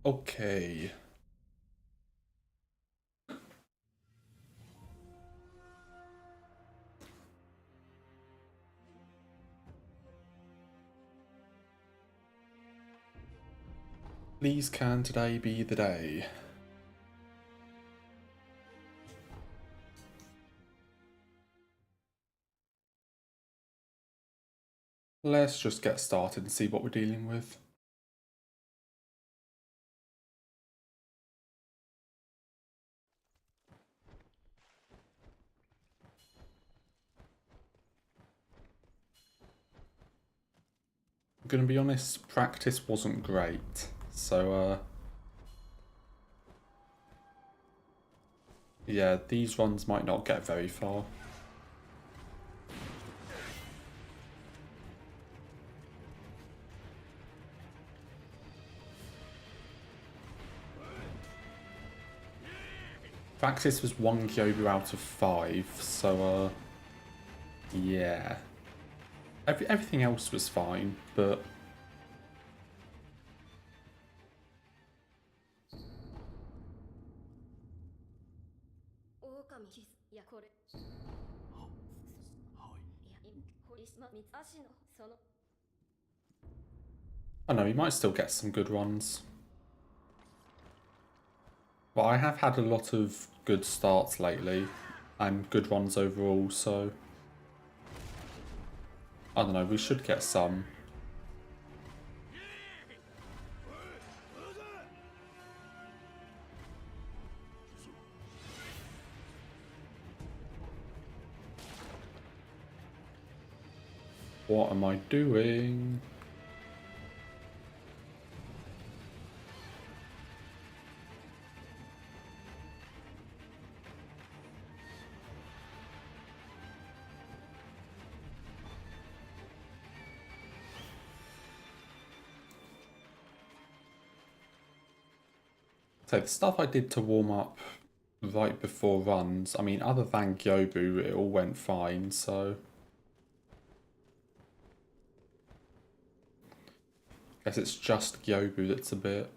Okay. Please can today be the day? Let's just get started and see what we're dealing with. I'm gonna be honest, practice wasn't great, so yeah, these runs might not get very far. Practice was 1 Gyobu out of 5, so yeah. Everything else was fine, but I don't know, we might still get some good runs. But I have had a lot of good starts lately, and good runs overall, so I don't know, we should get some. What am I doing? So the stuff I did to warm up right before runs, I mean, other than Gyobu, it all went fine, so I guess it's just Gyobu that's a bit.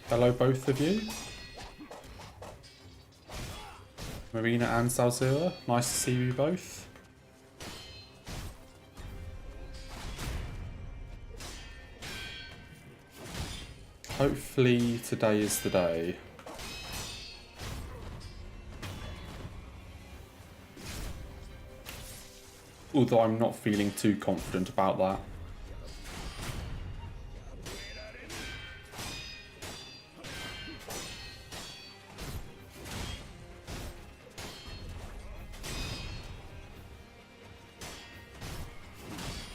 Hello, both of you. Marina and Salzira, nice to see you both. Hopefully today is the day. Although I'm not feeling too confident about that.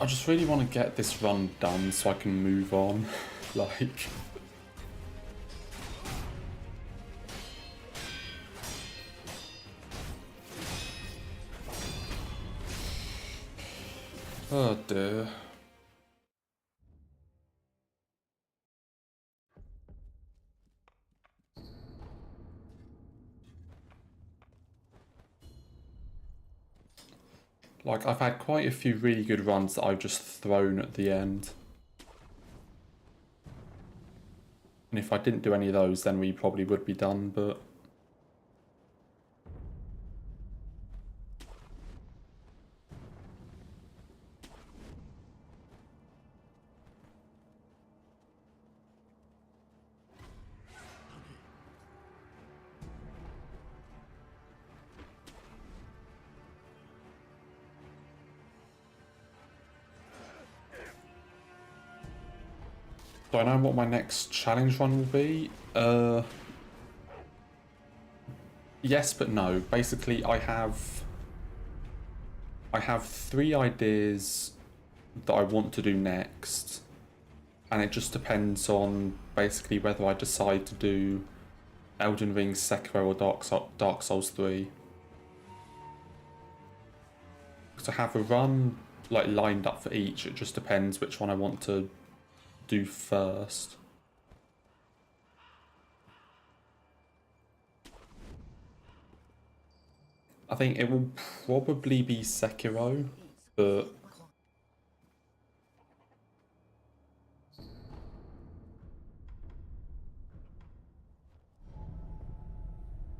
I just really want to get this run done so I can move on. Like... Oh dear. Like, I've had quite a few really good runs that I've just thrown at the end. And if I didn't do any of those, then we probably would be done, but... Do I know what my next challenge run will be? Yes, but no. Basically, I have 3 ideas that I want to do next, and it just depends on basically whether I decide to do Elden Ring, Sekiro, or Dark Souls 3. Because I have a run like lined up for each. It just depends which one I want to do first. I think it will probably be Sekiro, but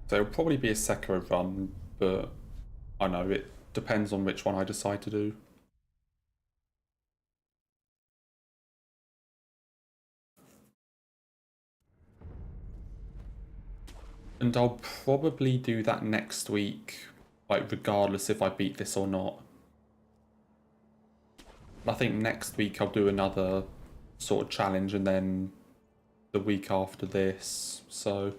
so it'll probably be a Sekiro run, but I know it depends on which one I decide to do. And I'll probably do that next week, like regardless if I beat this or not. I think next week I'll do another sort of challenge and then the week after this, so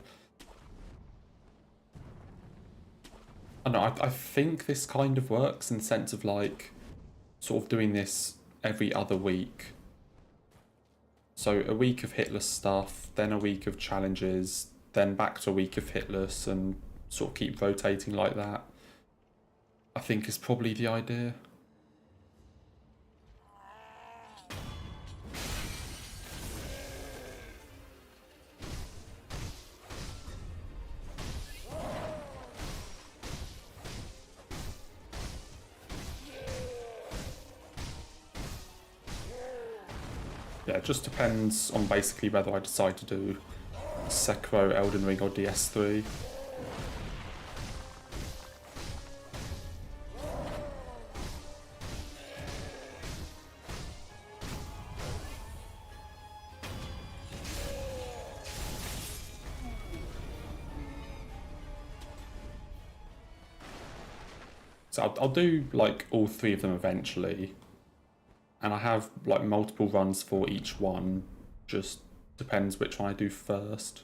I don't know, I think this kind of works in the sense of like sort of doing this every other week. So a week of Hitless stuff, then a week of challenges, then back to a week of Hitless, and sort of keep rotating like that. I think is probably the idea. Yeah, it just depends on basically whether I decide to do Sekiro, Elden Ring, or DS3. So I'll do like all three of them eventually. And I have like multiple runs for each one, just depends which one I do first.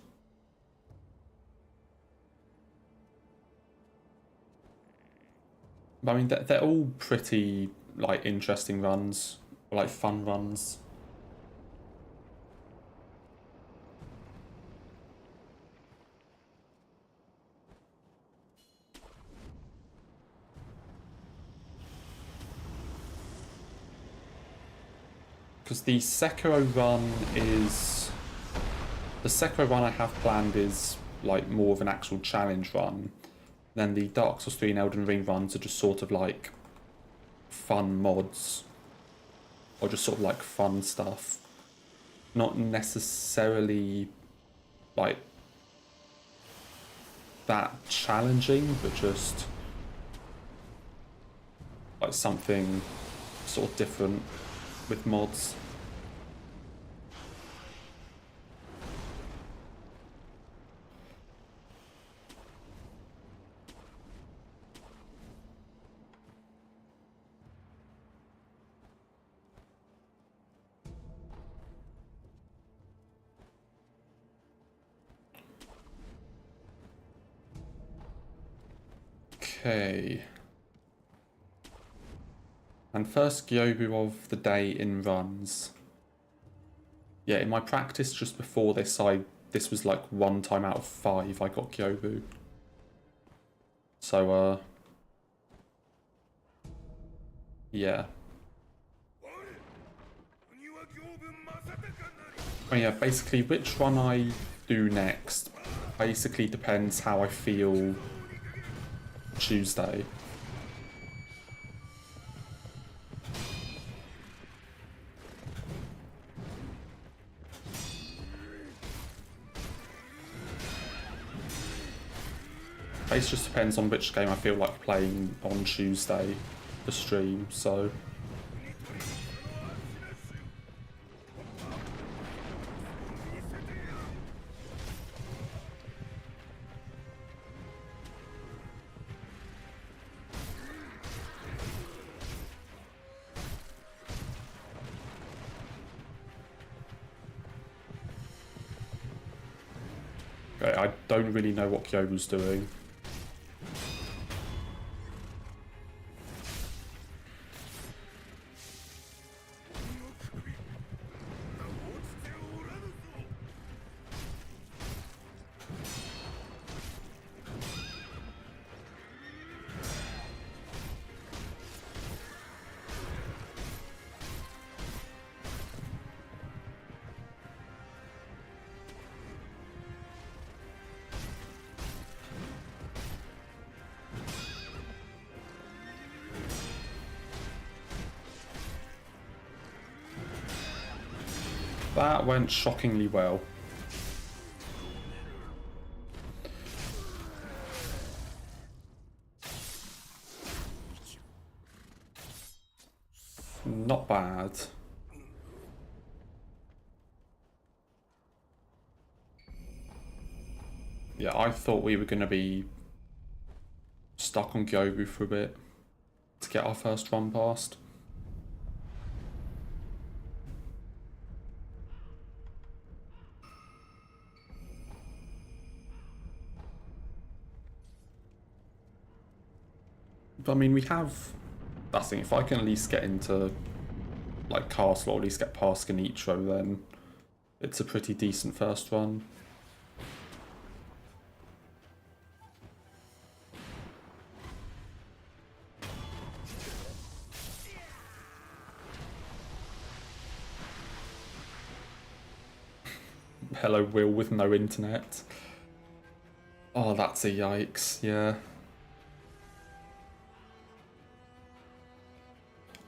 But I mean, they're all pretty like interesting runs, like fun runs. Because the Sekiro run is... The Sekiro run I have planned is like more of an actual challenge run. Then the Dark Souls 3 and Elden Ring runs are just sort of like fun mods. Or just sort of like fun stuff. Not necessarily like that challenging, but just like something sort of different with mods. Okay. And first Gyobu of the day in runs. Yeah, in my practice just before this, this was like 1 time out of 5 I got Gyobu. So, yeah. Oh yeah, basically which one I do next basically depends how I feel Tuesday. It just depends on which game I feel like playing on Tuesday, the stream, so... Okay, I don't really know what Kyobu's doing. That went shockingly well. Not bad. Yeah, I thought we were going to be stuck on Gyobu for a bit to get our first run past. But I mean, we have... That's the thing, if I can at least get into like Castle or at least get past Genichiro, then it's a pretty decent first run. Hello, Will with no internet. Oh, that's a yikes, yeah.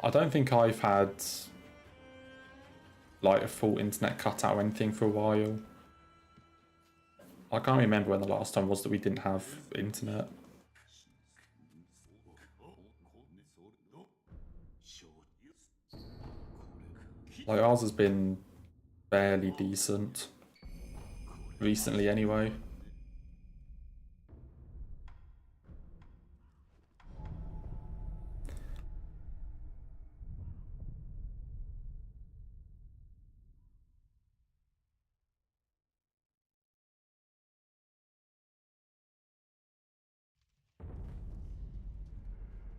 I don't think I've had like a full internet cutout or anything for a while. I can't remember when the last time was that we didn't have internet. Like ours has been barely decent. Recently anyway.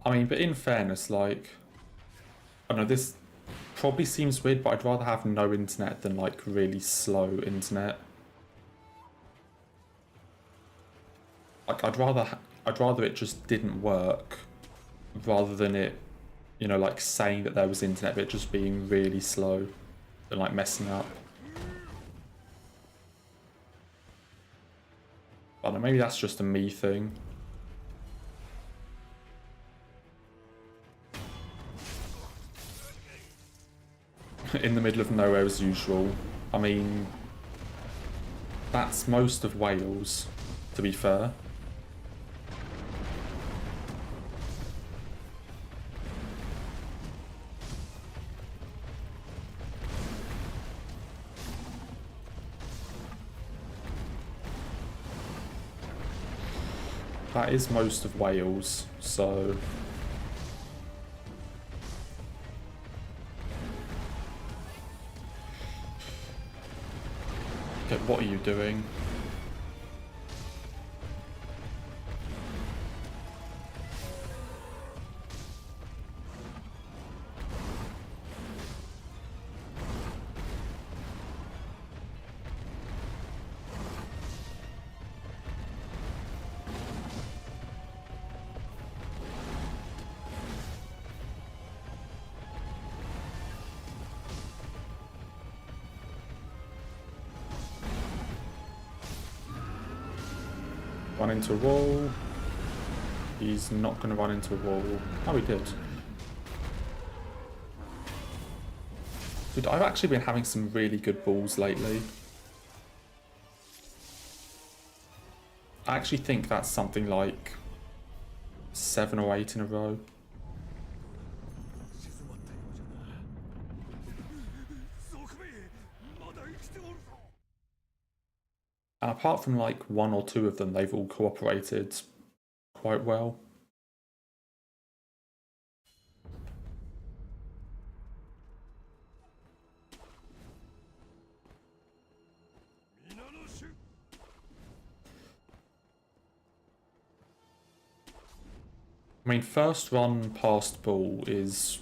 I mean, but in fairness, like, I don't know, this probably seems weird, but I'd rather have no internet than like really slow internet. Like, I'd rather it just didn't work rather than it, you know, like saying that there was internet but it just being really slow and like messing up. I don't know, maybe that's just a me thing. In the middle of nowhere as usual. I mean, that's most of Wales, to be fair. That is most of Wales, so... Okay, what are you doing? Run into a wall. He's not going to run into a wall. Oh, he did. Dude, I've actually been having some really good balls lately. I actually think that's something like 7 or 8 in a row. And apart from like 1 or 2 of them, they've all cooperated quite well. I mean, first run past ball is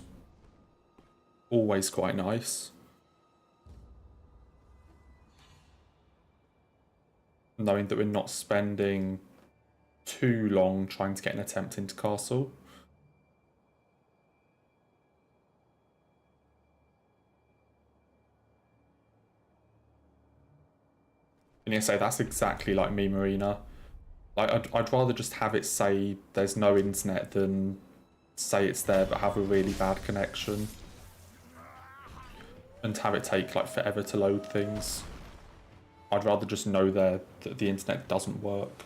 always quite nice. Knowing that we're not spending too long trying to get an attempt into castle. And you say that's exactly like me, Marina. Like I'd rather just have it say there's no internet than say it's there but have a really bad connection. and have it take like forever to load things. I'd rather just know that the internet doesn't work.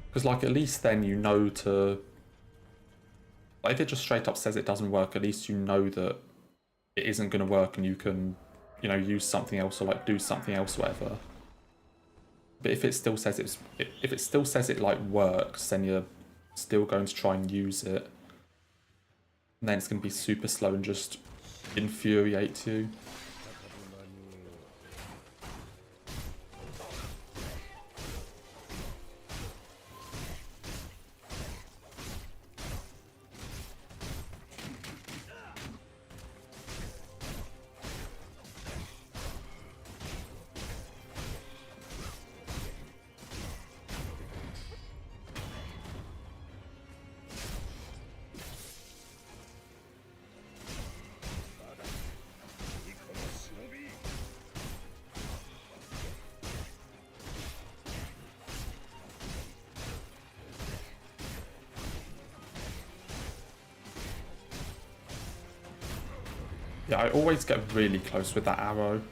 Because like at least then you know to, like if it just straight up says it doesn't work, at least you know that it isn't going to work and you can, you know, use something else or like do something else, whatever. But if it still says if it still says it like works, then you're still going to try and use it. And then it's going to be super slow and just infuriate you. Yeah, I always get really close with that arrow.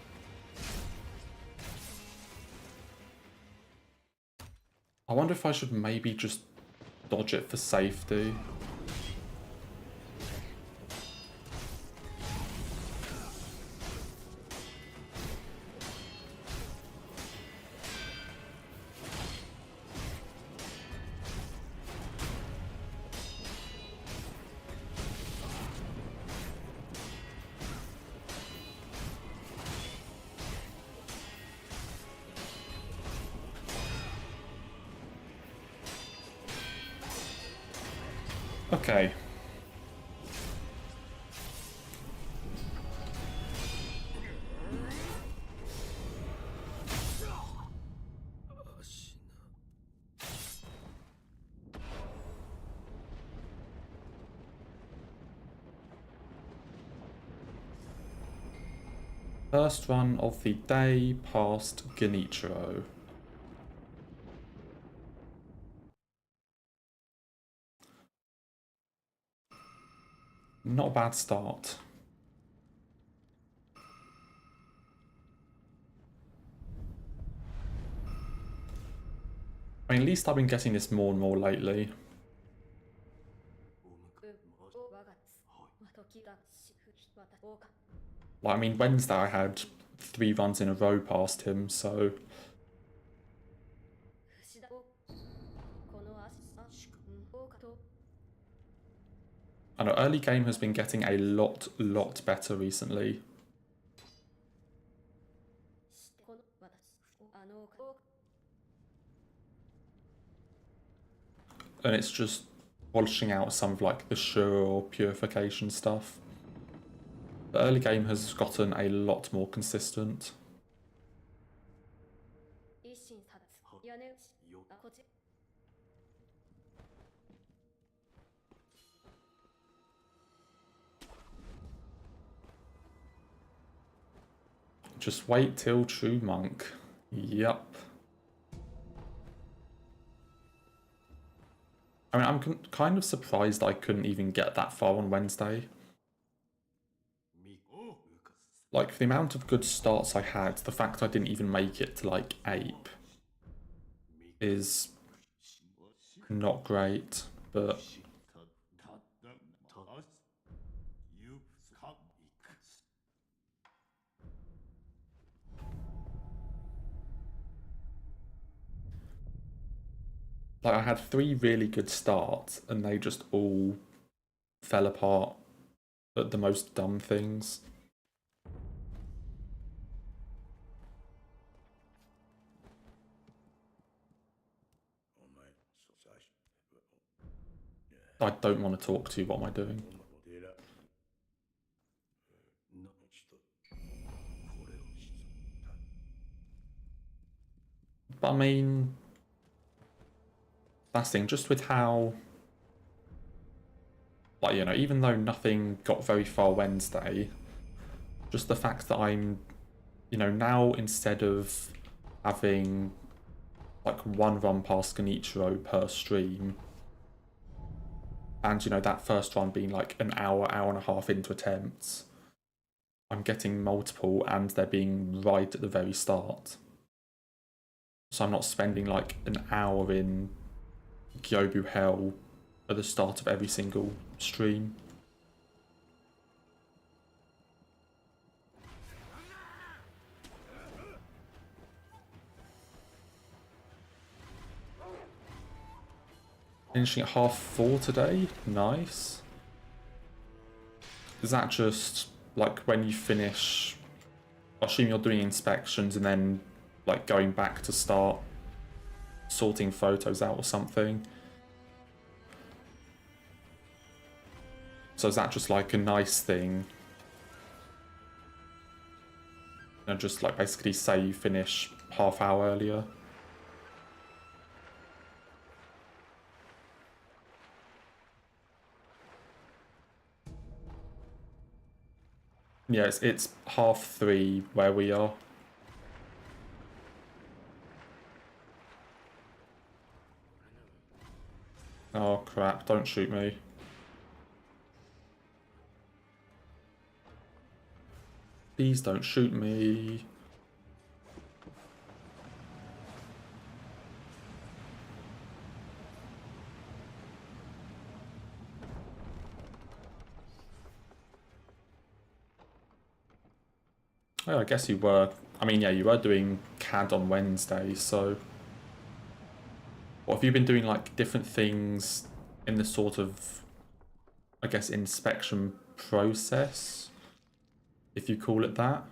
I wonder if I should maybe just dodge it for safety. Okay. First run of the day past Genichiro. Not a bad start. I mean, at least I've been getting this more and more lately. Like, I mean, Wednesday I had 3 runs in a row past him, so... I know early game has been getting a lot better recently. And it's just polishing out some of like the Sure or Purification stuff. The early game has gotten a lot more consistent. Just wait till True Monk. Yup. I mean, I'm kind of surprised I couldn't even get that far on Wednesday. Like, the amount of good starts I had, the fact I didn't even make it to, like, Ape is not great, but... Like, I had 3 really good starts, and they just all fell apart at the most dumb things. I don't want to talk to you, what am I doing? But I mean... That's the thing, just with how... Like, you know, even though nothing got very far Wednesday, just the fact that I'm you know, now instead of having like one run past Genichiro per stream, and you know, that first run being like an hour, hour and a half into attempts, I'm getting multiple and they're being right at the very start. So I'm not spending like an hour in Gyobu Hell at the start of every single stream. Finishing at 4:30 today? Nice. Is that just like when you finish, I assume you're doing inspections and then like going back to start sorting photos out or something? So is that just like a nice thing? You know, just like basically say you finish half hour earlier? Yeah, it's 3:30 where we are. Oh crap, don't shoot me. Please don't shoot me. Oh, I guess you were. I mean, yeah, you were doing CAD on Wednesday, so. What have you been doing, like different things in the sort of, I guess, inspection process, if you call it that?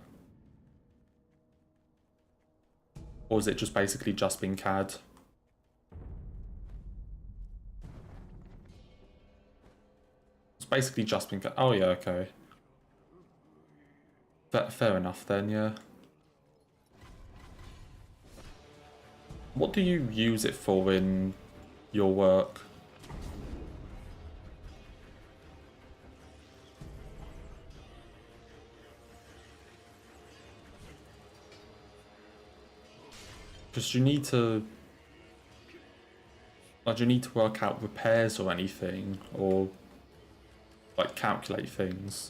Or is it just basically just been CAD? It's basically just been CAD. Oh, yeah, okay. Fair enough then, yeah. What do you use it for in your work? Because you need to... Like, do you need to work out repairs or anything? Or, like, calculate things?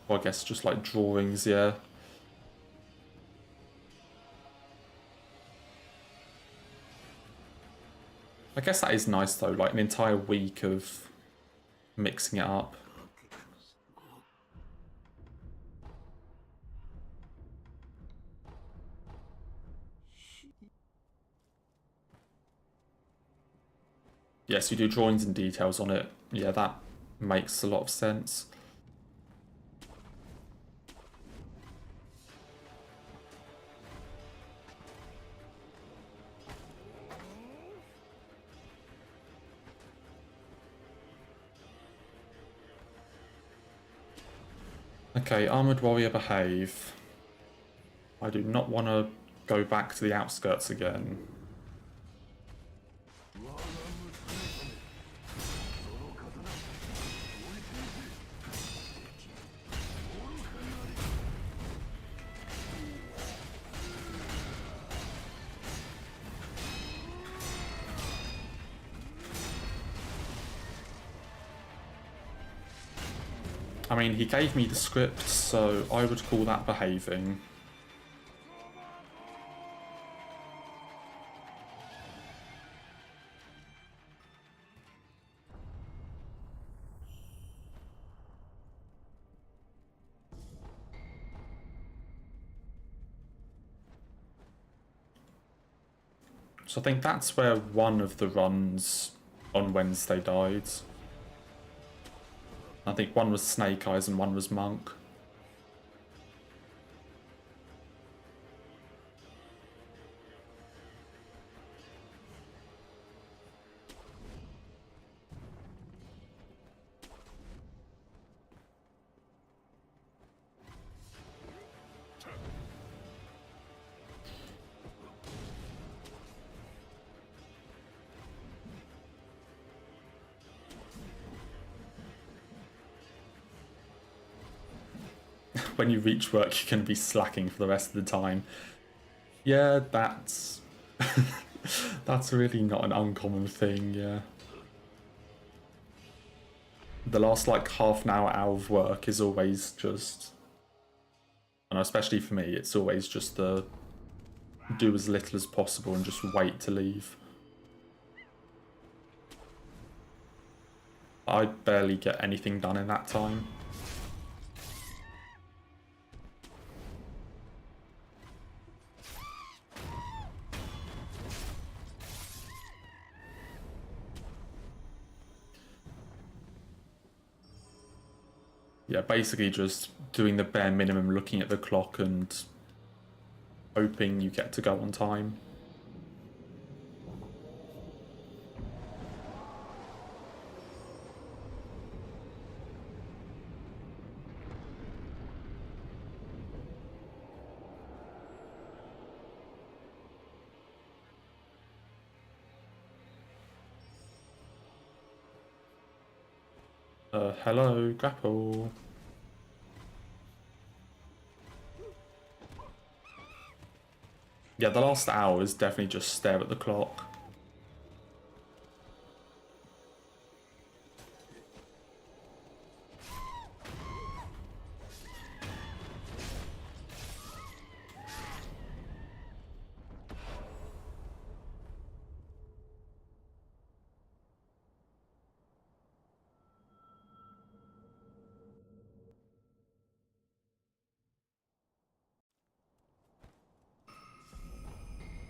Or I guess just, like, drawings, yeah. I guess that is nice, though. Like, an entire week of mixing it up. Yes, you do drawings and details on it. Yeah, that makes a lot of sense. Okay, Armoured Warrior behave. I do not want to go back to the outskirts again. I mean, he gave me the script, so I would call that behaving. So I think that's where one of the runs on Wednesday died. I think one was Snake Eyes and one was Monk. when you reach work, you're going to be slacking for the rest of the time. Yeah, that's that's really not an uncommon thing. Yeah, the last like half an hour of work is always just, and especially for me, it's always just the do as little as possible and just wait to leave. I barely get anything done in that time. Yeah, basically just doing the bare minimum, looking at the clock and hoping you get to go on time. Hello, grapple. Yeah, the last hour is definitely just stare at the clock.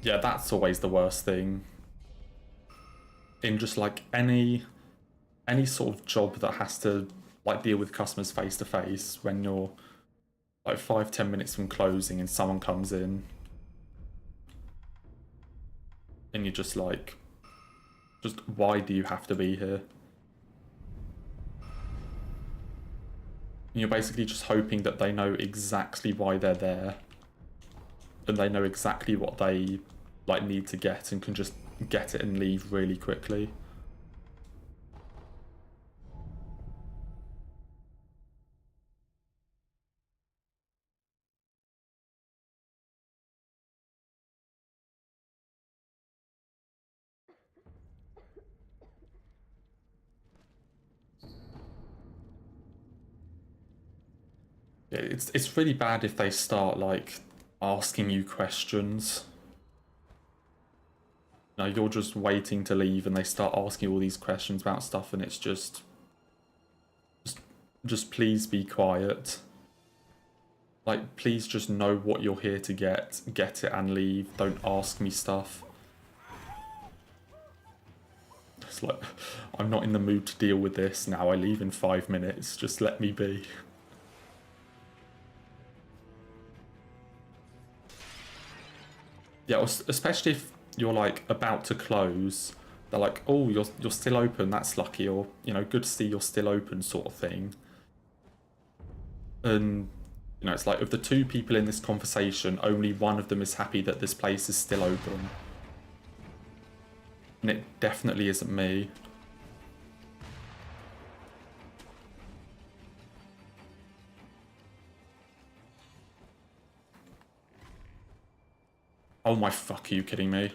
Yeah, that's always the worst thing. In just like any sort of job that has to like deal with customers face to face, when you're like 5-10 minutes from closing and someone comes in and you're just like, just why do you have to be here? And you're basically just hoping that they know exactly why they're there and they know exactly what they like need to get and can just get it and leave really quickly. It's really bad if they start like asking you questions. No, you're just waiting to leave and they start asking you all these questions about stuff and it's just please be quiet. Like, please just know what you're here to get it and leave. Don't ask me stuff. It's like, I'm not in the mood to deal with this now. I leave in 5 minutes. Just let me be. Yeah, especially if you're like about to close. They're like, oh, you're still open. That's lucky, or you know, good to see you're still open, sort of thing. And you know, it's like of the two people in this conversation, only one of them is happy that this place is still open. And it definitely isn't me. Oh my fuck, are you kidding me?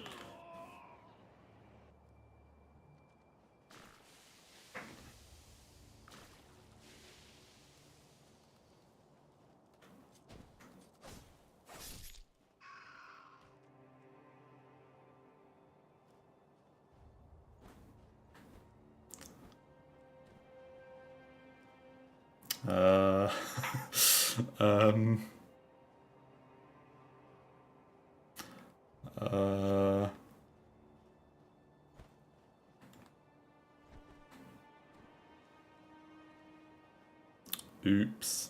Uh, um, uh, oops.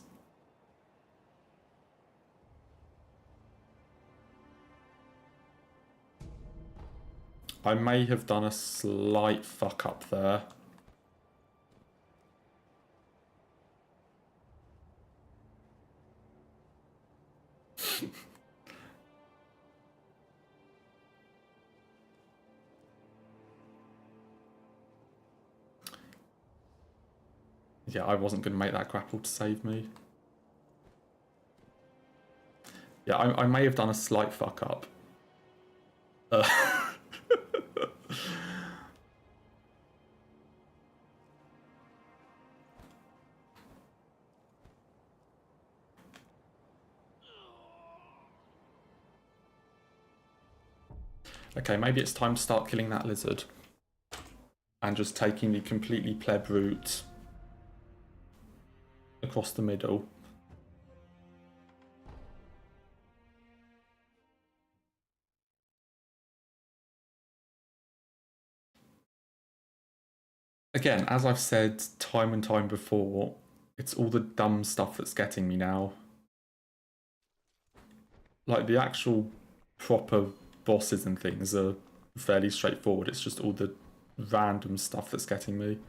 I may have done a slight fuck up there. Yeah, I wasn't going to make that grapple to save me. Yeah, I may have done a slight fuck up. Okay, maybe it's time to start killing that lizard. And just taking the completely pleb route across the middle. Again, as I've said time and time before, it's all the dumb stuff that's getting me now. Like, the actual proper bosses and things are fairly straightforward. It's just all the random stuff that's getting me.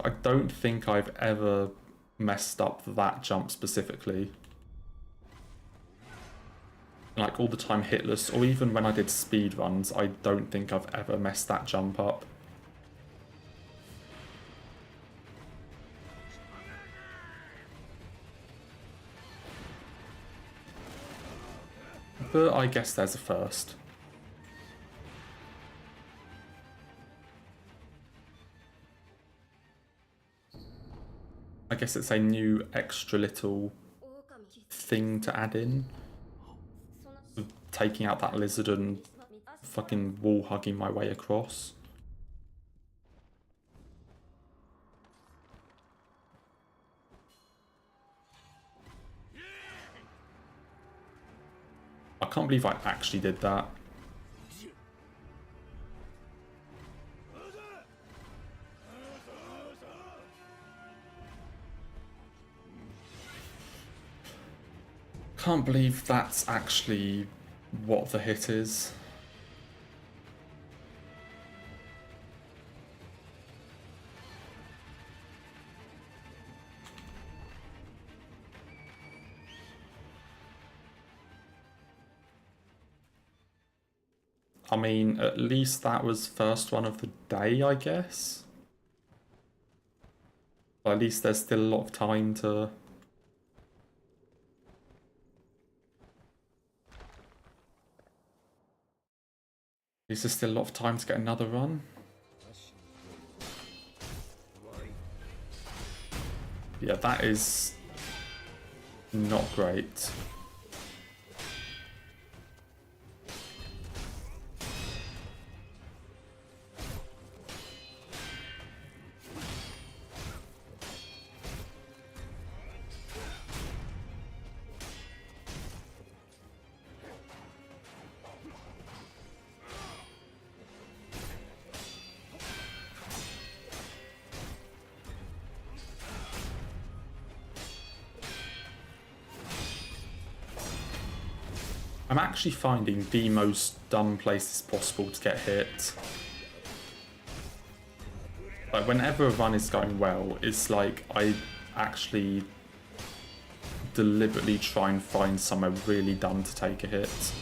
I don't think I've ever messed up that jump specifically. Like, all the time Hitless, or even when I did speed runs, I don't think I've ever messed that jump up. But I guess there's a first. I guess it's a new extra little thing to add in. Taking out that lizard and fucking wall hugging my way across. I can't believe I actually did that. Can't believe that's actually what the hit is. I mean, at least that was first one of the day, I guess. But at least there's still a lot of time to... At least there's still a lot of time to get another run. Yeah, that is not great. I'm actually finding the most dumb places possible to get hit. Like, whenever a run is going well, it's like I actually deliberately try and find somewhere really dumb to take a hit.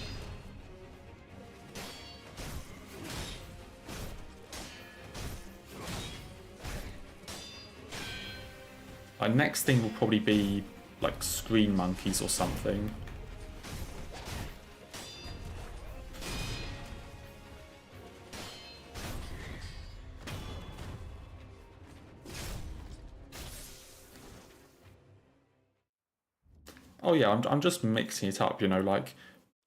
Our next thing will probably be like screen monkeys or something. Oh yeah, I'm just mixing it up, you know, like,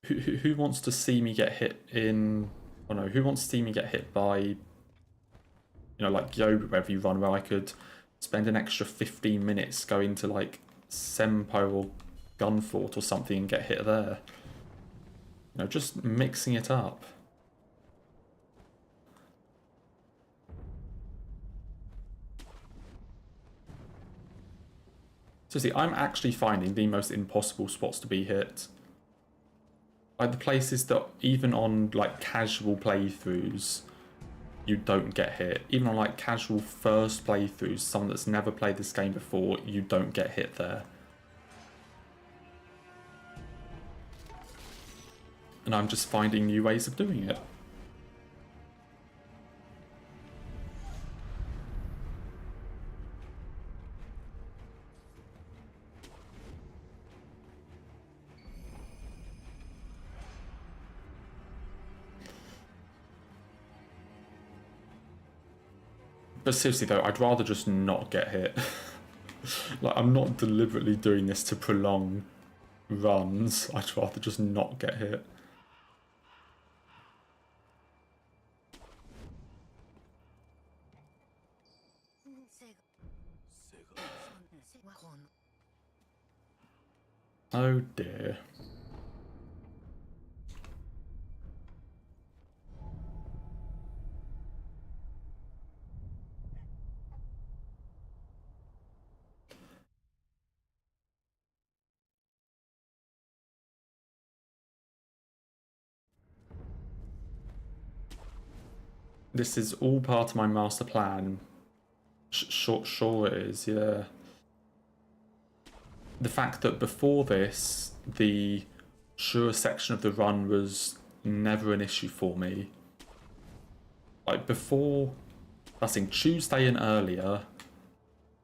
who wants to see me get hit in... Oh no, who wants to see me get hit by, you know, like Yoba every run where I could spend an extra 15 minutes going to, like, Sempo or Gunfort or something and get hit there. You know, just mixing it up. So see, I'm actually finding the most impossible spots to be hit. Like the places that even on like casual playthroughs, you don't get hit. Even on like casual first playthroughs, someone that's never played this game before, you don't get hit there. And I'm just finding new ways of doing it. But seriously though, I'd rather just not get hit. Like, I'm not deliberately doing this to prolong runs. I'd rather just not get hit. Oh dear. This is all part of my master plan. Sure it is, yeah. The fact that before this, the Shura section of the run was never an issue for me. Like, before, I think Tuesday and earlier,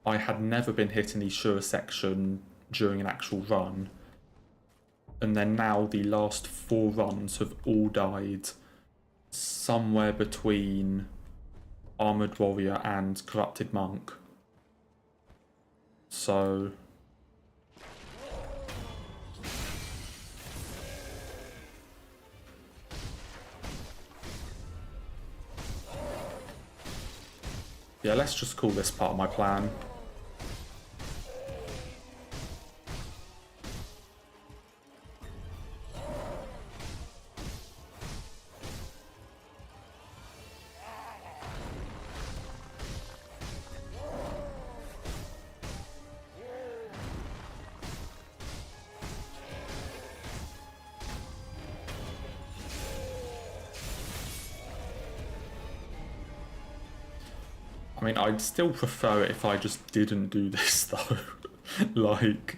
I had never been hit in the Shura section during an actual run. And then now the last 4 runs have all died somewhere between Armoured Warrior and Corrupted Monk. So... yeah, let's just call this part of my plan. I mean, I'd still prefer it if I just didn't do this, though. Like...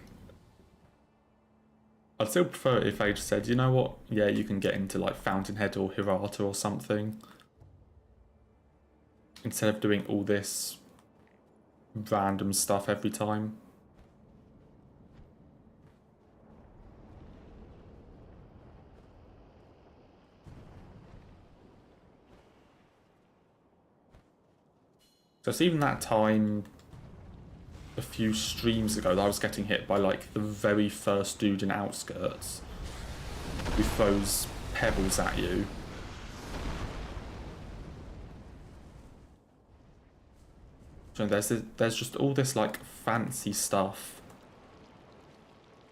I'd still prefer it if they just said, you know what, yeah, you can get into, like, Fountainhead or Hirata or something. Instead of doing all this random stuff every time. So it's even that time a few streams ago that I was getting hit by like the very first dude in Outskirts who throws pebbles at you. So there's just all this like fancy stuff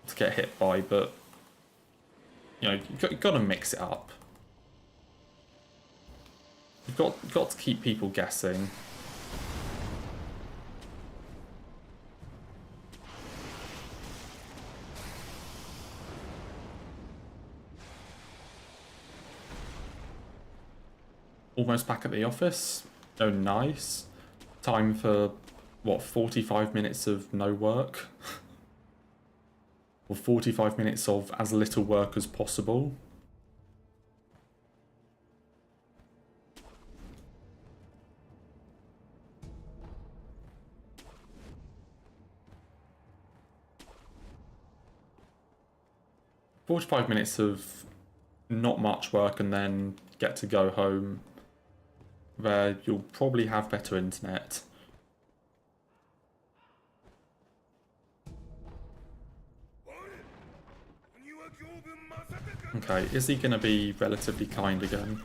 to get hit by, but you know, you've got to mix it up. You've got to keep people guessing. Almost back at the office. Oh, nice. Time for, what, 45 minutes of no work? Or 45 minutes of as little work as possible. "45 minutes of not much work and then get to go home, where you'll probably have better internet." Okay, is he going to be relatively kind again?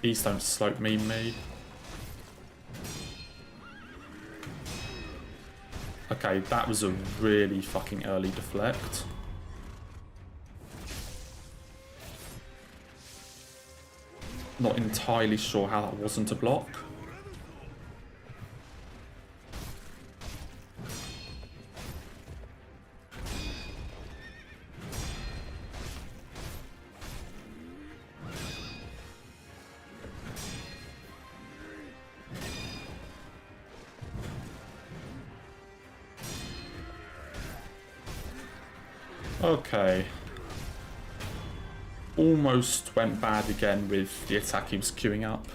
Please don't slope meme me. Okay, that was a really fucking early deflect. Not entirely sure how that wasn't a block. Okay. almost went bad again with the attack he was queuing up.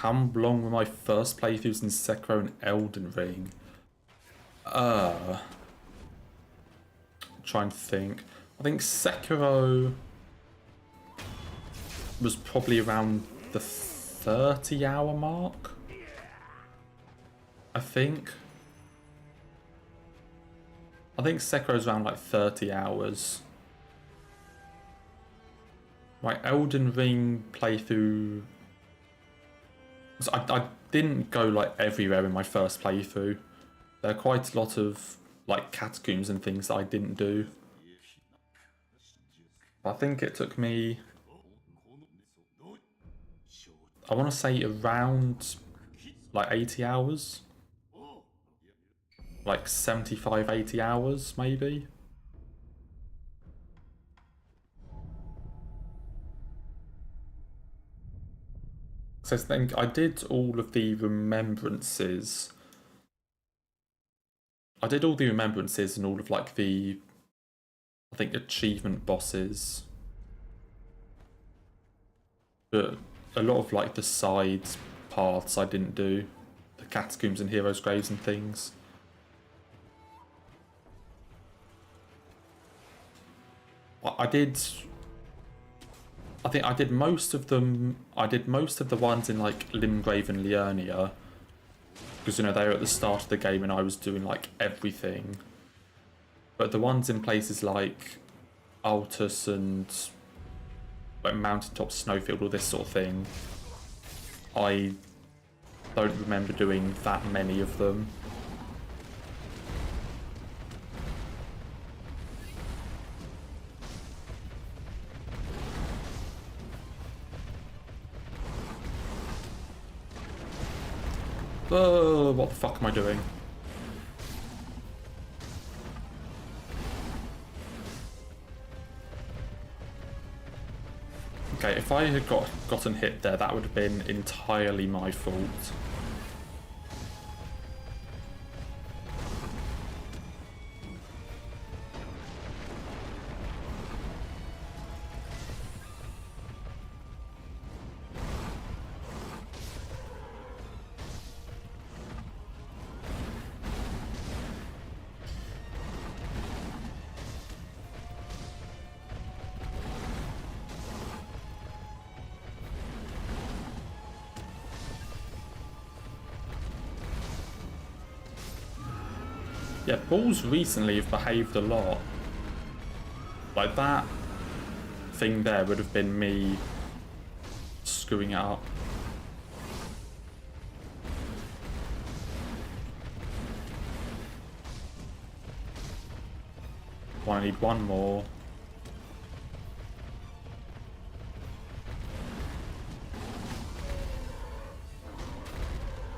How long were my first playthroughs in Sekiro and Elden Ring? Trying to think. I think Sekiro was probably around the 30-hour mark. I think Sekiro's around like 30 hours. My Elden Ring playthrough... So I didn't go like everywhere in my first playthrough. There are quite a lot of like catacombs and things that I didn't do. I think it took me, I want to say around like 80 hours. Like 75, 80 hours maybe. So I think I did all of the remembrances. I did all the remembrances and all of like the, I think, achievement bosses. But a lot of like the side paths I didn't do. The catacombs and heroes' graves and things. I think I did most of them. I did most of the ones in like Limgrave and Liurnia, because you know they were at the start of the game and I was doing like everything. But the ones in places like Altus and like Mountaintop Snowfield, all this sort of thing, I don't remember doing that many of them. Oh, what the fuck am I doing? Okay, if I had gotten hit there, that would have been entirely my fault. Yeah, balls recently have behaved a lot. Like that thing there would have been me screwing it up. I need one more.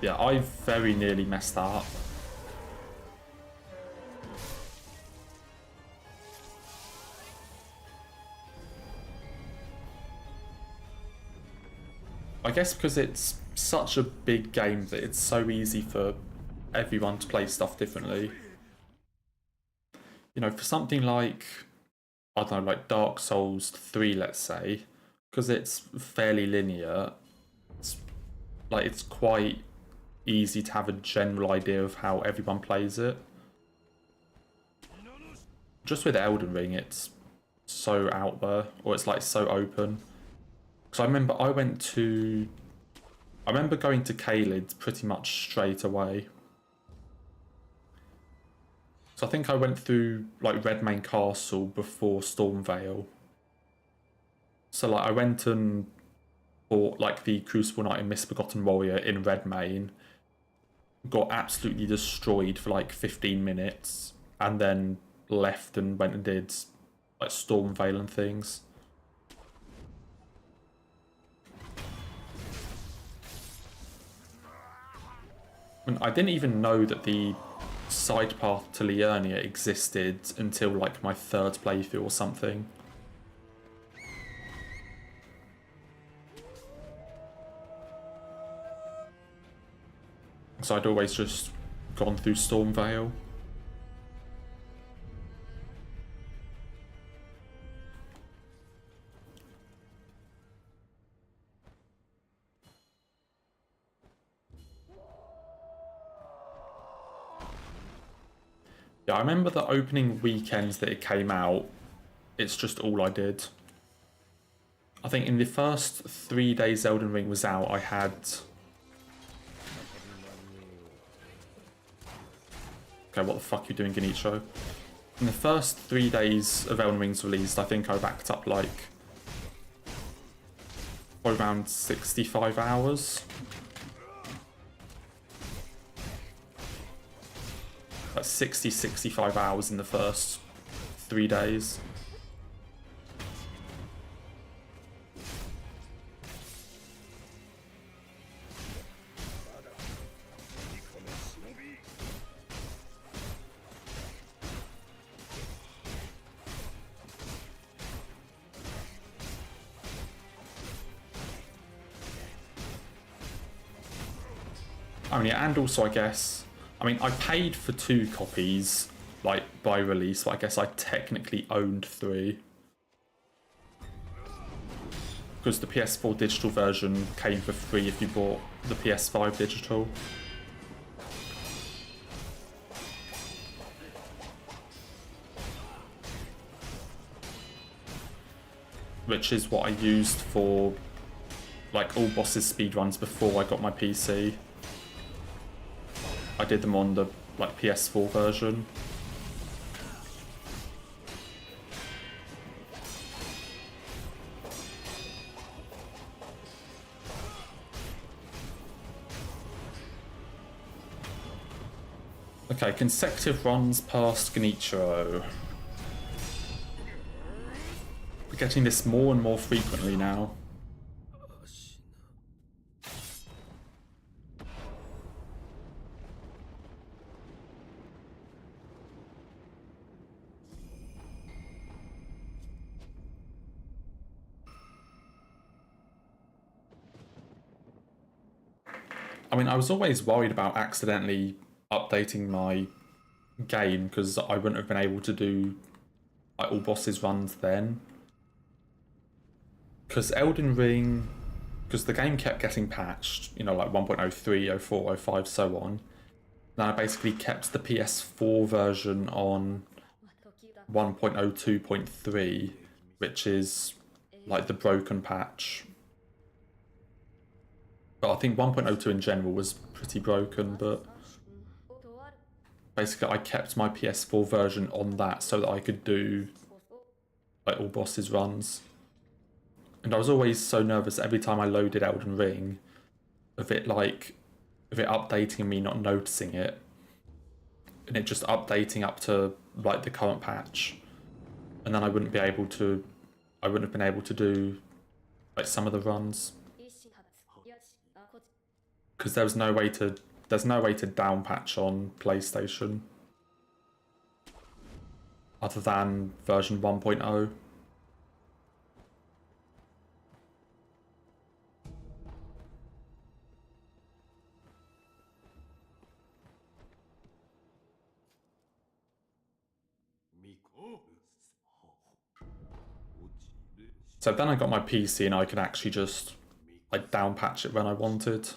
Yeah, I very nearly messed that up. I guess because it's such a big game that it's so easy for everyone to play stuff differently. You know, for something like, I don't know, like Dark Souls 3, let's say, because it's fairly linear, it's quite easy to have a general idea of how everyone plays it. Just with Elden Ring, it's so out there, or it's like so open. Because I remember going to Caelid pretty much straight away. So I think I went through like Redmane Castle before Stormvale. So like I went and fought like the Crucible Knight and Misbegotten Warrior in red main, got absolutely destroyed for like 15 minutes, and then left and went and did like Stormveil and things. And I didn't even know that the side path to Liurnia existed until like my third playthrough or something. So I'd always just gone through Stormveil. Yeah, I remember the opening weekends that it came out, it's just all I did. I think in the first 3 days Elden Ring was out, I had... Okay, what the fuck are you doing, Genicho? In the first 3 days of Elden Ring's released, I think I racked up like... around 65 hours. Like 65 hours in the first 3 days. I mean, yeah, and also I guess, I mean, I paid for 2 copies, like, by release, but I guess I technically owned 3. Because the PS4 digital version came for free if you bought the PS5 digital. Which is what I used for, like, all bosses speedruns before I got my PC. I did them on the like PS4 version. Okay, consecutive runs past Genichiro. We're getting this more and more frequently now. I mean, I was always worried about accidentally updating my game because I wouldn't have been able to do like all bosses runs then. Because Elden Ring, because the game kept getting patched, you know, like 1.03, 04, 05, so on. Then I basically kept the PS4 version on 1.02.3, which is like the broken patch. But I think 1.02 in general was pretty broken, but basically I kept my PS4 version on that so that I could do like all bosses runs. And I was always so nervous every time I loaded Elden Ring of it updating and me not noticing it. And it just updating up to like the current patch. And then I wouldn't have been able to do like some of the runs. Because there's no way to down patch on PlayStation other than version 1.0. So then I got my PC and I could actually just like down patch it when I wanted.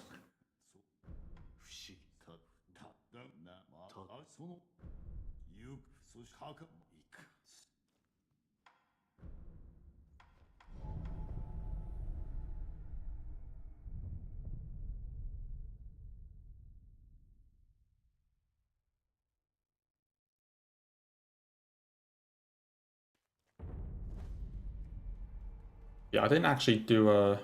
Yeah, I didn't actually do a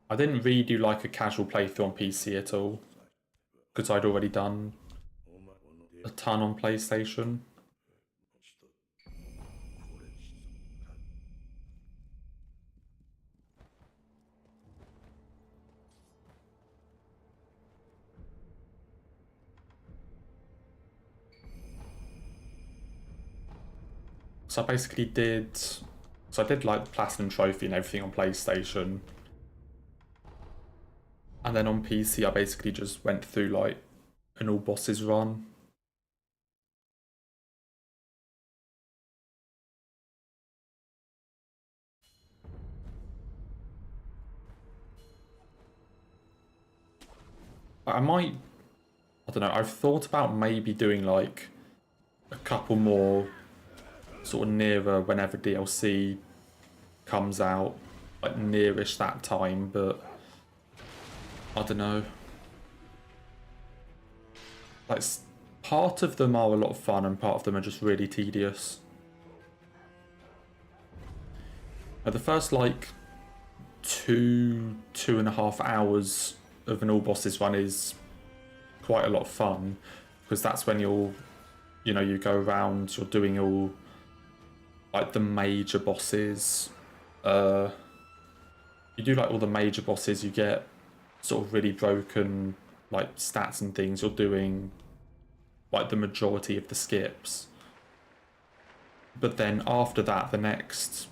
I didn't really do like a casual playthrough on PC at all, because I'd already done a ton on PlayStation. So I basically did... So I did like the Platinum Trophy and everything on PlayStation. And then on PC I basically just went through like an all bosses run. I might... I don't know, I've thought about maybe doing like a couple more sort of nearer whenever DLC comes out, like nearish that time, but I don't know. Like, part of them are a lot of fun and part of them are just really tedious. The first like 2.5 hours of an all bosses run is quite a lot of fun, because that's when you go around, you're doing all like the major bosses. You do like all the major bosses, you get sort of really broken like stats and things. You're doing like the majority of the skips, but then after that the next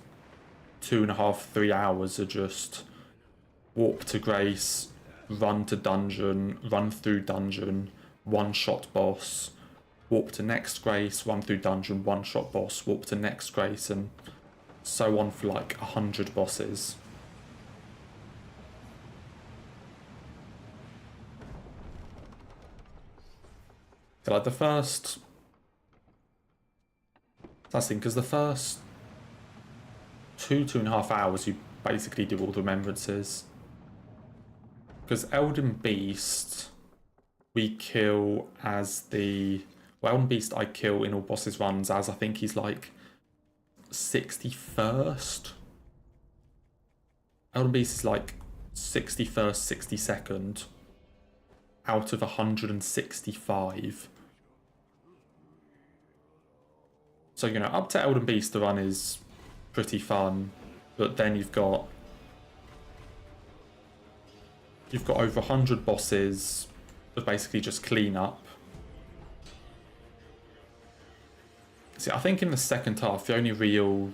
2.5-3 hours are just warp to Grace, run to dungeon, run through dungeon, one-shot boss, warp to next Grace, run through dungeon, one-shot boss, warp to next Grace, and so on for like 100 bosses. So like the first... That's the thing, because the first 2.5 hours you basically do all the remembrances. Because Elden Beast, we kill as the... Well, Elden Beast I kill in all bosses runs as I think he's like 61st. Elden Beast is like 61st, 62nd out of 165. So, you know, up to Elden Beast the run is pretty fun, but then you've got over 100 bosses that basically just clean up. See, I think in the second half, the only real,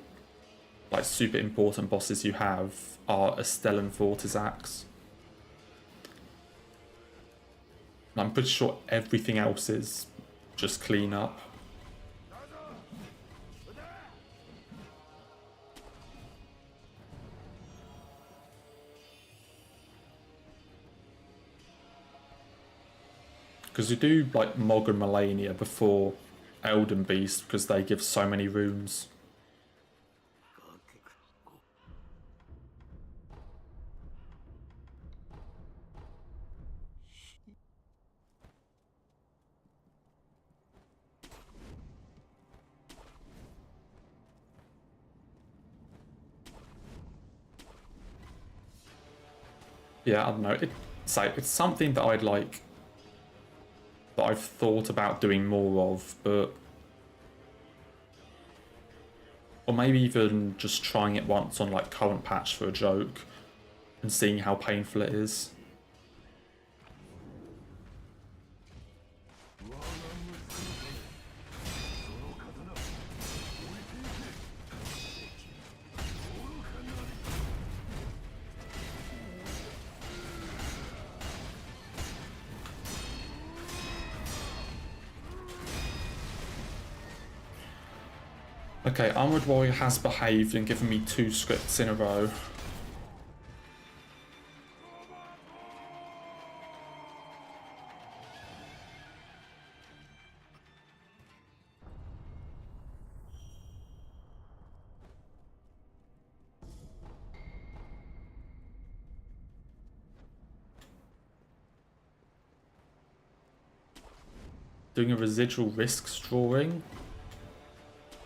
like, super important bosses you have are Estelle and Vortisax. And I'm pretty sure everything else is just clean up. Because you do like Mog and Melania before Elden Beast, because they give so many runes. Yeah, I don't know. It's something that I'd like, that I've thought about doing more of, but... Or maybe even just trying it once on like current patch for a joke and seeing how painful it is. Okay, Armored Warrior has behaved and given me 2 scripts in a row. Doing a residual risks drawing?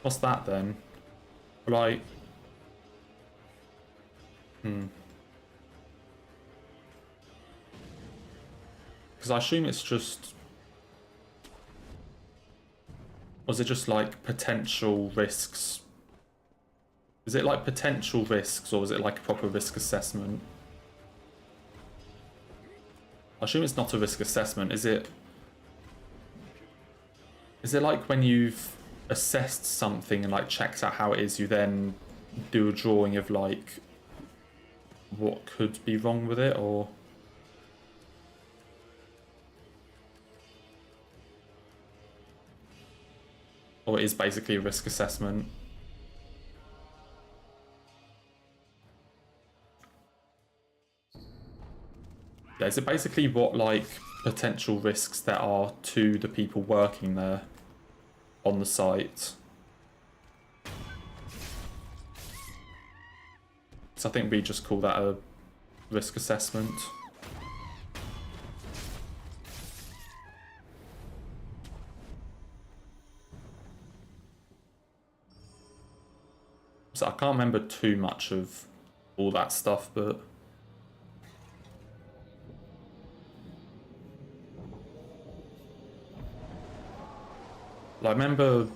What's that then? Like... Because I assume it's just... Was it just like potential risks? Is it like potential risks, or is it like a proper risk assessment? I assume it's not a risk assessment. Is it like when you've assessed something and like checked out how it is, you then do a drawing of like what could be wrong with it, or... Or it is basically a risk assessment? Yeah, is it basically what like potential risks there are to the people working there on the site? So I think we just call that a risk assessment. So I can't remember too much of all that stuff, but... I remember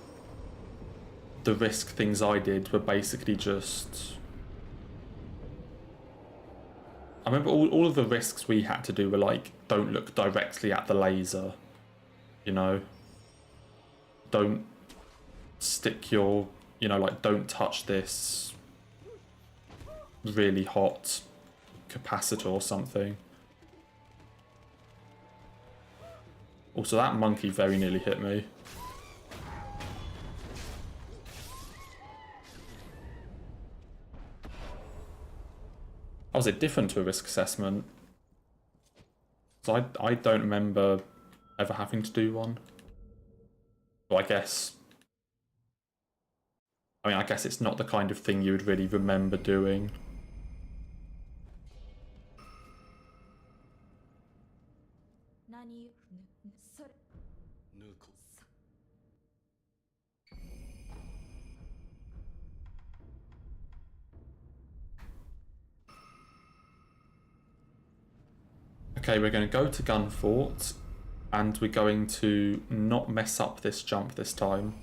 the risk things I did were basically just... I remember all of the risks we had to do were like, don't look directly at the laser, you know? Don't stick your, you know, like don't touch this really hot capacitor or something. Also, that monkey very nearly hit me. Oh, is it different to a risk assessment? So I don't remember ever having to do one. Well, I mean, I guess it's not the kind of thing you would really remember doing. Okay, we're going to go to Gunfort, and we're going to not mess up this jump this time.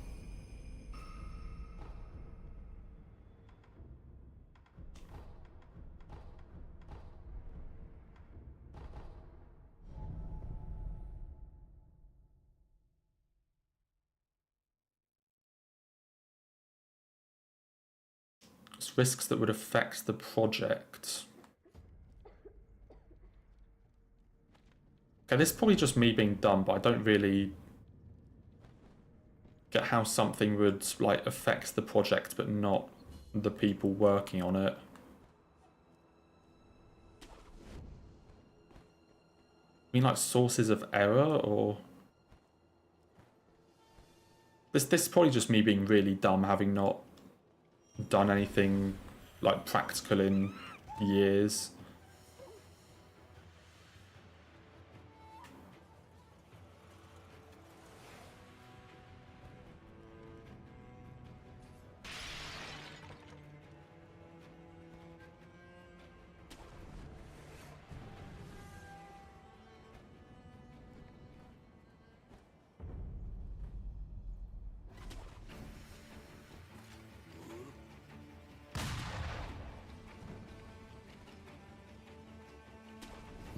It's risks that would affect the project. Okay, this is probably just me being dumb, but I don't really get how something would like affect the project but not the people working on it. I mean, like sources of error, or... This is probably just me being really dumb, having not done anything like practical in years.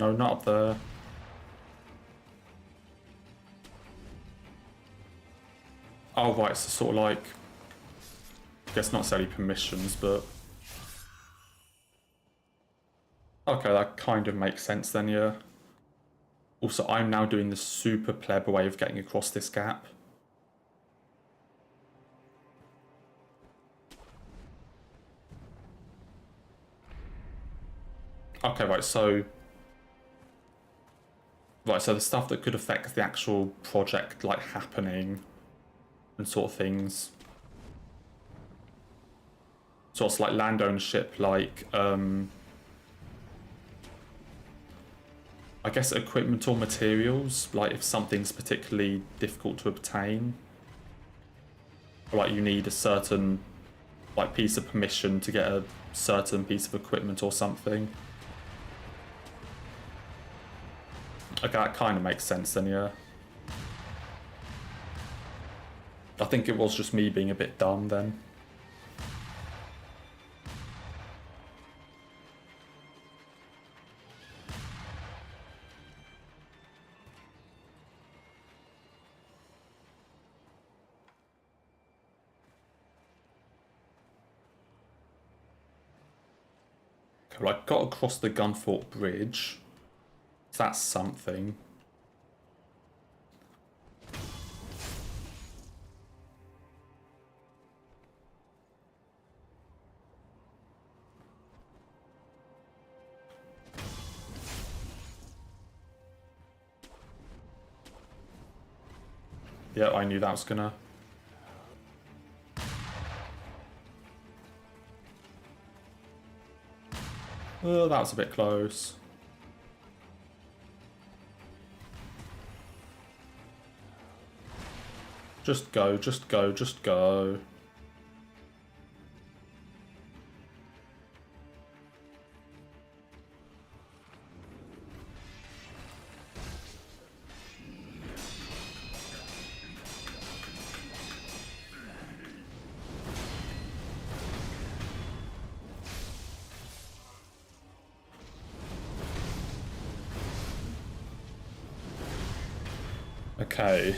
No, not up there. Oh, right, so sort of like... I guess not necessarily permissions, but... Okay, that kind of makes sense then, yeah. Also, I'm now doing the super pleb way of getting across this gap. Okay, right, so... Right, so the stuff that could affect the actual project, like, happening and sort of things. Sort of like land ownership, like, I guess equipment or materials, like if something's particularly difficult to obtain. Or like you need a certain, like, piece of permission to get a certain piece of equipment or something. Okay, that kind of makes sense then, yeah. I think it was just me being a bit dumb then. Okay, well, I got across the Gunfort Bridge. So that's something. Yeah, I knew that was gonna... Oh, that was a bit close. Just go, just go, just go. Okay.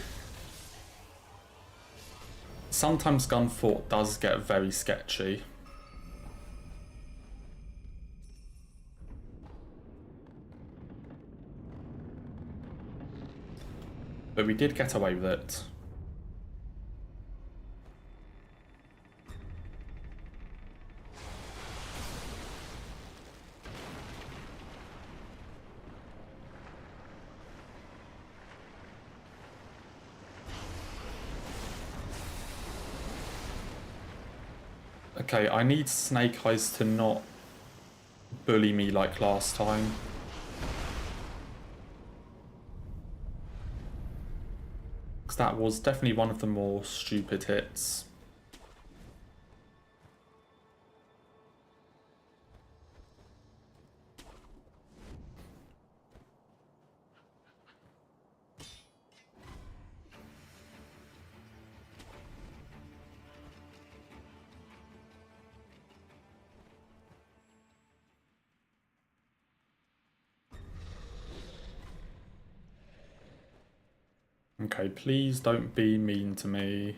Sometimes Gunfort does get very sketchy. But we did get away with it. Okay, I need Snake Eyes to not bully me like last time. Because that was definitely one of the more stupid hits. Okay, please don't be mean to me.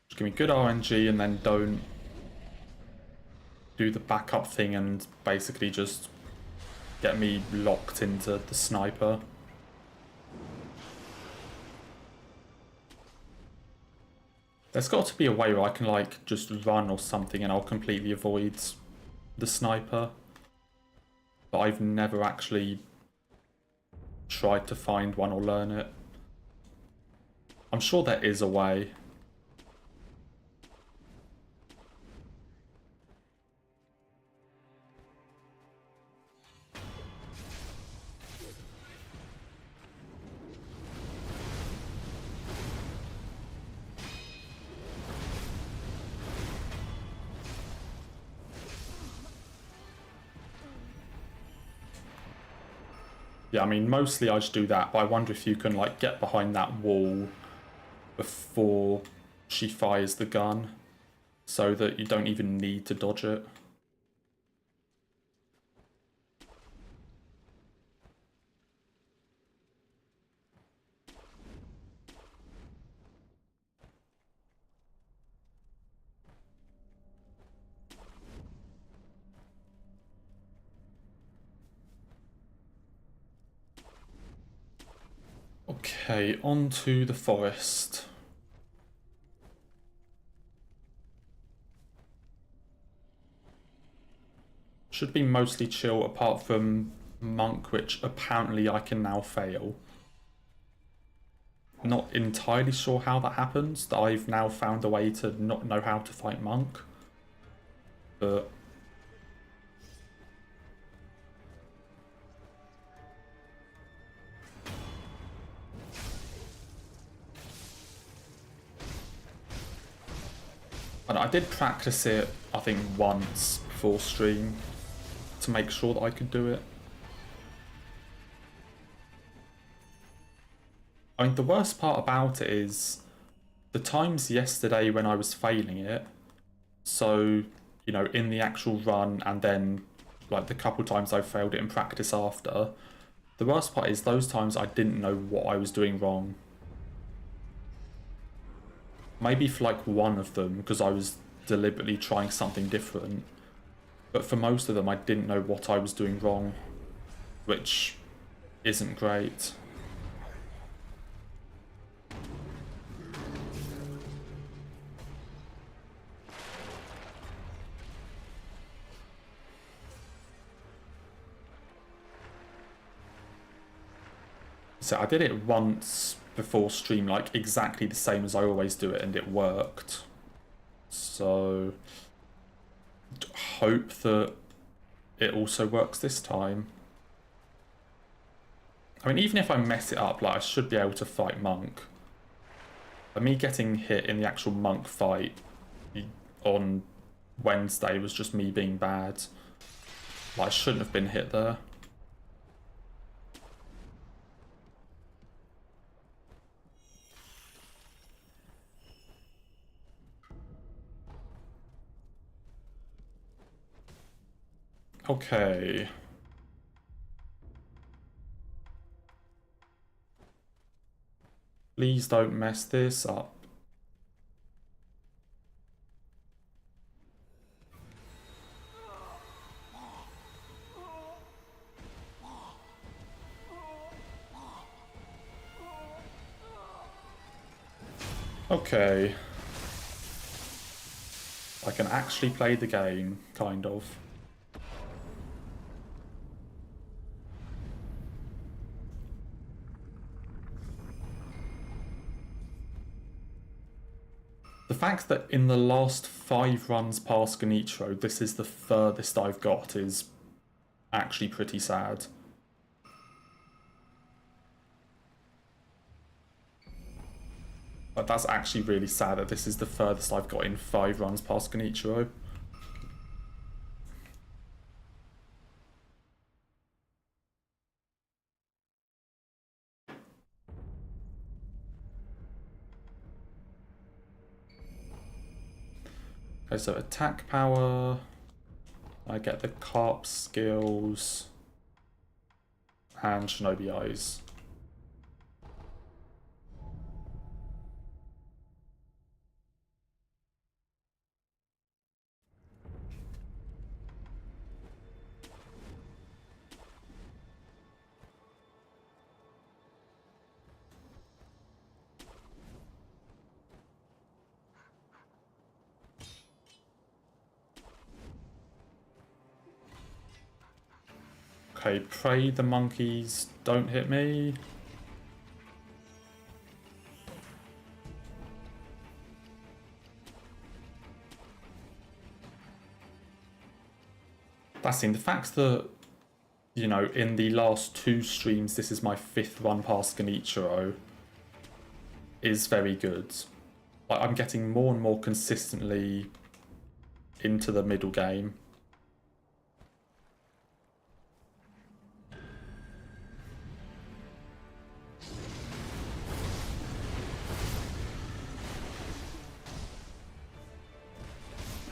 Just give me good RNG and then don't do the backup thing and basically just get me locked into the sniper. There's got to be a way where I can like just run or something and I'll completely avoid the sniper. But I've never actually tried to find one or learn it. I'm sure there is a way. Yeah, I mean, mostly I just do that, but I wonder if you can, like, get behind that wall before she fires the gun, so that you don't even need to dodge it. Okay, on to the forest. Should be mostly chill apart from Monk, which apparently I can now fail. Not entirely sure how that happens, that I've now found a way to not know how to fight Monk. But... I did practice it, I think, once before stream to make sure that I could do it. I mean, the worst part about it is the times yesterday when I was failing it, so, you know, in the actual run and then, like, the couple times I failed it in practice after, the worst part is those times I didn't know what I was doing wrong. Maybe for, like, one of them, because I was deliberately trying something different. But for most of them, I didn't know what I was doing wrong, which isn't great. So I did it once before stream, like exactly the same as I always do it, and it worked. So hope that it also works this time. I mean, even if I mess it up, like, I should be able to fight Monk. But me getting hit in the actual Monk fight on Wednesday was just me being bad. Like, I shouldn't have been hit there. Okay. Please don't mess this up. Okay. I can actually play the game, kind of. The fact that in the last 5 runs past Genichiro, this is the furthest I've got is actually pretty sad. But that's actually really sad that this is the furthest I've got in 5 runs past Genichiro. Okay, so attack power. I get the Carp skills. And Shinobi Eyes. Okay, pray the monkeys don't hit me. That's in the fact that, you know, in the last 2 streams, this is my 5th run past Genichiro, is very good. Like, I'm getting more and more consistently into the middle game.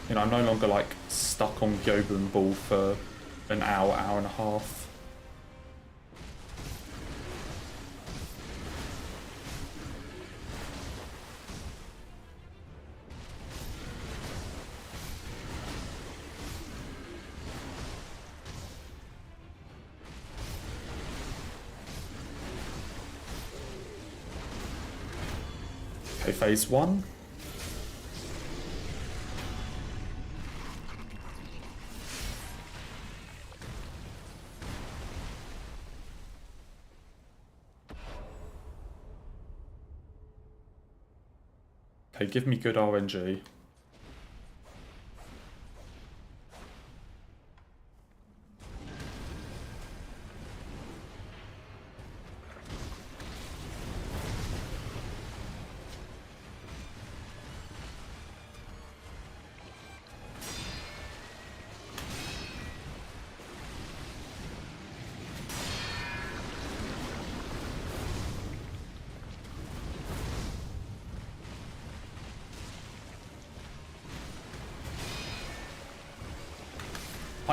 You know, I'm no longer, like, stuck on Gyobun Ball for an hour, hour and a half. Okay, phase 1. Okay, give me good RNG.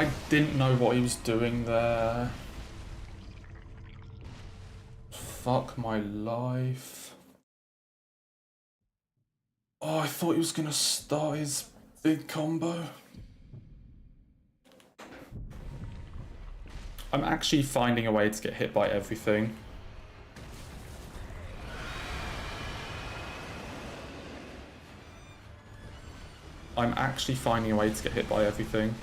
I didn't know what he was doing there. Fuck my life. Oh, I thought he was gonna start his big combo. I'm actually finding a way to get hit by everything. I'm actually finding a way to get hit by everything.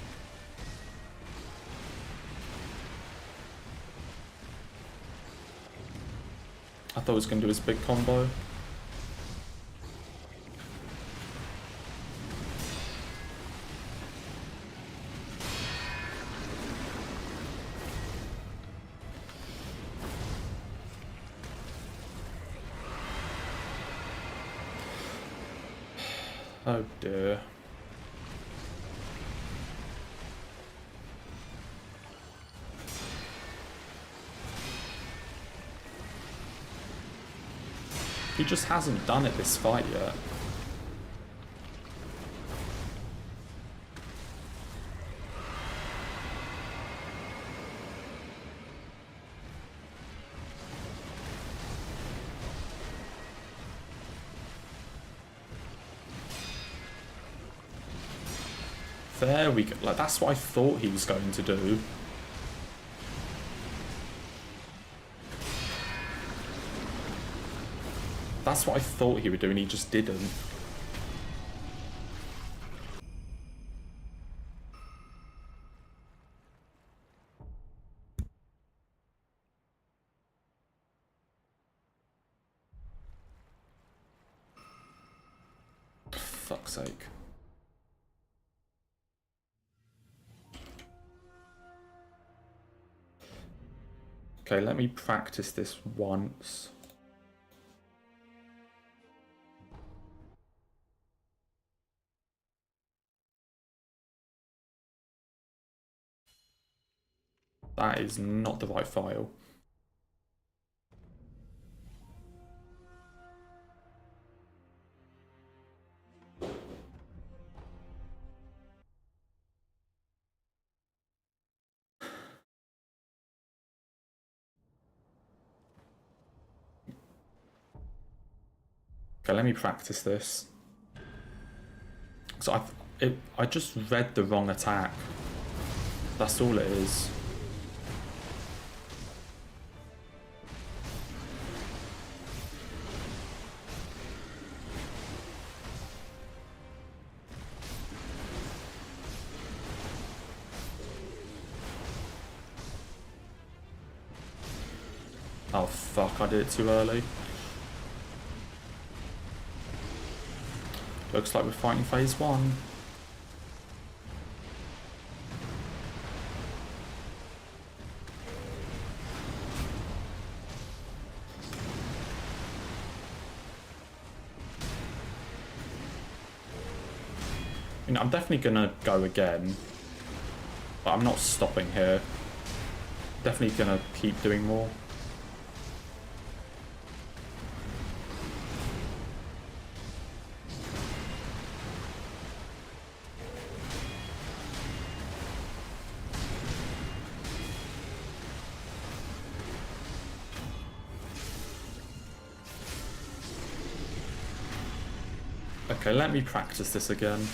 I thought he was going to do his big combo. Oh dear. He just hasn't done it this fight yet. There we go. Like, that's what I thought he was going to do. That's what I thought he would do, and he just didn't. Fuck's sake. Okay, let me practice this once. That is not the right file. Okay, let me practice this. So I just read the wrong attack. That's all it is. Oh fuck, I did it too early. Looks like we're fighting phase 1. You know, I'm definitely gonna go again, but I'm not stopping here. Definitely gonna keep doing more. Okay, let me practice this again.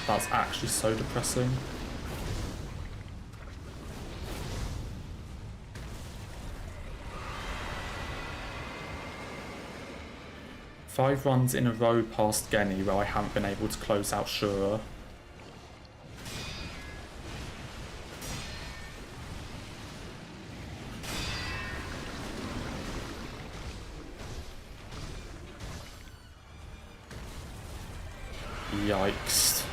That's actually so depressing. Five runs in a row past Genny where I haven't been able to close out Shura. Yikes.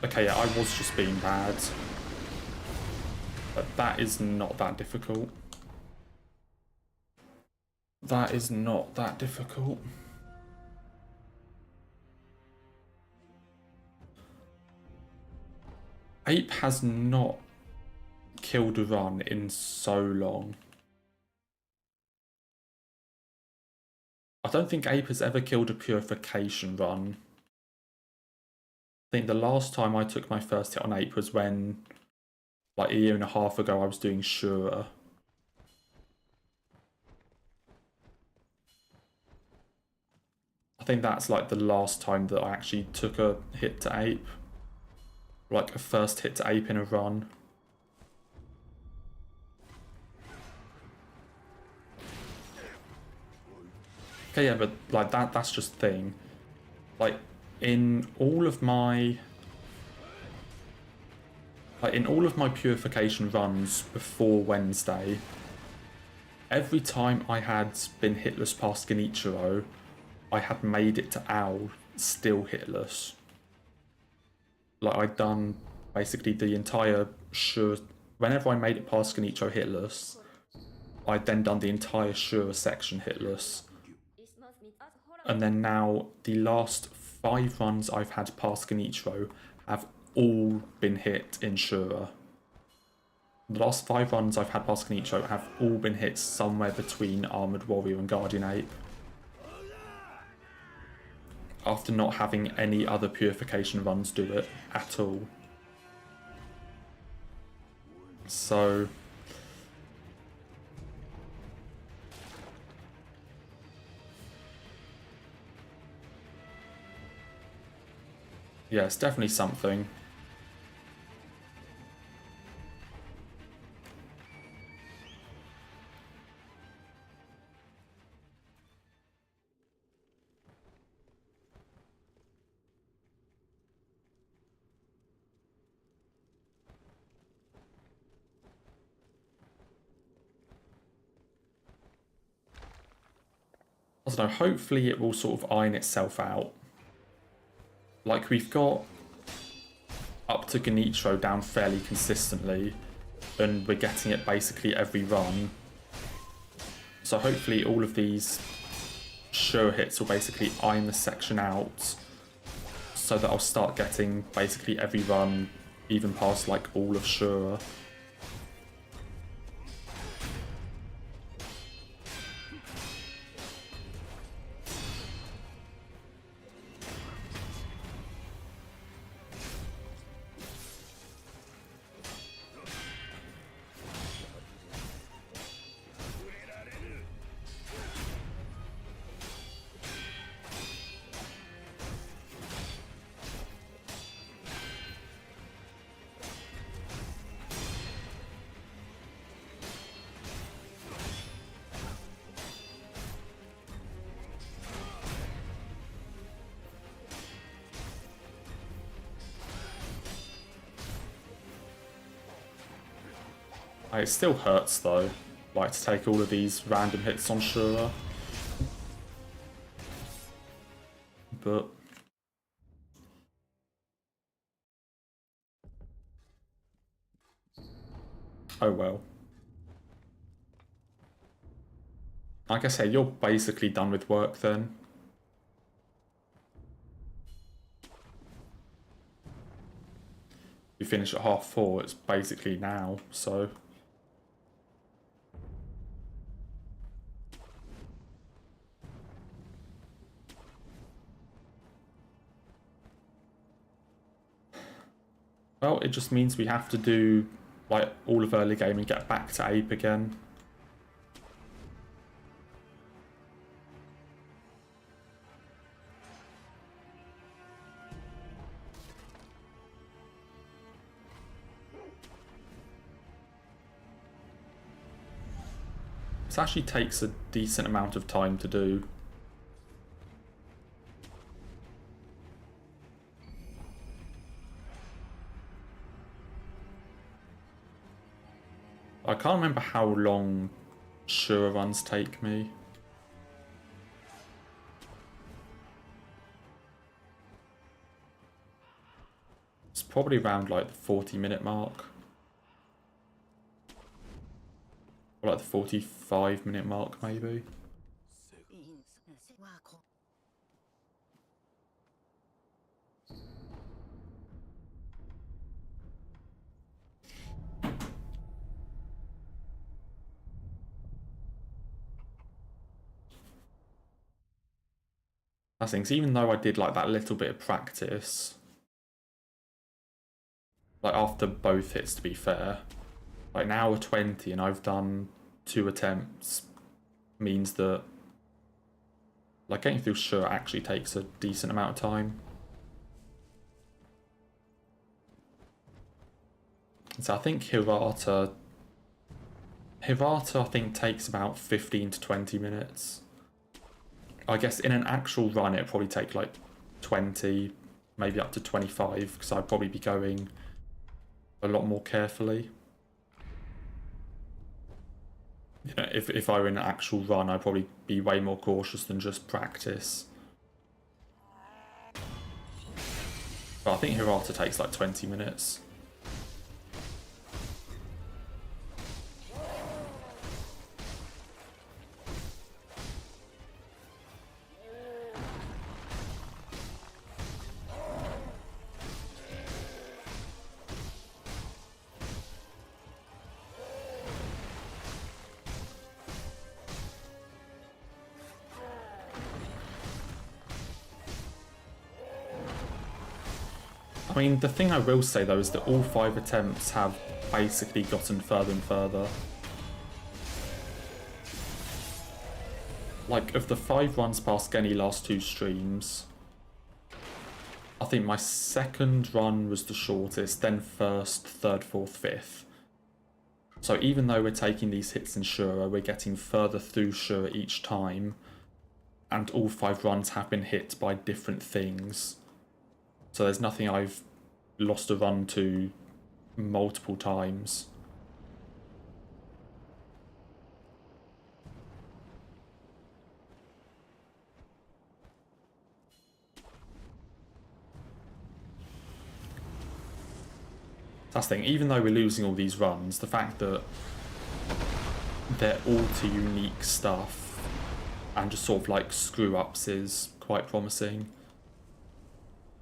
Okay, yeah, I was just being bad. But that is not that difficult. That is not that difficult. Ape has not killed a run in so long. I don't think Ape has ever killed a Purification run. I think the last time I took my first hit on Ape was when, like a year and a half ago, I was doing Shura. I think that's like the last time that I actually took a hit to Ape. Like a first hit to Ape in a run. Okay, yeah, but like that's just the thing. Like in all of my Purification runs before Wednesday, every time I had been hitless past Genichiro, I had made it to Owl still hitless. Like I'd done basically the entire Shura. Whenever I made it past Genichiro hitless, I'd then done the entire Shura section hitless. And then now the last 5 runs I've had past Genichiro have all been hit in Shura. The last 5 runs I've had past Genichiro have all been hit somewhere between Armoured Warrior and Guardian Ape. After not having any other Purification runs do it at all. So yeah, it's definitely something. I don't know, hopefully it will sort of iron itself out. Like we've got up to Genichiro down fairly consistently, and we're getting it basically every run. So hopefully all of these sure hits will basically iron the section out, so that I'll start getting basically every run, even past like all of Shura. It still hurts though, like to take all of these random hits on Shura. But oh well. Like I say, you're basically done with work then. You finish at 4:30, it's basically now, so. Well, it just means we have to do like all of early game and get back to Ape again. This actually takes a decent amount of time to do. I can't remember how long Shura runs take me. It's probably around like the 40-minute mark. Or like the 45-minute mark, maybe. I think even though I did like that little bit of practice, like after both hits, to be fair, like an hour 20 and I've done 2 attempts means that like getting through Shura actually takes a decent amount of time. So I think Hirata I think takes about 15 to 20 minutes. I guess in an actual run it'd probably take like 20, maybe up to 25, because I'd probably be going a lot more carefully. You know, if I were in an actual run, I'd probably be way more cautious than just practice. But I think Hirata takes like 20 minutes. I mean, the thing I will say though is that all 5 attempts have basically gotten further and further. Like, of the 5 runs past Genny last 2 streams, I think my second run was the shortest, then first, third, fourth, fifth. So even though we're taking these hits in Shura, we're getting further through Shura each time, and all 5 runs have been hit by different things. So there's nothing I've lost a run to multiple times. That's the thing, even though we're losing all these runs, the fact that they're all to unique stuff and just sort of like screw-ups is quite promising.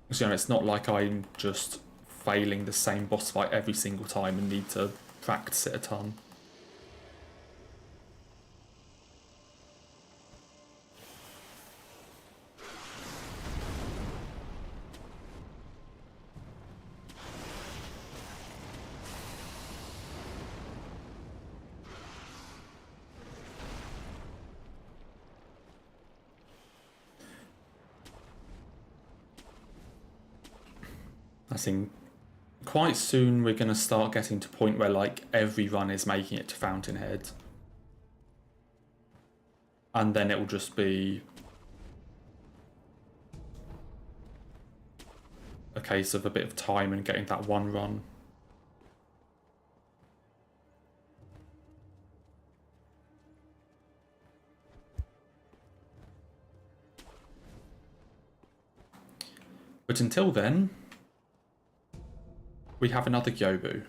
So, you know, it's not like I'm just failing the same boss fight every single time and need to practice it a ton. I think quite soon we're going to start getting to a point where like every run is making it to Fountainhead. And then it will just be a case of a bit of time and getting that one run. But until then, we have another Gyobu.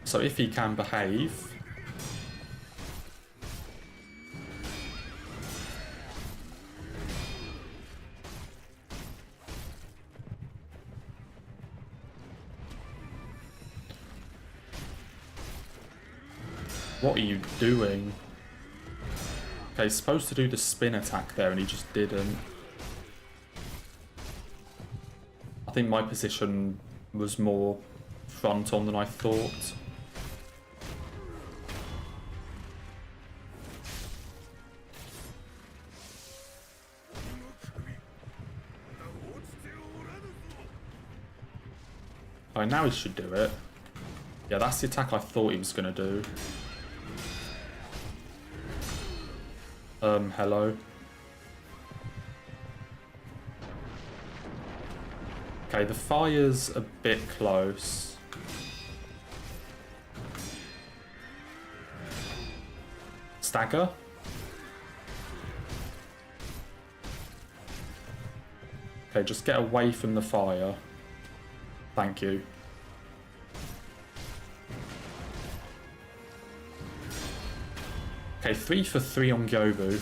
So if he can behave, what are you doing? Okay, he's supposed to do the spin attack there and he just didn't. I think my position was more front on than I thought. Alright, now he should do it. Yeah, that's the attack I thought he was going to do. Hello. Okay, the fire's a bit close. Stagger. Okay, just get away from the fire. Thank you. Okay, 3 for 3 on Gyobu.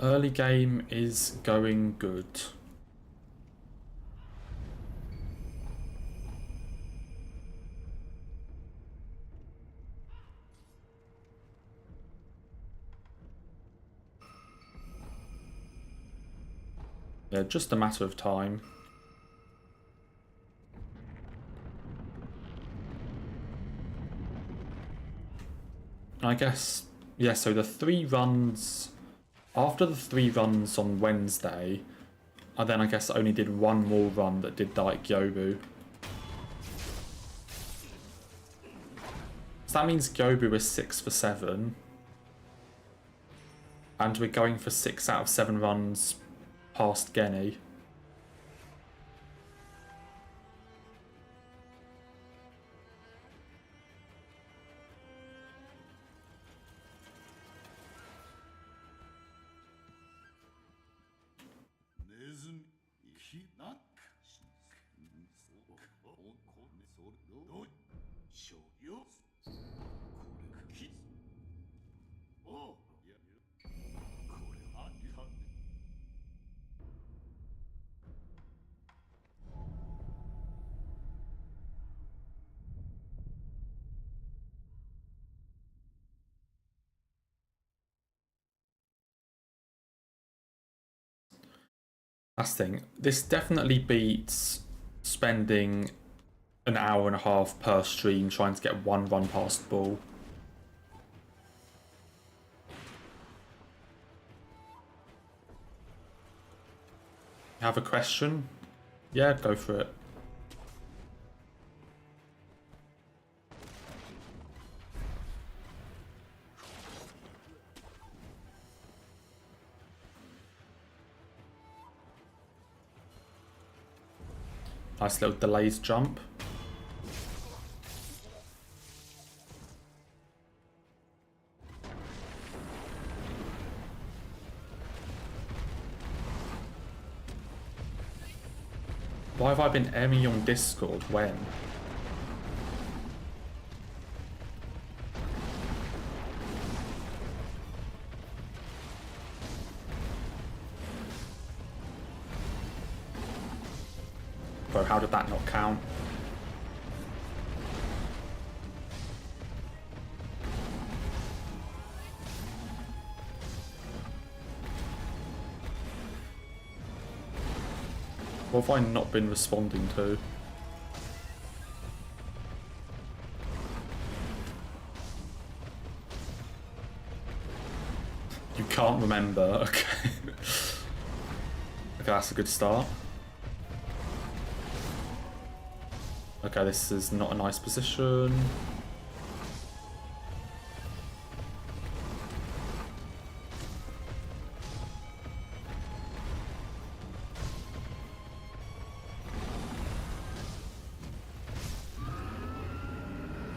Early game is going good. Yeah, just a matter of time. I guess, yeah, so the 3 runs... After the 3 runs on Wednesday, I then I guess only did 1 more run that did Diet Gyobu. So that means Gyobu is 6 for 7. And we're going for 6 out of 7 runs past Genny. That's the thing. This definitely beats spending an hour and a half per stream trying to get 1 run past ball. Have a question? Yeah, go for it. Nice little delayed jump. Why have I been aiming on Discord? When? Bro, how did that not count? What have I not been responding to? You can't remember, okay. Okay, that's a good start. Okay, this is not a nice position.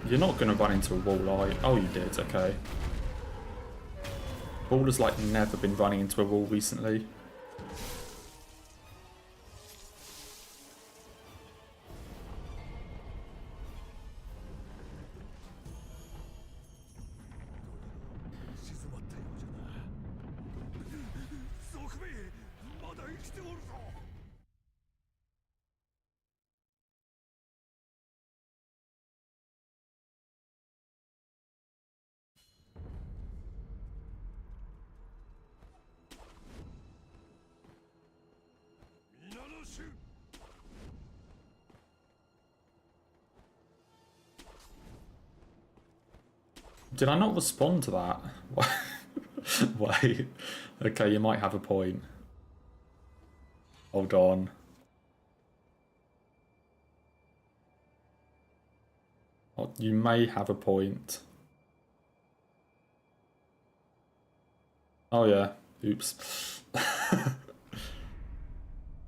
You're not going to run into a wall, are you? Oh, you did, okay. Ball has like never been running into a wall recently. Did I not respond to that? Wait. Okay, you might have a point. Hold on. Oh, you may have a point. Oh yeah, oops.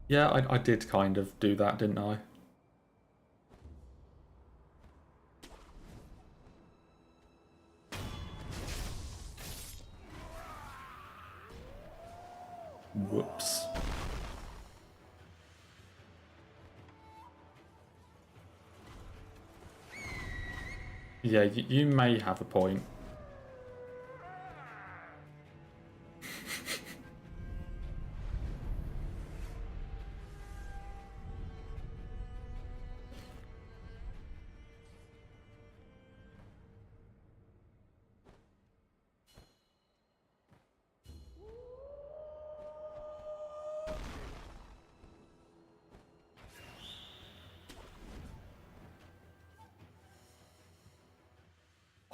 Yeah, I did kind of do that, didn't I? Whoops. Yeah, you may have a point.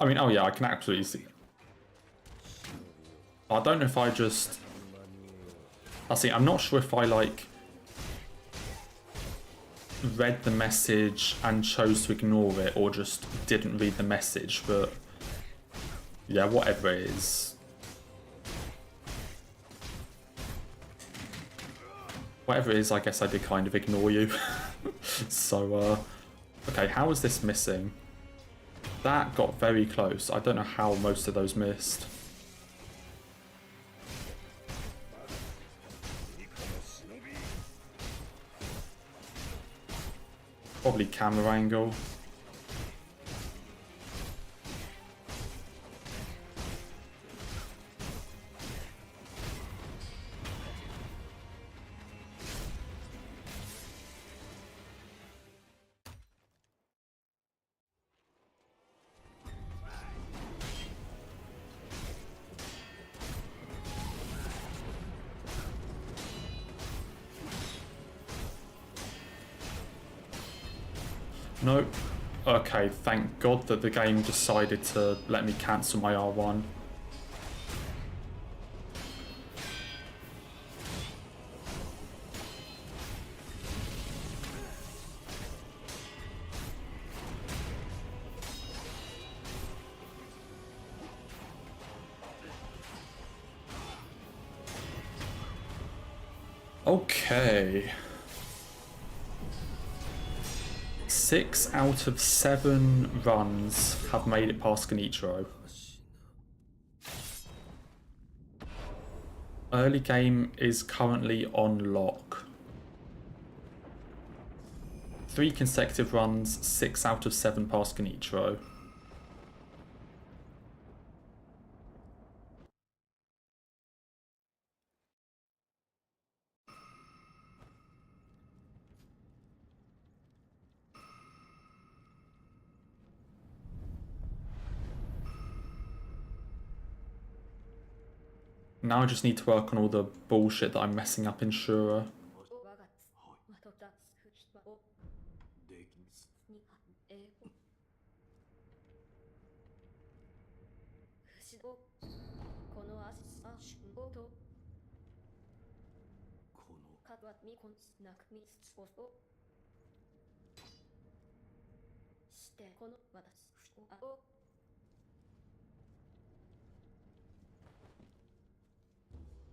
I mean, oh yeah, I can absolutely see. I don't know if I just... I see, I'm not sure if I, like, read the message and chose to ignore it or just didn't read the message, but yeah, whatever it is. Whatever it is, I guess I did kind of ignore you. So, okay, how is this missing? That got very close. I don't know how most of those missed. Probably camera angle. Nope. Okay, thank God that the game decided to let me cancel my R1. Okay. 6 out of 7 runs have made it past Genichiro. Early game is currently on lock. 3 consecutive runs, 6 out of 7 past Genichiro. Now I just need to work on all the bullshit that I'm messing up in Shura.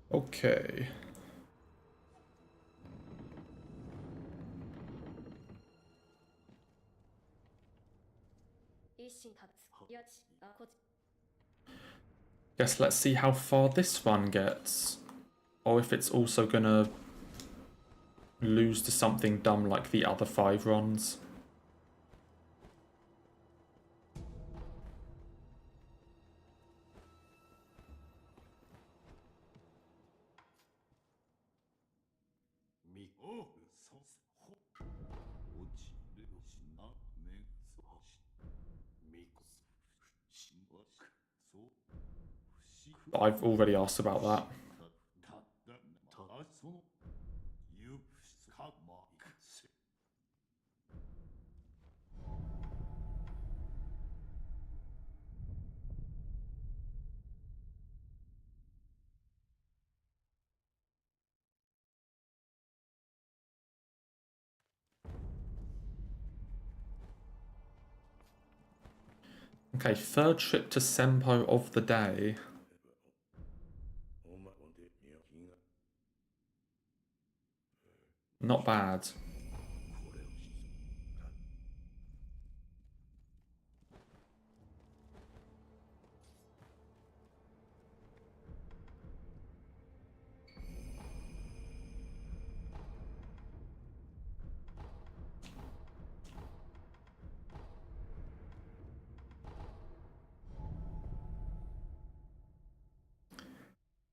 Okay. Guess let's see how far this one gets. Or if it's also gonna lose to something dumb like the other 5 runs. I've already asked about that. Okay, 3rd trip to Senpo of the day. not bad.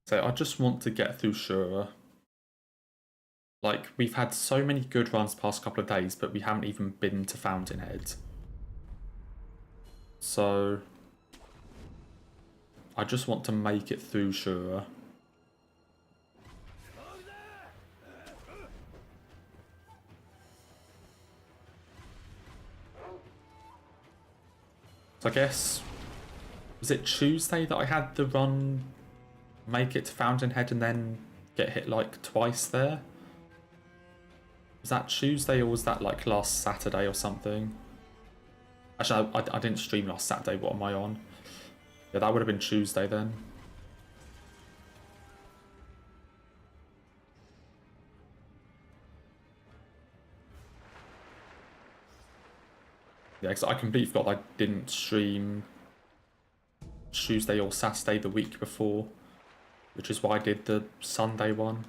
So I just want to get through Shura. Like, we've had so many good runs the past couple of days, but we haven't even been to Fountainhead. So I just want to make it through Shura. So I guess, was it Tuesday that I had the run make it to Fountainhead and then get hit like twice there? Was that Tuesday or was that like last Saturday or something? Actually, I didn't stream last Saturday. What am I on? Yeah, that would have been Tuesday then. Yeah, because I completely forgot I didn't stream Tuesday or Saturday the week before, which is why I did the Sunday one.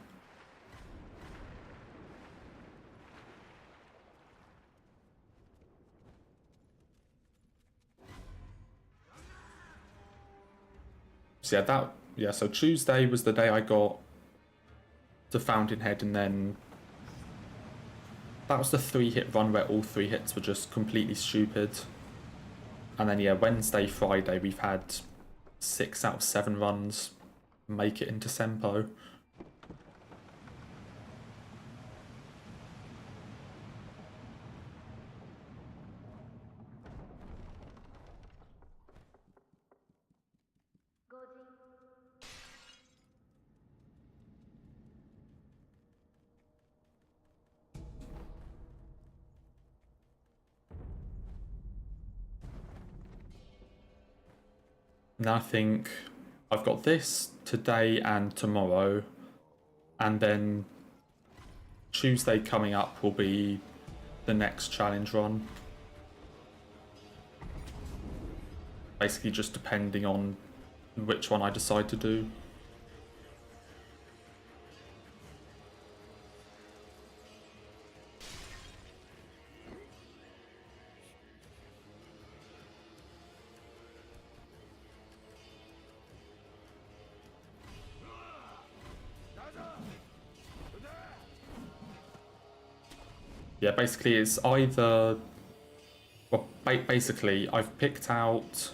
So so Tuesday was the day I got to Fountainhead, and then that was the 3-hit run where all 3 hits were just completely stupid. And then yeah, Wednesday, Friday, we've had 6 out of 7 runs make it into Senpo. Now I think I've got this today and tomorrow, and then Tuesday coming up will be the next challenge run. Basically just depending on which one I decide to do. Yeah, basically it's either... Well, basically I've picked out...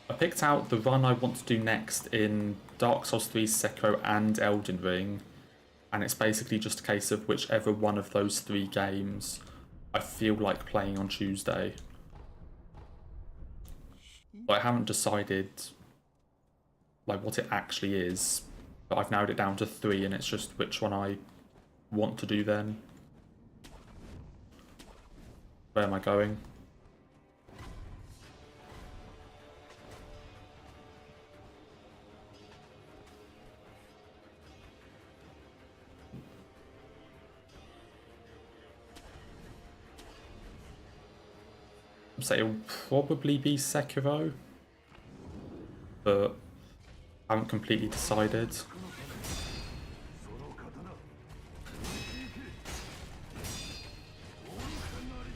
I picked out the run I want to do next in Dark Souls 3, Sekiro and Elden Ring, and it's basically just a case of whichever one of those 3 games I feel like playing on Tuesday. But I haven't decided like what it actually is, but I've narrowed it down to 3, and it's just which one I want to do then. Where am I going? So it'll probably be Sekiro, but I haven't completely decided.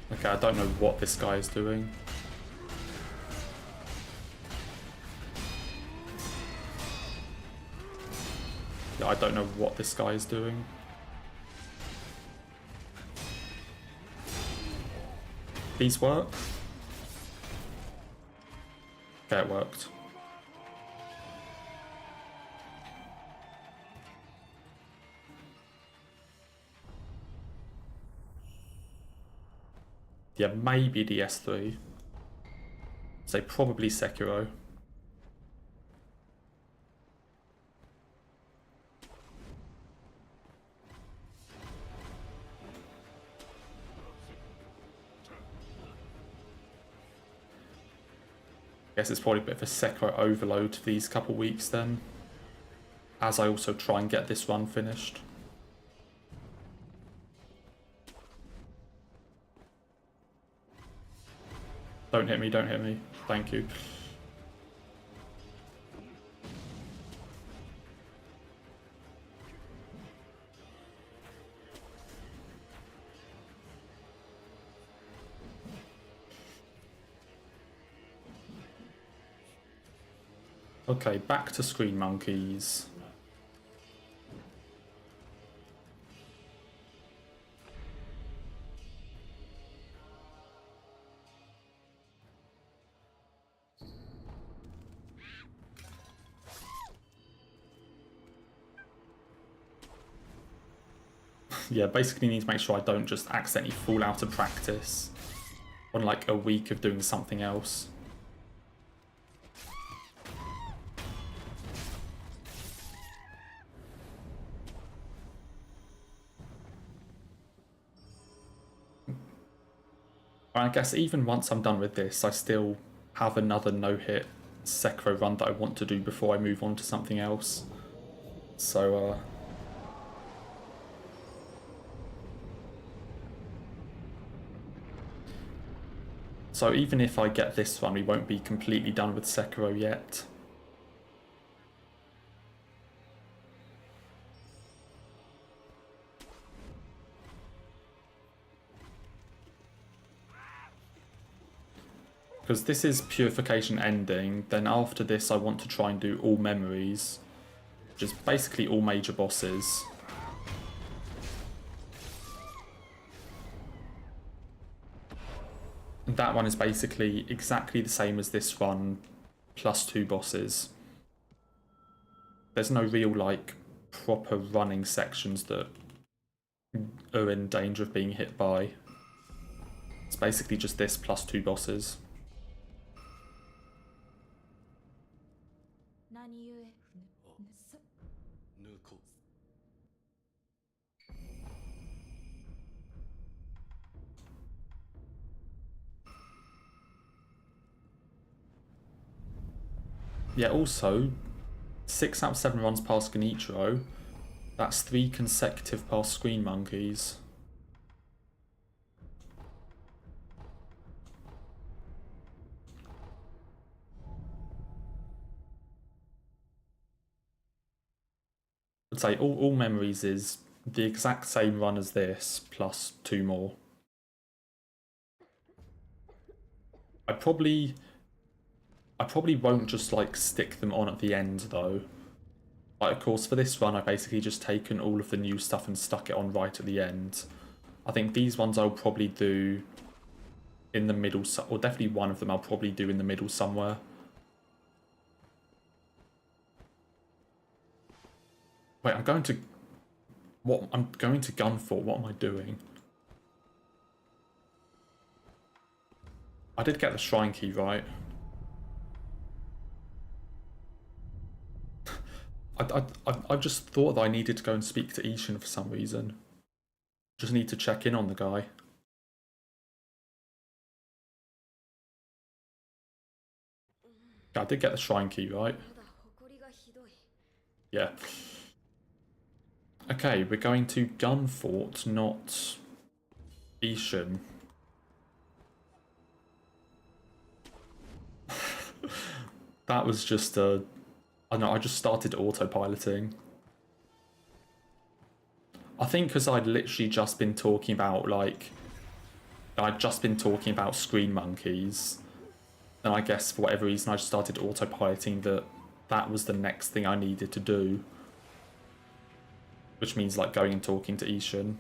Okay, I don't know what this guy is doing. Yeah, I don't know what this guy is doing. These work? Okay, it worked. Yeah, maybe DS3. Say probably Sekiro. Guess it's probably a bit of a Sekiro overload for these couple weeks then, as I also try and get this run finished. Don't hit me, don't hit me. Thank you. Okay, back to Screen Monkeys. Yeah, basically need to make sure I don't just accidentally fall out of practice on like a week of doing something else. I guess even once I'm done with this, I still have another no-hit Sekiro run that I want to do before I move on to something else. So, so even if I get this one, we won't be completely done with Sekiro yet. Because this is Purification ending, then after this I want to try and do all memories, which is basically all major bosses. And that one is basically exactly the same as this one, plus 2 bosses. There's no real, like, proper running sections that are in danger of being hit by. It's basically just this plus 2 bosses. Yeah, also, 6 out of 7 runs past Genichiro. That's 3 consecutive past Screen Monkeys. I'd say all memories is the exact same run as this, plus 2 more. I probably won't just like stick them on at the end though. Like, of course, for this run, I've basically just taken all of the new stuff and stuck it on right at the end. I think these ones I'll probably do in the middle, or definitely one of them I'll probably do in the middle somewhere. Wait, I'm going to... What? I'm going to Gunfort. What am I doing? I did get the shrine key right. I just thought that I needed to go and speak to Ishin for some reason. Just need to check in on the guy. I did get the shrine key right. Yeah. Okay, we're going to Gunfort, not Ishin. That was just a... I don't know, I just started autopiloting. I think because I'd literally just been talking about, like... I'd just been talking about Screen Monkeys. And I guess for whatever reason I just started autopiloting that was the next thing I needed to do. Which means, like, going and talking to Ishin.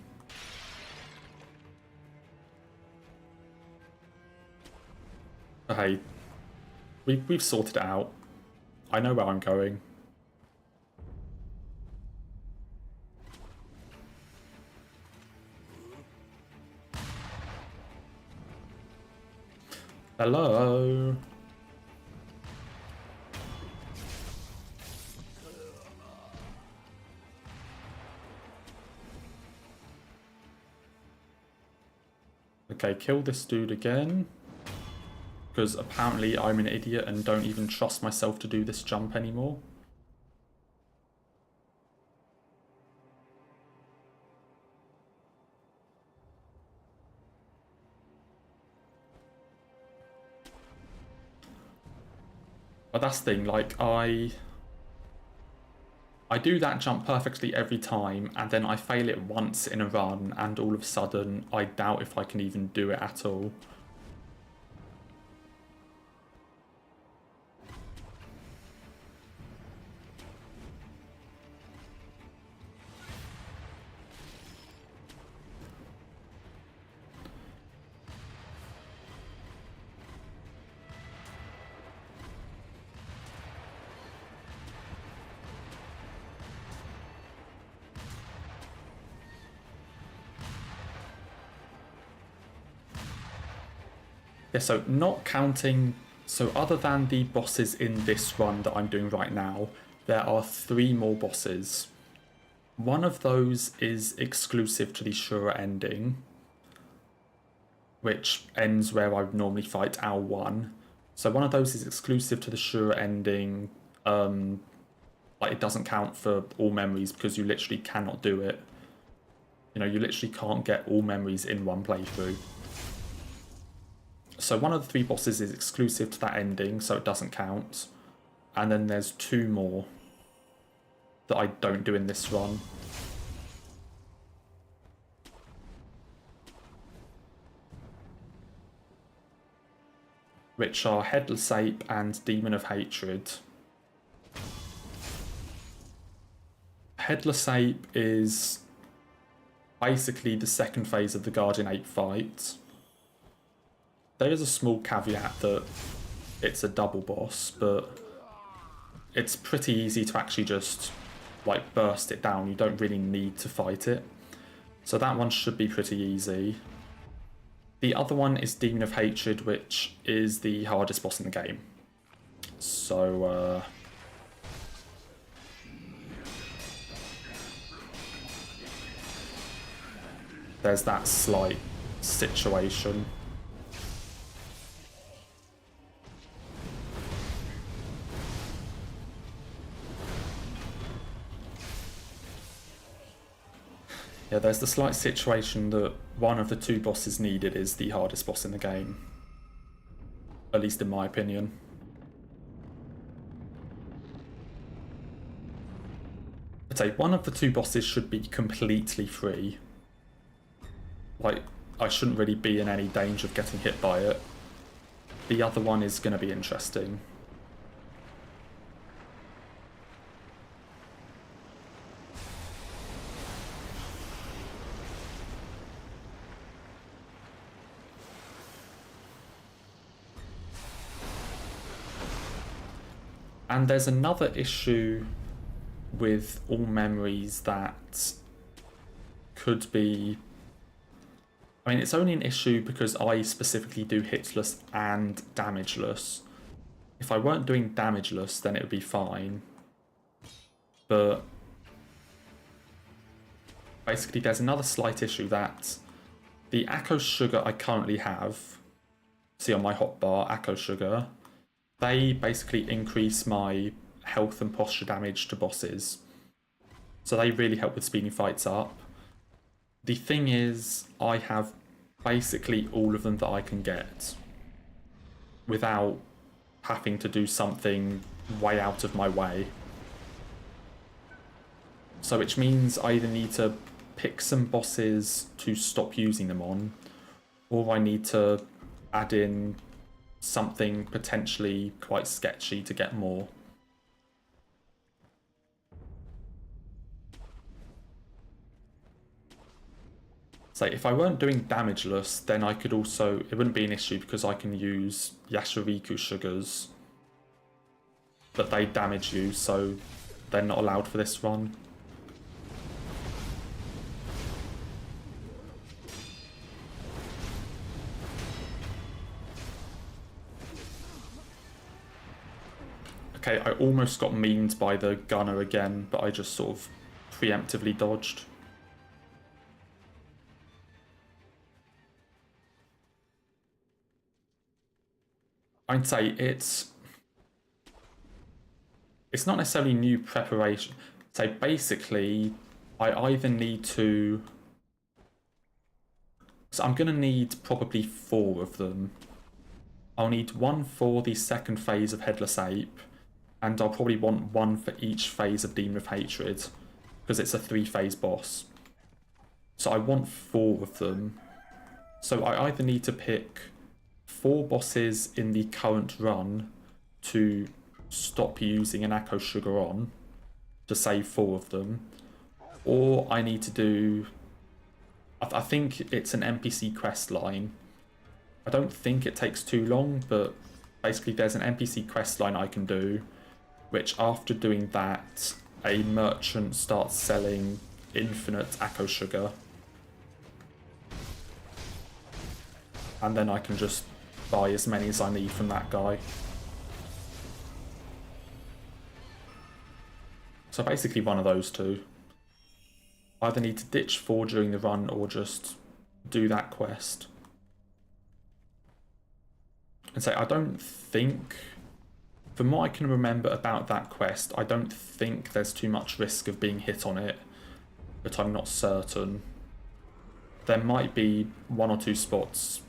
Hey, we've sorted it out. I know where I'm going. Hello. Okay, kill this dude again. Because apparently I'm an idiot and don't even trust myself to do this jump anymore. But that's the thing, like, I do that jump perfectly every time, and then I fail it once in a run, and all of a sudden, I doubt if I can even do it at all. Yeah, so not counting, so other than the bosses in this run that I'm doing right now, there are 3 more bosses. One of those is exclusive to the Shura ending, which ends where I would normally fight Owl 1. So one of those is exclusive to the Shura ending, like it doesn't count for all memories because you literally cannot do it. You know, you literally can't get all memories in one playthrough. So one of the 3 bosses is exclusive to that ending, so it doesn't count. And then there's 2 more that I don't do in this run. Which are Headless Ape and Demon of Hatred. Headless Ape is basically the second phase of the Guardian Ape fight. There is a small caveat that it's a double boss, but it's pretty easy to actually just like burst it down. You don't really need to fight it. So that one should be pretty easy. The other one is Demon of Hatred, which is the hardest boss in the game. So, there's that slight situation. Yeah, there's the slight situation that one of the 2 bosses needed is the hardest boss in the game. At least in my opinion. I'd say one of the 2 bosses should be completely free. Like, I shouldn't really be in any danger of getting hit by it. The other one is going to be interesting. And there's another issue with all memories that could be... I mean, it's only an issue because I specifically do Hitless and Damageless. If I weren't doing Damageless, then it would be fine. But basically, there's another slight issue that the Akko Sugar I currently have, see on my hotbar, Akko Sugar, they basically increase my health and posture damage to bosses. So they really help with speeding fights up. The thing is, I have basically all of them that I can get without having to do something way out of my way. So which means I either need to pick some bosses to stop using them on, or I need to add in something potentially quite sketchy to get more. So if I weren't doing Damageless, then I could also, it wouldn't be an issue because I can use Yashiriku sugars, but they damage you, so they're not allowed for this run. Okay, I almost got memed by the gunner again, but I just sort of preemptively dodged. I'd say it's not necessarily new preparation. So basically, I either need to... So I'm going to need probably 4 of them. I'll need one for the second phase of Headless Ape, and I'll probably want one for each phase of Demon of Hatred, because it's a 3-phase boss. So I want 4 of them. So I either need to pick 4 bosses in the current run to stop using an Echo Sugar on, to save 4 of them, or I need to do... I think it's an NPC quest line. I don't think it takes too long, but basically there's an NPC quest line I can do, which after doing that, a merchant starts selling infinite Echo Sugar. And then I can just buy as many as I need from that guy. So basically one of those two. Either need to ditch 4 during the run or just do that quest. And say, I don't think, from what I can remember about that quest, I don't think there's too much risk of being hit on it, but I'm not certain. There might be 1 or 2 spots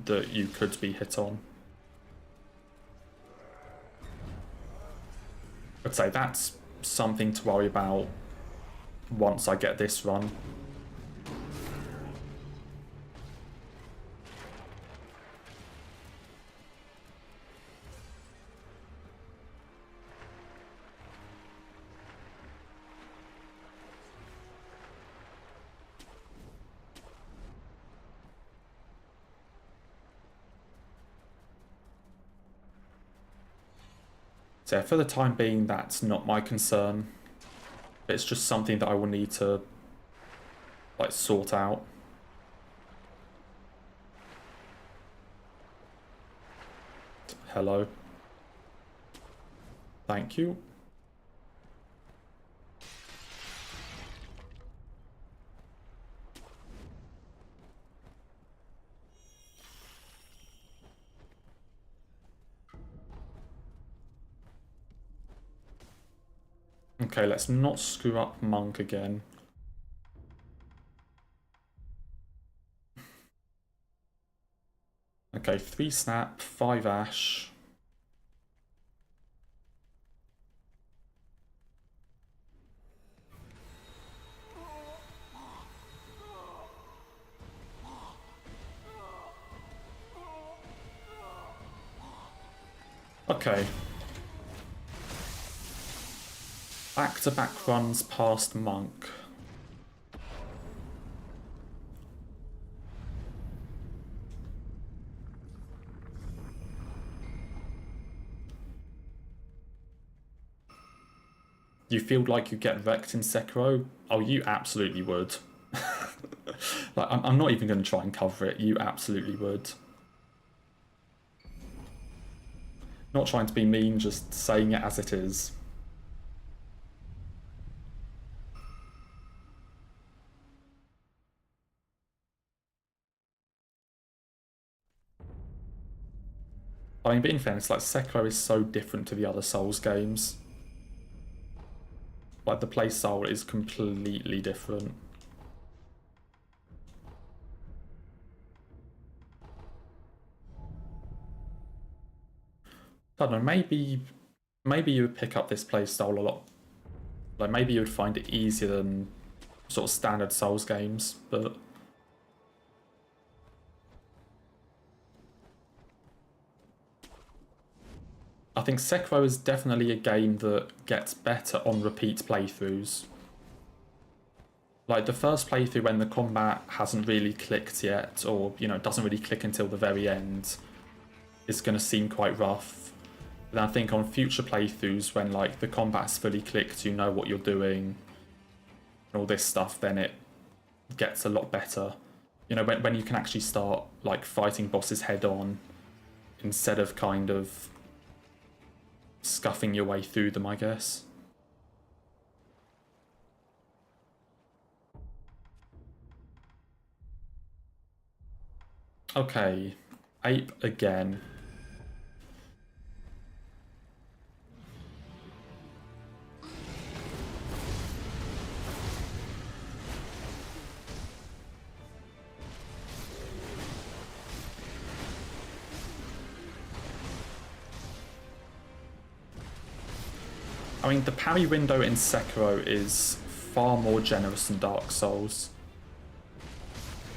that you could be hit on. I'd say that's something to worry about once I get this run. So for the time being, that's not my concern. It's just something that I will need to like sort out. Hello. Thank you. Okay, let's not screw up Monk again. Okay, 3 snap, 5 ash. Okay. Back-to-back runs past Monk. You feel like you get wrecked in Sekiro? Oh, you absolutely would. Like, I'm not even going to try and cover it. You absolutely would. Not trying to be mean, just saying it as it is. I mean, but in fairness, like, Sekiro is so different to the other Souls games. Like, the playstyle is completely different. I don't know, maybe you would pick up this playstyle a lot. Like, maybe you would find it easier than sort of standard Souls games, but... I think Sekiro is definitely a game that gets better on repeat playthroughs. Like, the first playthrough when the combat hasn't really clicked yet, or, you know, doesn't really click until the very end, is going to seem quite rough. And I think on future playthroughs, when, like, the combat's fully clicked, you know what you're doing, and all this stuff, then it gets a lot better. You know, when you can actually start, like, fighting bosses head-on, instead of kind of scuffing your way through them, I guess. Okay, Ape again. I mean, the parry window in Sekiro is far more generous than Dark Souls.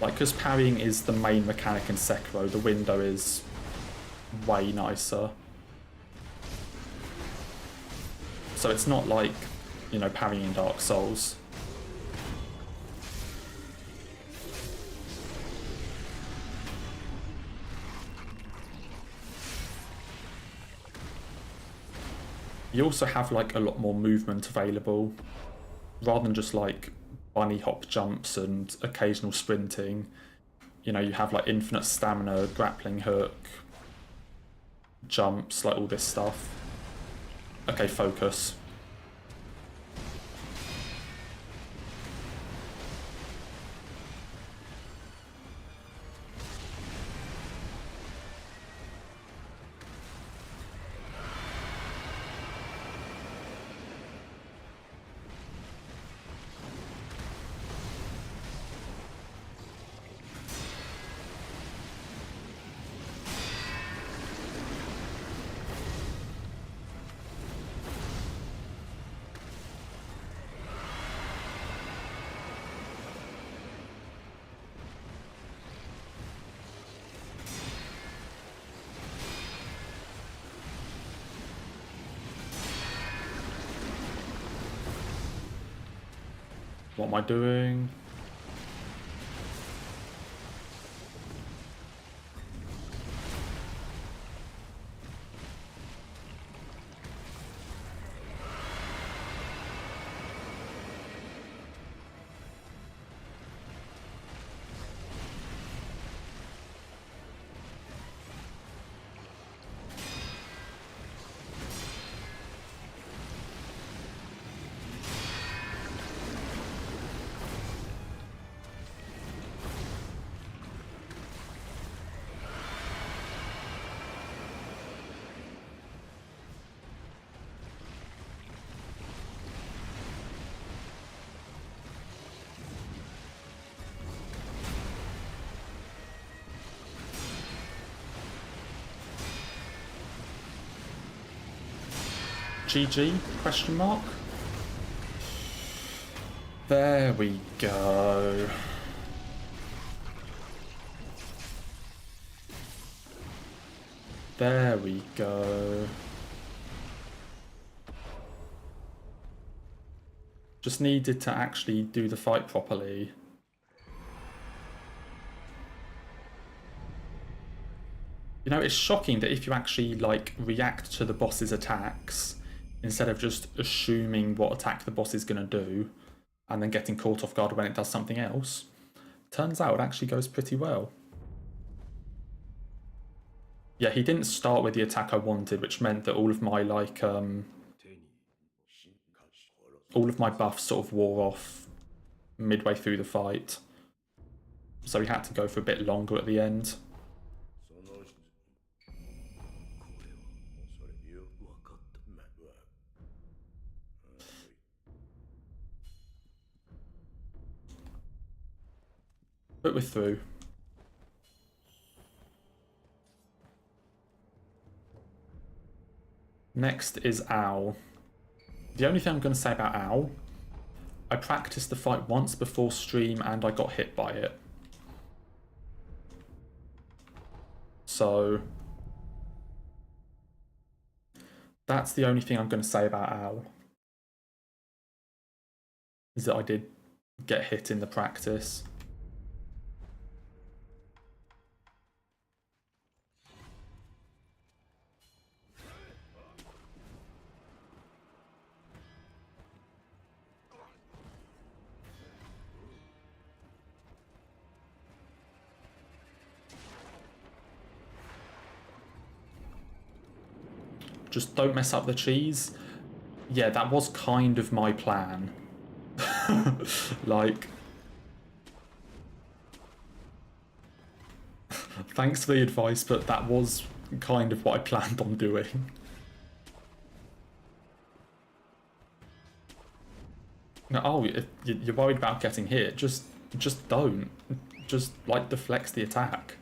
Like, because parrying is the main mechanic in Sekiro, the window is way nicer. So it's not like, you know, parrying in Dark Souls. You also have like a lot more movement available, rather than just like bunny hop jumps and occasional sprinting. You know, you have like infinite stamina, grappling hook, jumps, like all this stuff. Okay, focus. What am I doing? GG? Question mark? There we go. There we go. Just needed to actually do the fight properly. You know, it's shocking that if you actually, like, react to the boss's attacks, instead of just assuming what attack the boss is going to do, and then getting caught off guard when it does something else, turns out it actually goes pretty well. Yeah, he didn't start with the attack I wanted, which meant that all of my, like, all of my buffs sort of wore off midway through the fight. So he had to go for a bit longer at the end. But we're through. Next is Owl. The only thing I'm going to say about Owl, I practiced the fight once before stream and I got hit by it. So that's the only thing I'm going to say about Owl, is that I did get hit in the practice. Just don't mess up the cheese. Yeah, that was kind of my plan. Like, thanks for the advice, but that was kind of what I planned on doing. No, oh, if you're worried about getting hit, just don't. Just, like, deflects the attack.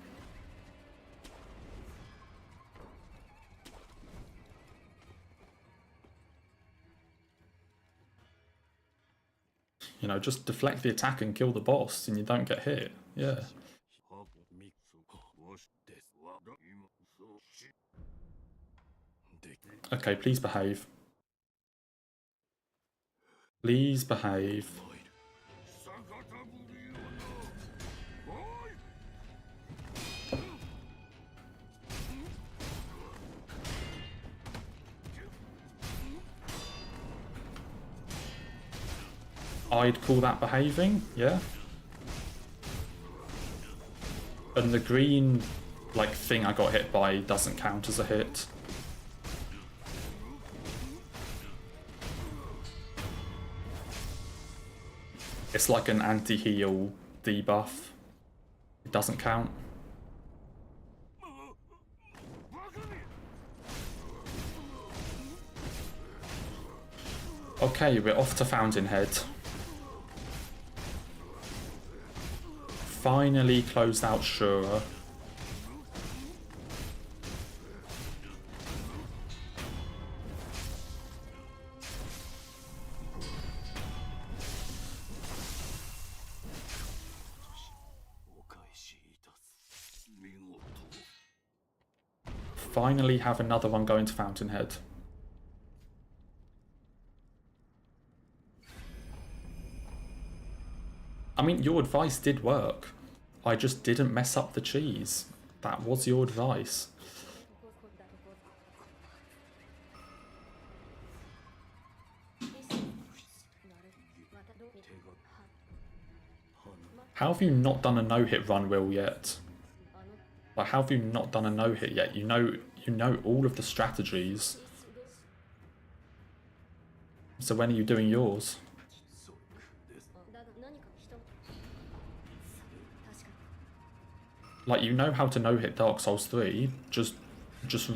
You know, just deflect the attack and kill the boss and you don't get hit. Yeah. Okay, please behave. Please behave. I'd call that behaving, yeah. And the green, like, thing I got hit by doesn't count as a hit. It's like an anti-heal debuff. It doesn't count. Okay, we're off to Fountainhead. Finally closed out Shura. Finally have another one going to Fountainhead. I mean, your advice did work. I just didn't mess up the cheese. That was your advice. How have you not done a no-hit run, Will, yet? Like, how have you not done a no-hit yet? You know all of the strategies. So when are you doing yours? Like, you know how to no-hit Dark Souls 3, just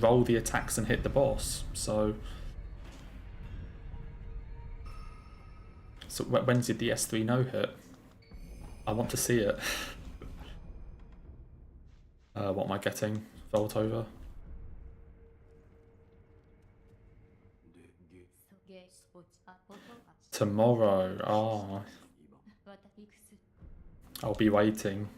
roll the attacks and hit the boss, so when's your DS3 no-hit? I want to see it. What am I getting? Vault over? Tomorrow, ah. I'll be waiting.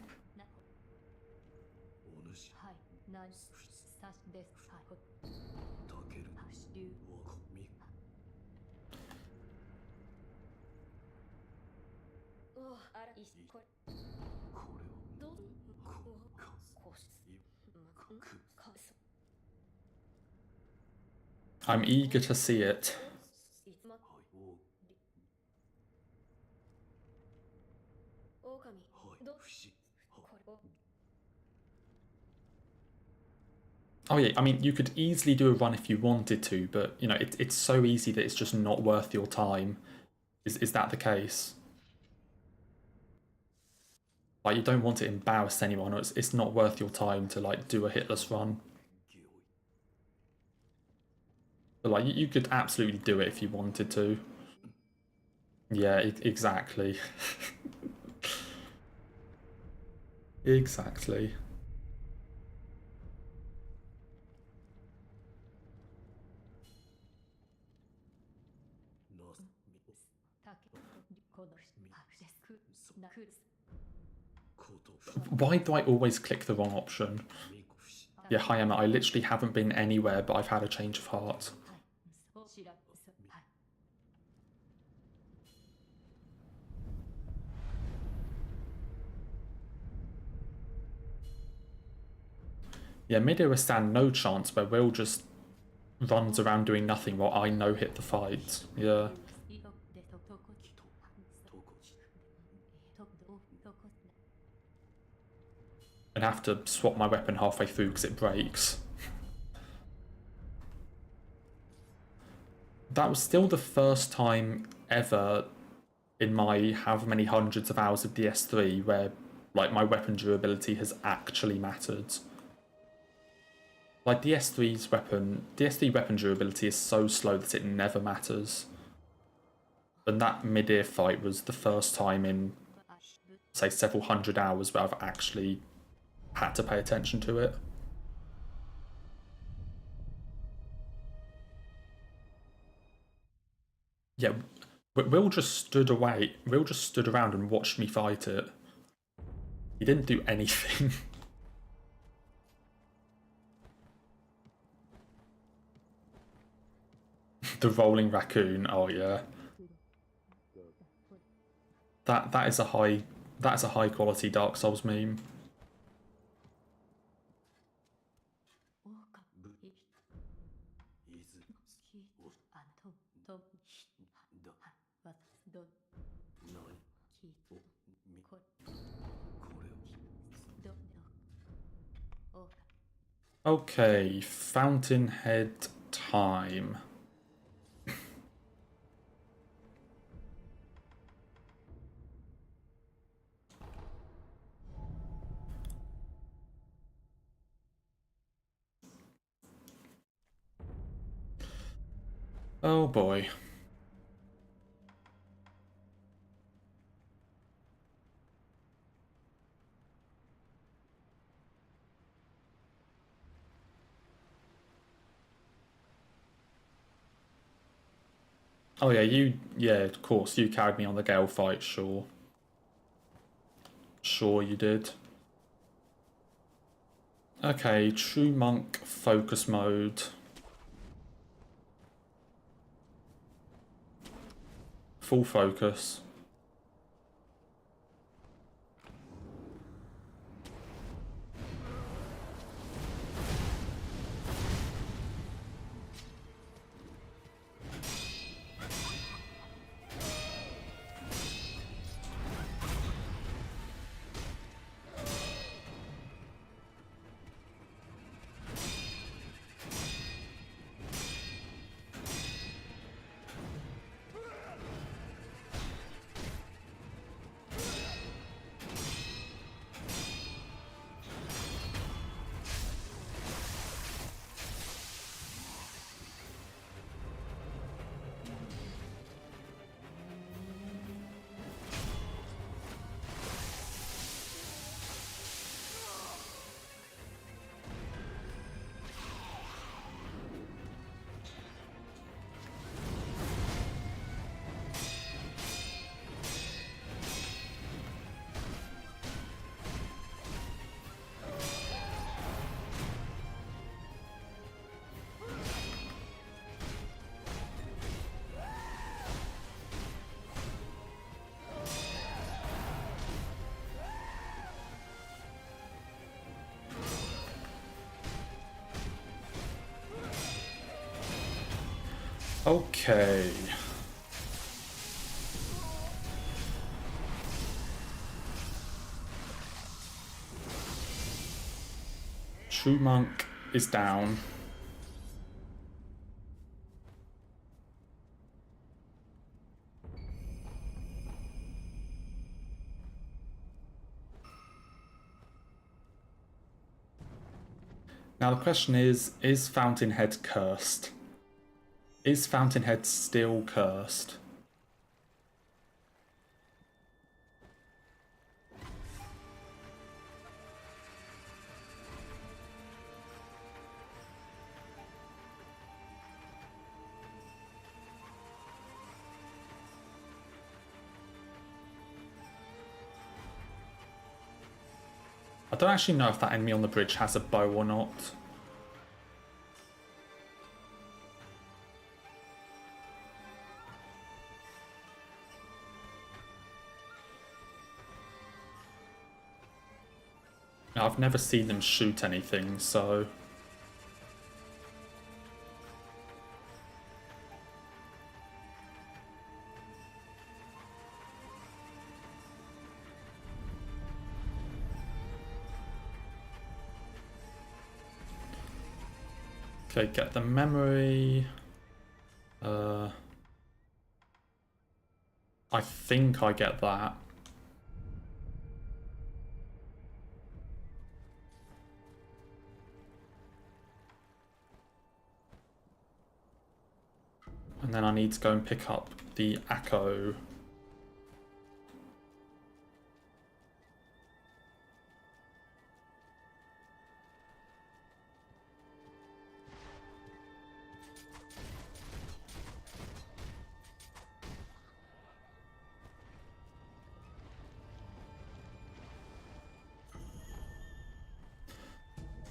I'm eager to see it. Oh yeah, I mean, you could easily do a run if you wanted to, but, you know, it's so easy that it's just not worth your time. Is that the case? Like, you don't want to embarrass anyone, or it's not worth your time to, like, do a hitless run. But, like, you could absolutely do it if you wanted to. Yeah, exactly. Exactly. Why do I always click the wrong option? Yeah, hi Emma, I literally haven't been anywhere, but I've had a change of heart. Yeah, mid-era stand, no chance, where Will just runs around doing nothing while I no-hit the fight. Yeah. And have to swap my weapon halfway through because it breaks. That was still the first time ever in my however many hundreds of hours of DS3 where, like, my weapon durability has actually mattered. Like, DS3 weapon durability is so slow that it never matters. And that mid-ear fight was the first time in, say, several hundred hours where I've actually had to pay attention to it. Yeah, But Will just stood away. Will just stood around and watched me fight it. He didn't do anything. The rolling raccoon. Oh yeah. That is a high quality Dark Souls meme. Okay, Fountainhead time. Oh boy. Oh yeah, of course, you carried me on the Gale fight, sure. Sure you did. Okay, True Monk focus mode. Full focus. Okay. True Monk is down. Now the question is Fountainhead cursed? Is Fountainhead still cursed? I don't actually know if that enemy on the bridge has a bow or not. I've never seen them shoot anything, so... Okay, get the memory. I think I get that. And then I need to go and pick up the Echo.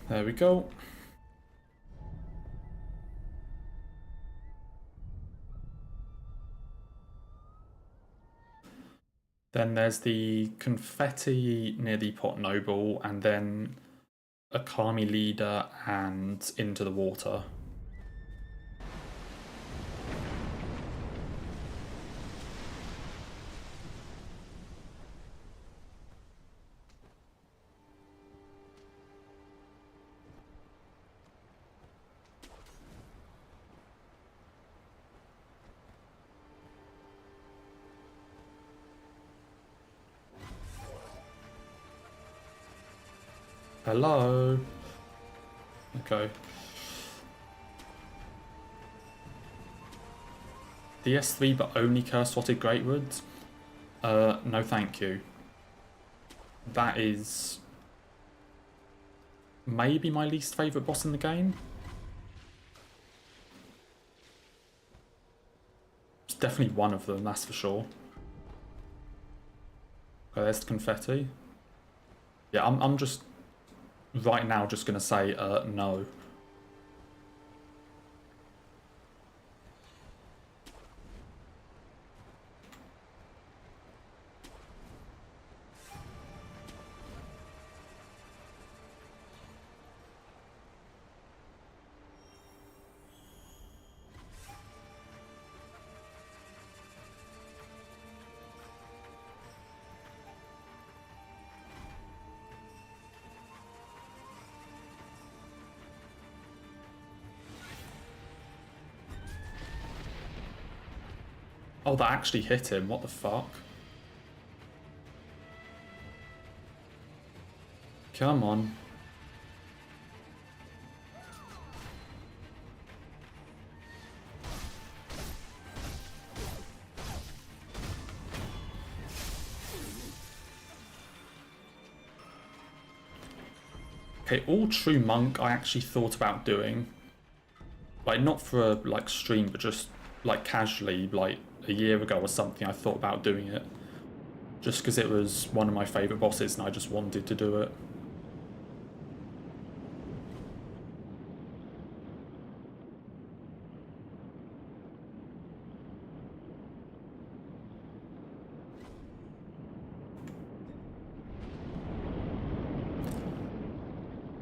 There we go. Then there's the confetti near the Pot Noble, and then a Kami leader and into the water. Hello. Okay. DS3 but only curse-swatted Greatwoods? No thank you. That is maybe my least favourite boss in the game. It's definitely one of them, that's for sure. Okay, there's the confetti. Yeah, I'm just right now just gonna say no. Oh, that actually hit him, what the fuck? Come on. Okay, all true monk I actually thought about doing. Like, not for a like stream, but just like casually, like a year ago or something, I thought about doing it. Just because it was one of my favourite bosses and I just wanted to do it.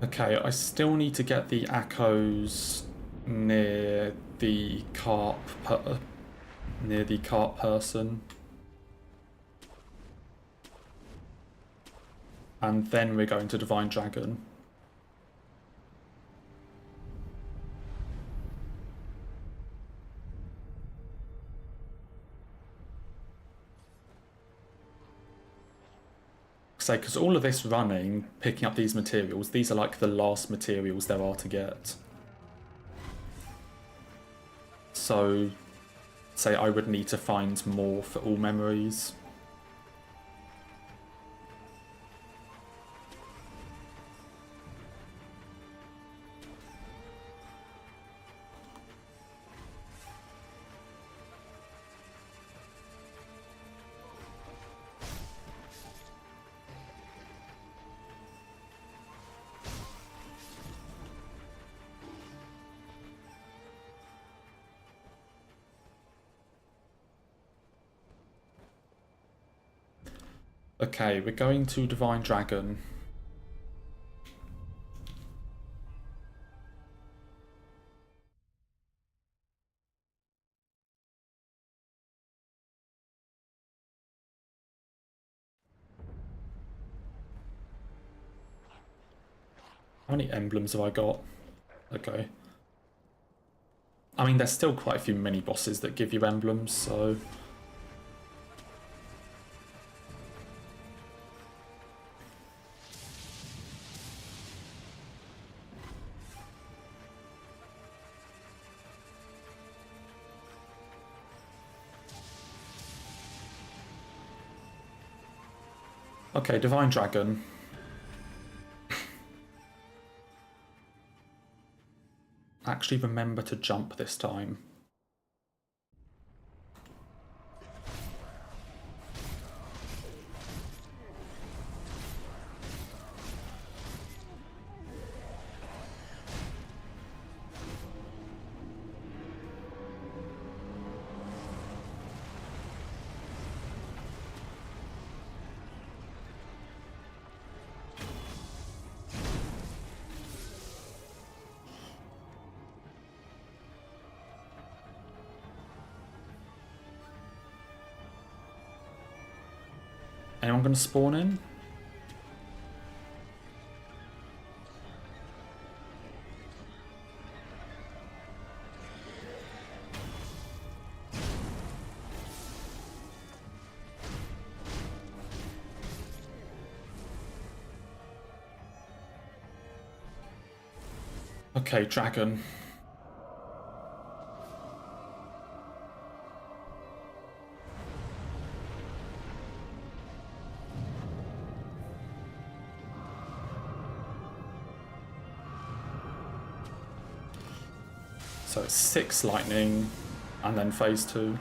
Okay, I still need to get the Akos near the carp person. And then we're going to Divine Dragon. Because all of this running, picking up these materials, these are like the last materials there are to get. So, say I would need to find more for all memories. Okay, we're going to Divine Dragon. How many emblems have I got? Okay. I mean, there's still quite a few mini bosses that give you emblems, so... Okay, Divine Dragon. Actually remember to jump this time. Anyone going to spawn in? Okay, dragon. So it's 6 lightning, and then phase 2.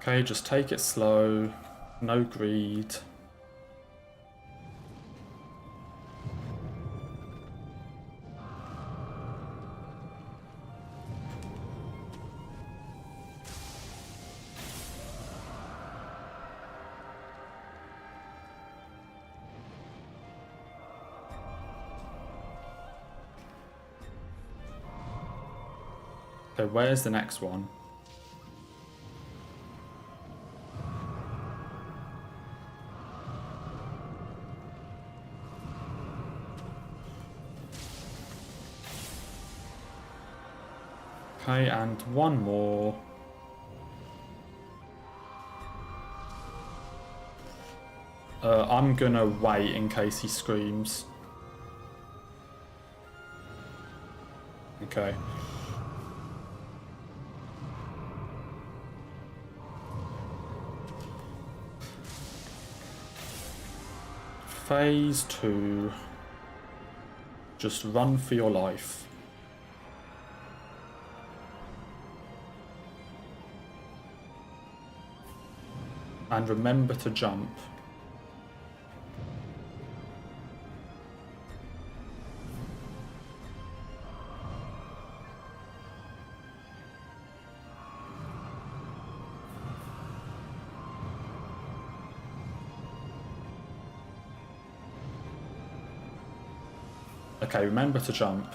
Okay, just take it slow, no greed. Okay, where's the next one? Okay, and one more. I'm gonna wait in case he screams. Okay. Phase 2. Just run for your life. And remember to jump. Okay, remember to jump.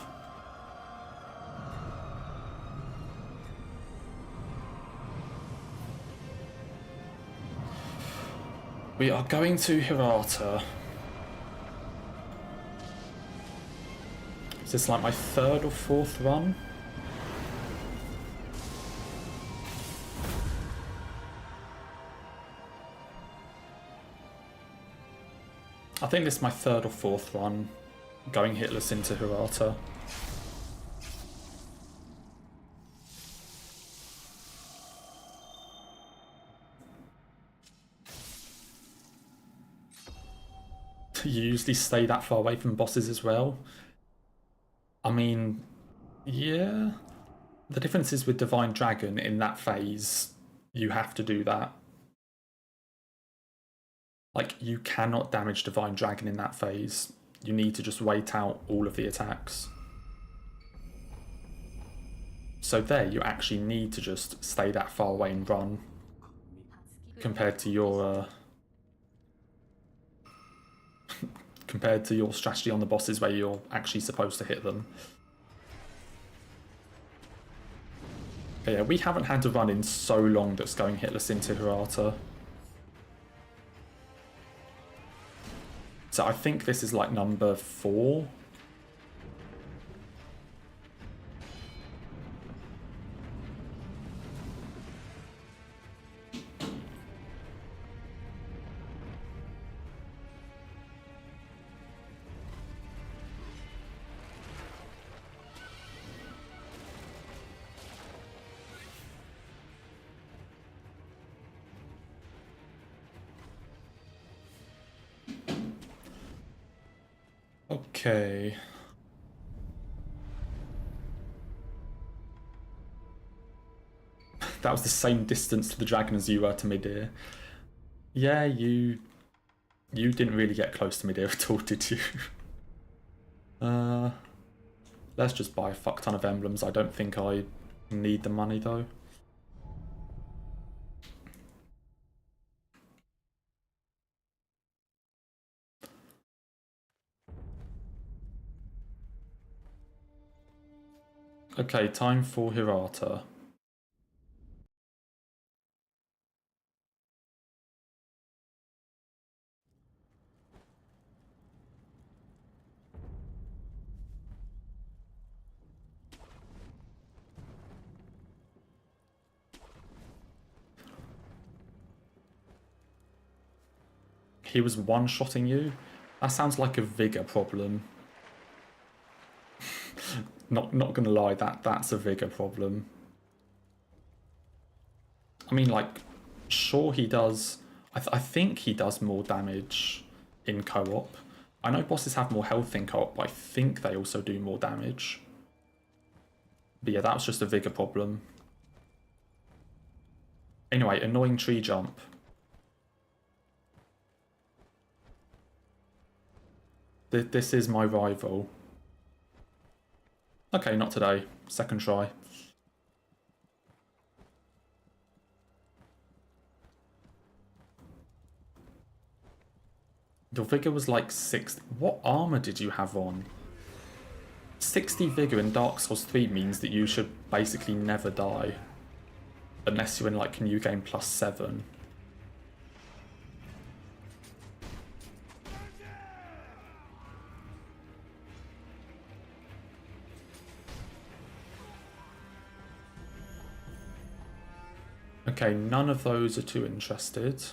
We are going to Hirata. Is this like my 3rd or 4th run? I think this is my 3rd or 4th run going hitless into Hirata. You usually stay that far away from bosses as well. I mean, yeah. The difference is with Divine Dragon in that phase, you have to do that. Like, you cannot damage Divine Dragon in that phase. You need to just wait out all of the attacks. So there, you actually need to just stay that far away and run. Compared to your compared to your strategy on the bosses where you're actually supposed to hit them. Okay, yeah, we haven't had to run in so long that's going hitless into Hirata. So I think this is like number 4. Okay. That was the same distance to the dragon as you were to midair. Yeah, you didn't really get close to midair at all, did you? Let's just buy a fuck ton of emblems. I don't think I need the money though. Okay, time for Hirata. He was one-shotting you? That sounds like a vigor problem. Not gonna lie, that's a vigor problem. I mean, like, sure he does. I think he does more damage in co-op. I know bosses have more health in co-op, but I think they also do more damage. But yeah, that was just a vigor problem. Anyway, annoying tree jump. This is my rival. Okay, not today. Second try. Your vigor was like 60. What armor did you have on? 60 vigor in Dark Souls 3 means that you should basically never die. Unless you're in like New Game Plus 7. Okay, none of those are too interested.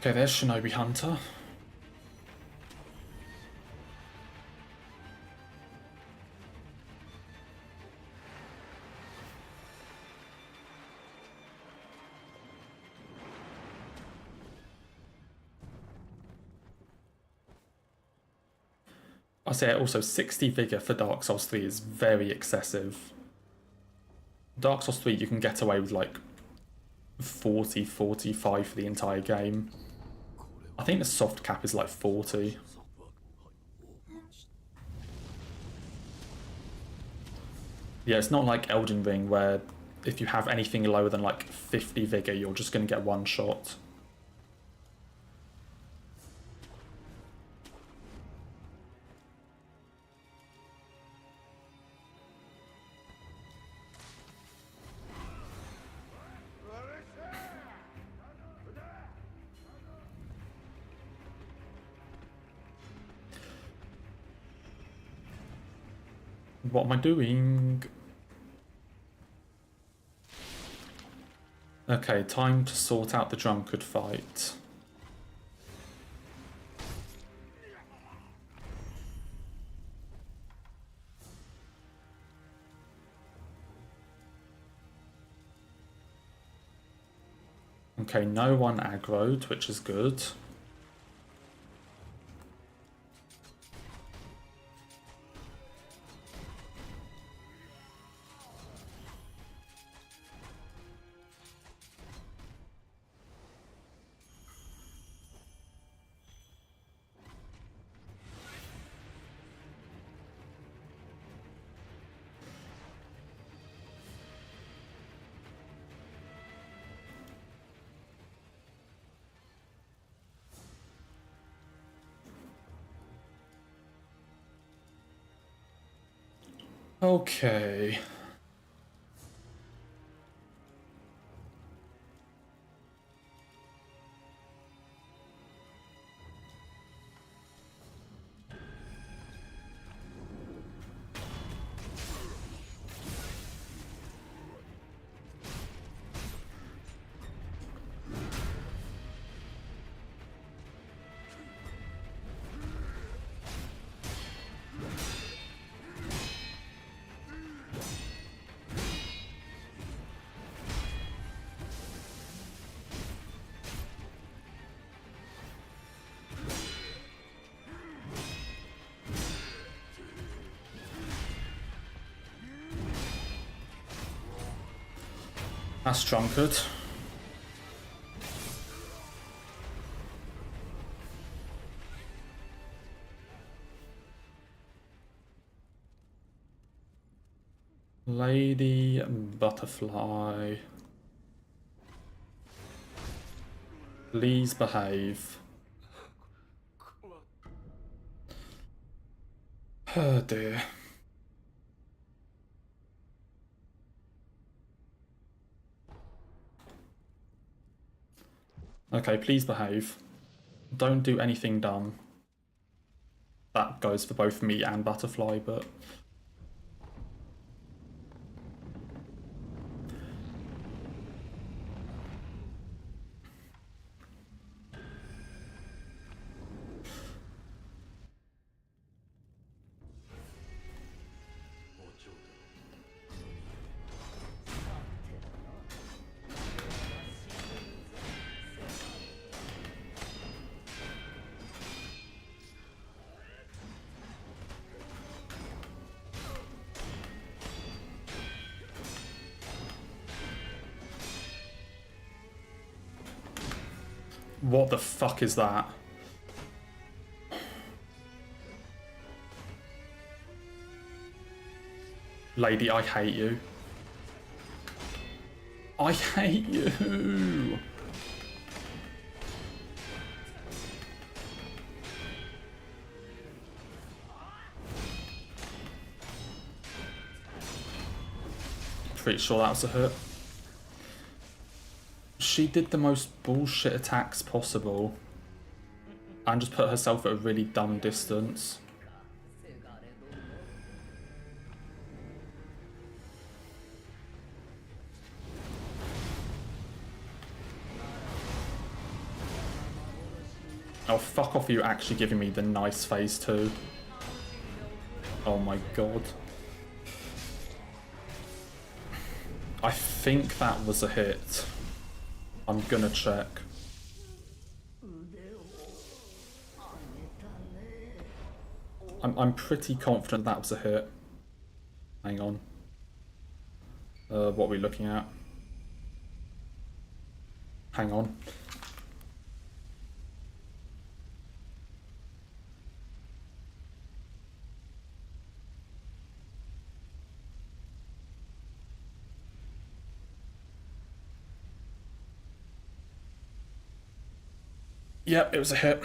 Okay, there's Shinobi Hunter. I say also 60 vigor for Dark Souls 3 is very excessive. Dark Souls 3 you can get away with like 40, 45 for the entire game. I think the soft cap is like 40. Yeah, it's not like Elden Ring where if you have anything lower than like 50 vigor, you're just going to get one shot. What am I doing? Okay, time to sort out the drunkard fight. Okay, no one aggroed, which is good. Okay. That's drunkard. Lady Butterfly. Please behave. Oh dear. Okay, please behave. Don't do anything dumb. That goes for both me and Butterfly, but... What the fuck is that? Lady, I hate you. I hate you! Pretty sure that was a hit. She did the most bullshit attacks possible and just put herself at a really dumb distance. Oh, fuck off, you actually giving me the nice phase 2. Oh my god. I think that was a hit. I'm gonna check. I'm pretty confident that was a hit. Hang on. What are we looking at? Hang on. Yep, it was a hit.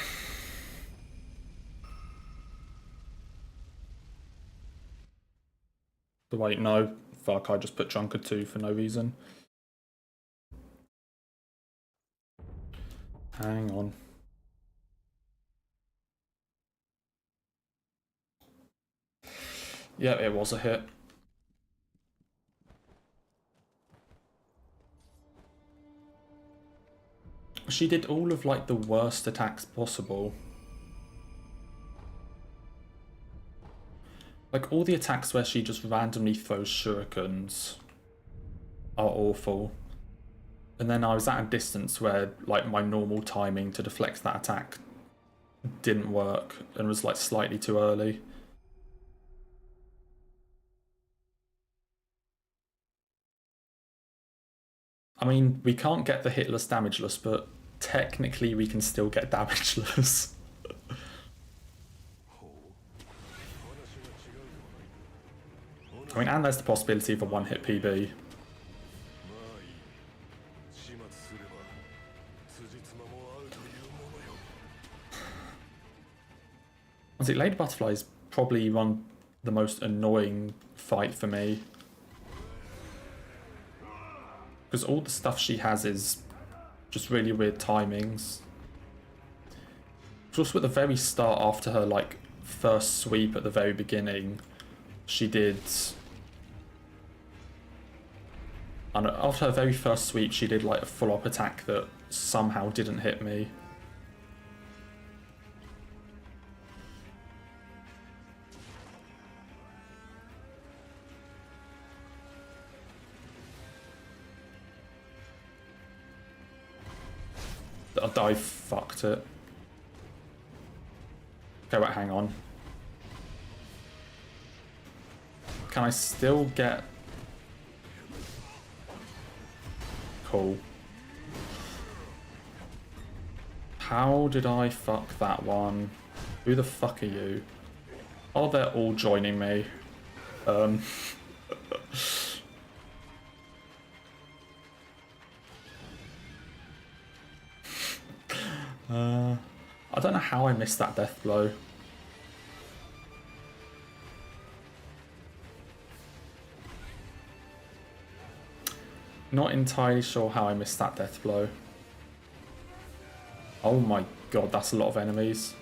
Wait, no. Fuck, I just put Drunkard 2 for no reason. Hang on. Yeah, it was a hit. She did all of like the worst attacks possible. Like all the attacks where she just randomly throws shurikens are awful. And then I was at a distance where like my normal timing to deflect that attack didn't work and was like slightly too early. I mean, we can't get the Hitless Damageless, but technically we can still get Damageless. I mean, and there's the possibility of a one-hit PB. Honestly, Lady Butterfly is probably the most annoying fight for me. Because all the stuff she has is just really weird timings. Just at the very start, after her like first sweep at the very beginning, she did... I don't know, after her very first sweep, she did like a full-up attack that somehow didn't hit me. I fucked it. Okay, wait, hang on. Can I still get... cool. How did I fuck that one? Who the fuck are you? Oh, they're all joining me. I don't know how I missed that death blow. Not entirely sure how I missed that death blow. Oh my god, that's a lot of enemies.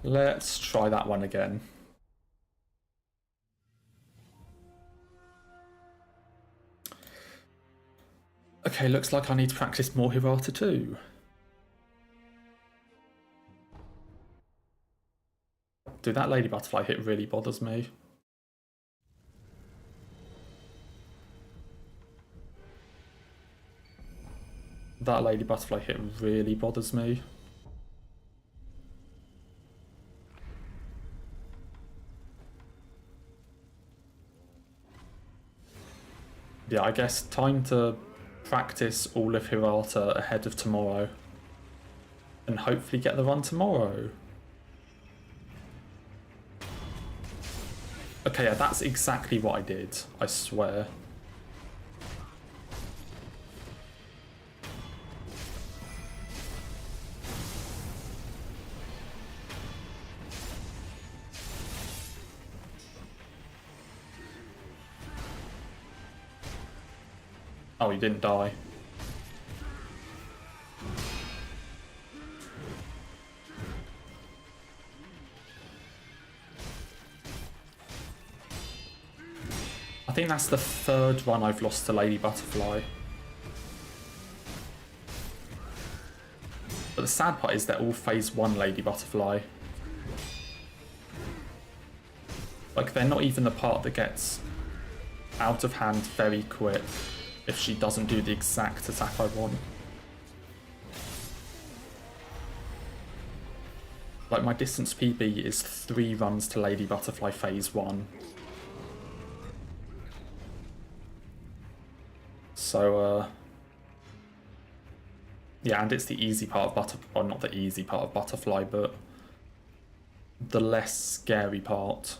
Let's try that one again. Okay, looks like I need to practice more Hirata too. Dude, that Lady Butterfly hit really bothers me. That Lady Butterfly hit really bothers me. Yeah, I guess time to practice all of Hirata ahead of tomorrow. And hopefully get the run tomorrow. Okay, yeah, that's exactly what I did, I swear. Oh, he didn't die. I think that's the third run I've lost to Lady Butterfly. But the sad part is they're all phase 1 Lady Butterfly. Like, they're not even the part that gets out of hand very quick if she doesn't do the exact attack I want. Like, my distance PB is 3 runs to Lady Butterfly phase 1. So, yeah, and it's the easy part of Butterfly, well, not the easy part of Butterfly, but the less scary part.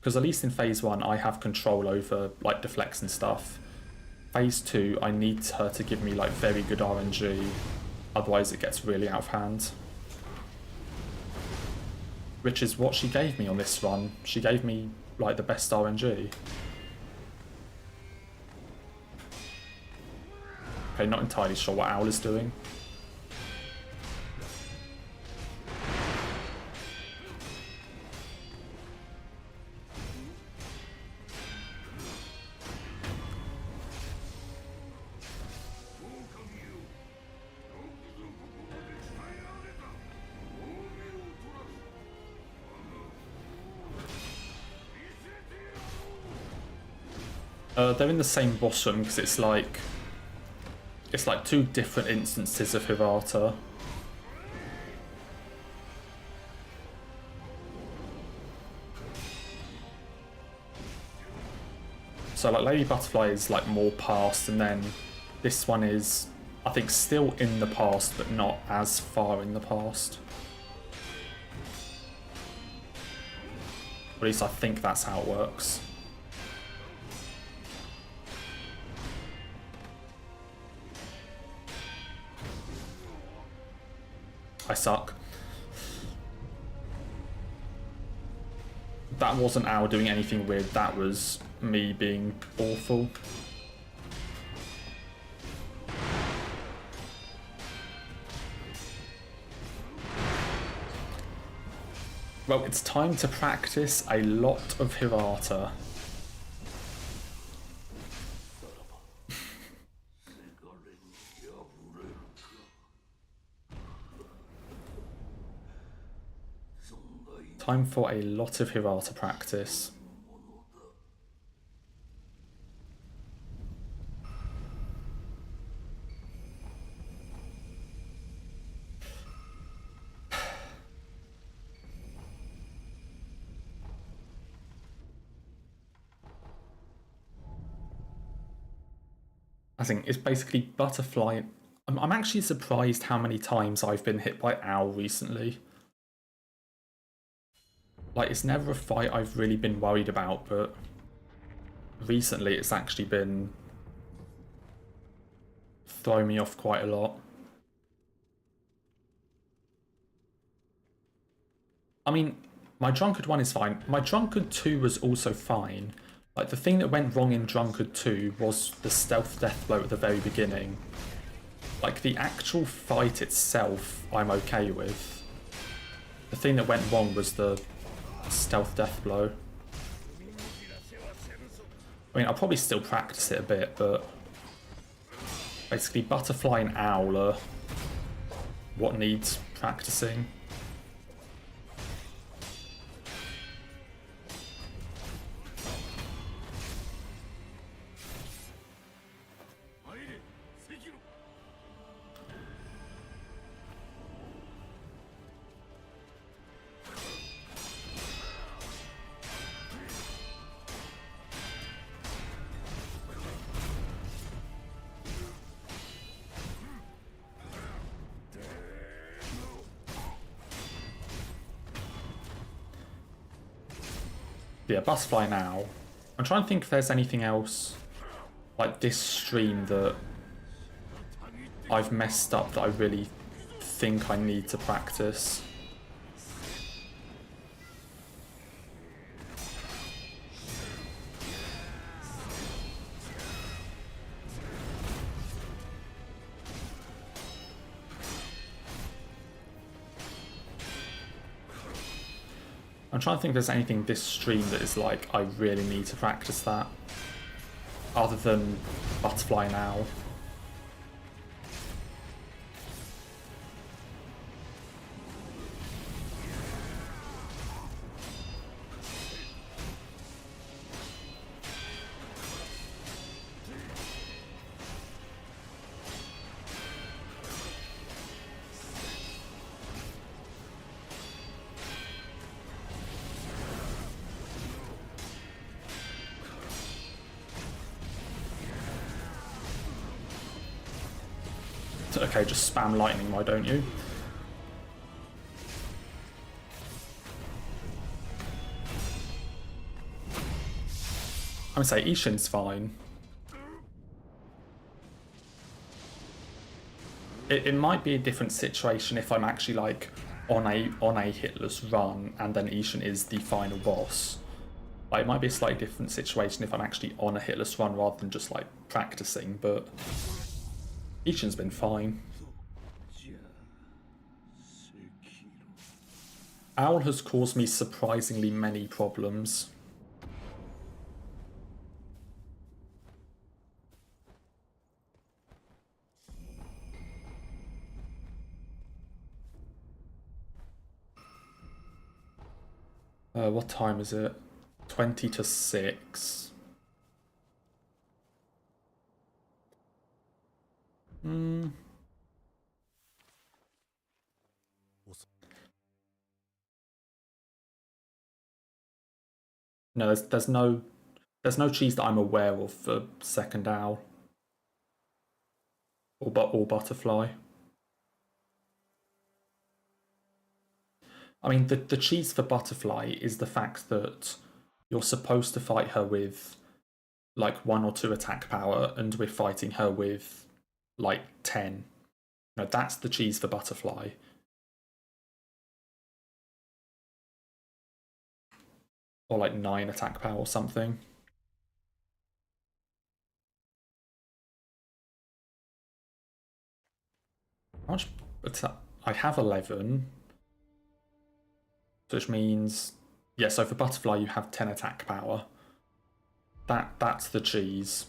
Because at least in phase 1, I have control over, like, deflects and stuff. Phase 2, I need her to give me, like, very good RNG, otherwise it gets really out of hand. Which is what she gave me on this run. She gave me, like, the best RNG. Okay, not entirely sure what Owl is doing. They're in the same boss room because it's like 2 different instances of Hirata. So like Lady Butterfly is like more past, and then this one is, I think, still in the past but not as far in the past. At least I think that's how it works. I suck. That wasn't Owl doing anything weird, that was me being awful. Well, it's time to practice a lot of Hirata. Time for a lot of Hirata practice. I think it's basically butterfly. I'm actually surprised how many times I've been hit by owl recently. Like, it's never a fight I've really been worried about, but recently it's actually been throwing me off quite a lot. I mean, my Drunkard 1 is fine. My Drunkard 2 was also fine. Like, the thing that went wrong in Drunkard 2 was the stealth death blow at the very beginning. Like, the actual fight itself, I'm okay with. The thing that went wrong was the stealth death blow. I mean, I'll probably still practice it a bit, but basically Butterfly and Owl are what needs practicing. Yeah, Butterfly now. I'm trying to think if there's anything else like this stream that I've messed up that I really think I need to practice. I'm trying to think if there's anything this stream that is like, I really need to practice that. Other than Butterfly now. Okay, just spam lightning, why don't you? I'm gonna say Ishin's fine. It might be a different situation if I'm actually like on a Hitless run and then Ishin is the final boss. Like, it might be a slightly different situation if I'm actually on a Hitless run rather than just like practicing, but Ishin's been fine. Owl has caused me surprisingly many problems. What time is it? 20 to 6. No, there's no cheese that I'm aware of for second owl or butterfly. I mean, the cheese for butterfly is the fact that you're supposed to fight her with like 1 or 2 attack power, and we're fighting her with like 10. No, that's the cheese for butterfly. Or like 9 attack power or something. How much I have 11. Which means, yeah, so for butterfly you have 10 attack power. That's the cheese.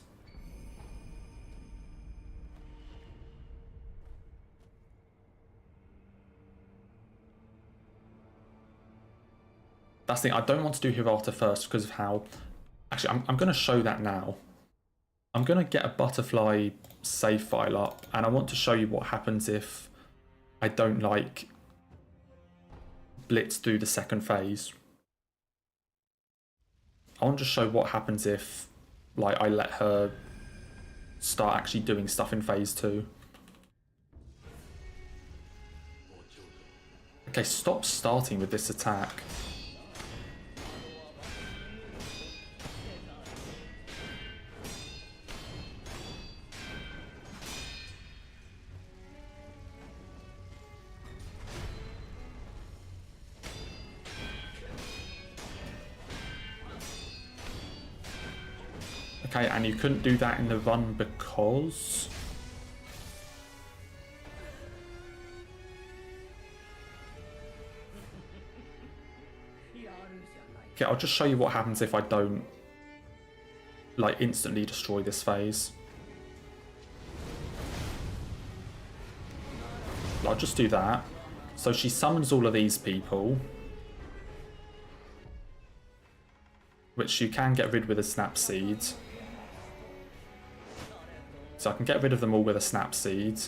That's the thing, I don't want to do Hirata first because of how... Actually, I'm going to show that now. I'm going to get a butterfly save file up, and I want to show you what happens if I don't, like, blitz through the second phase. I want to show what happens if, like, I let her start actually doing stuff in phase 2. Okay, stop starting with this attack. Okay, and you couldn't do that in the run because... Okay, I'll just show you what happens if I don't, like, instantly destroy this phase. I'll just do that. So she summons all of these people, which you can get rid with a snap seed. So I can get rid of them all with a snap seed.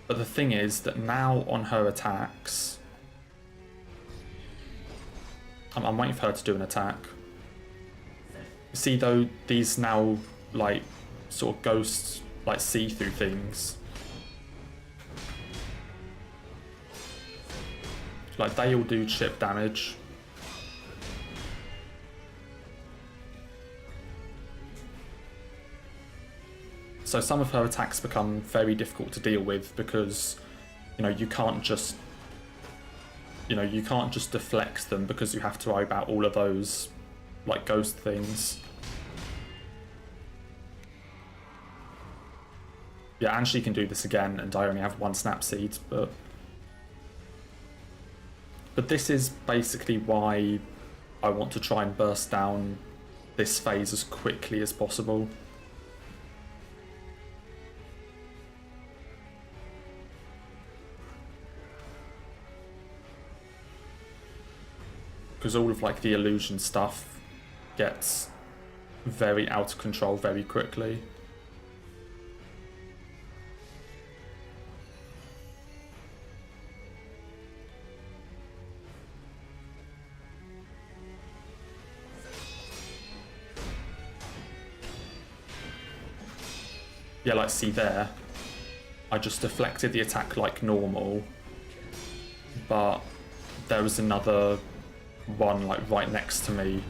But the thing is that now on her attacks... I'm waiting for her to do an attack. You see though, these now, like, sort of ghost, like, see-through things. Like, they all do chip damage. So some of her attacks become very difficult to deal with because, you know, you can't just deflect them because you have to worry about all of those, like, ghost things. Yeah, and she can do this again, and I only have one snap seed, but this is basically why I want to try and burst down this phase as quickly as possible. Because all of, like, the illusion stuff gets very out of control very quickly. Yeah, like, see there, I just deflected the attack like normal, but there was another one, like, right next to me.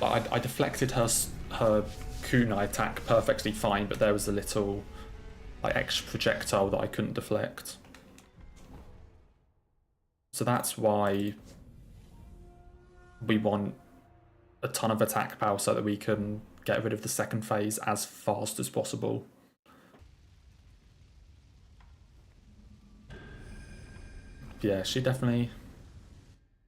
But I deflected her kunai attack perfectly fine, but there was a little, like, extra projectile that I couldn't deflect. So that's why we want a ton of attack power so that we can get rid of the second phase as fast as possible. Yeah, she definitely...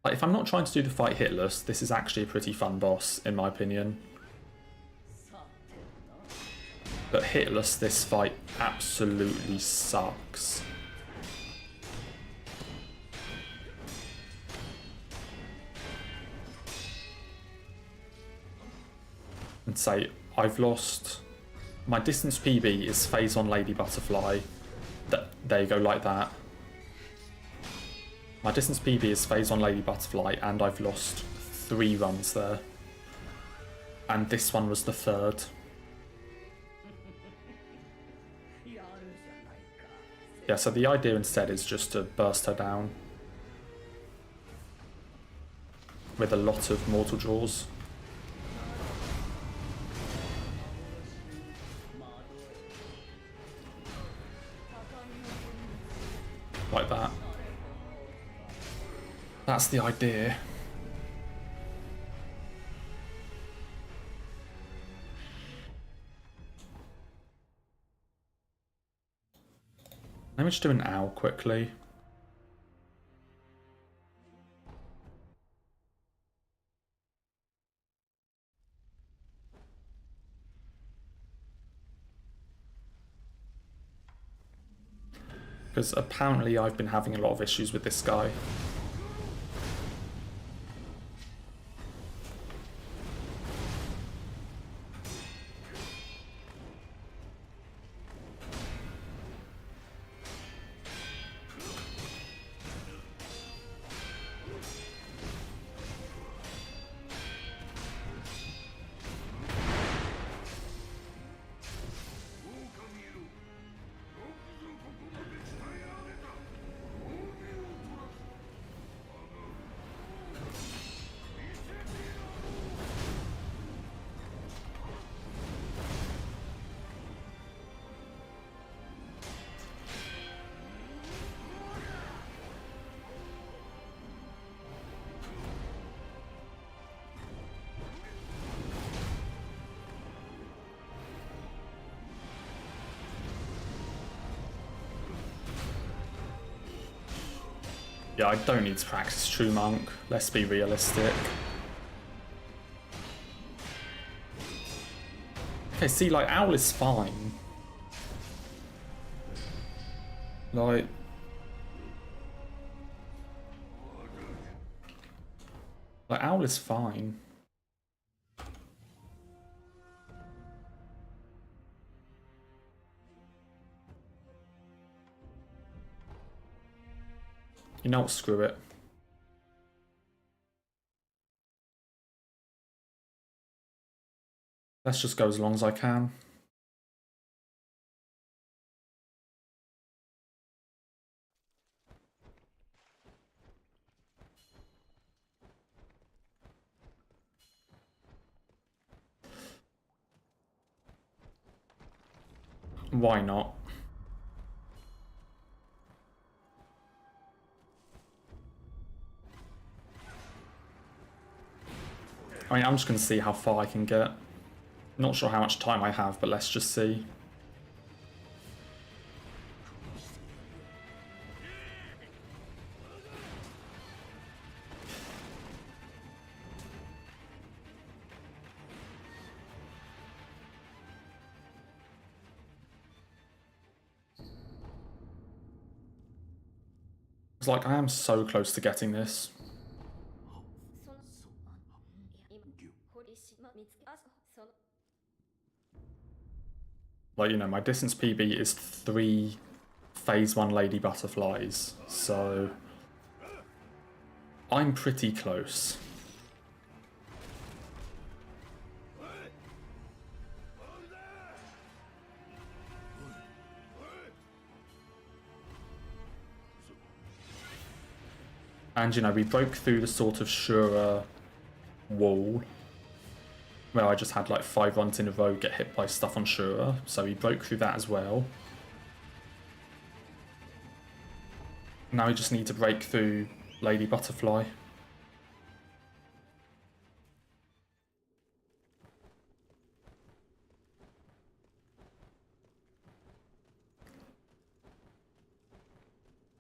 Like, if I'm not trying to do the fight hitless, this is actually a pretty fun boss, in my opinion. But hitless, this fight absolutely sucks. And say, I've lost... My distance PB is phase on Lady Butterfly. There you go, like that. My distance PB is phase on Lady Butterfly, and I've lost 3 runs there. And this one was the 3rd. Yeah, so the idea instead is just to burst her down with a lot of mortal jaws. Like that. That's the idea. Let me just do an owl quickly. Because apparently I've been having a lot of issues with this guy. Yeah, I don't need to practice True Monk. Let's be realistic. Okay, see, like, Owl is fine. Like... Owl is fine. You know what, screw it. Let's just go as long as I can. Why not? I mean, I'm just going to see how far I can get. Not sure how much time I have, but let's just see. It's like, I am so close to getting this. Like, you know, my distance PB is 3 phase 1 Lady Butterflies, so I'm pretty close. And, you know, we broke through the sort of Shura wall, where I just had like 5 runs in a row get hit by stuff on Shura, so we broke through that as well. Now we just need to break through Lady Butterfly.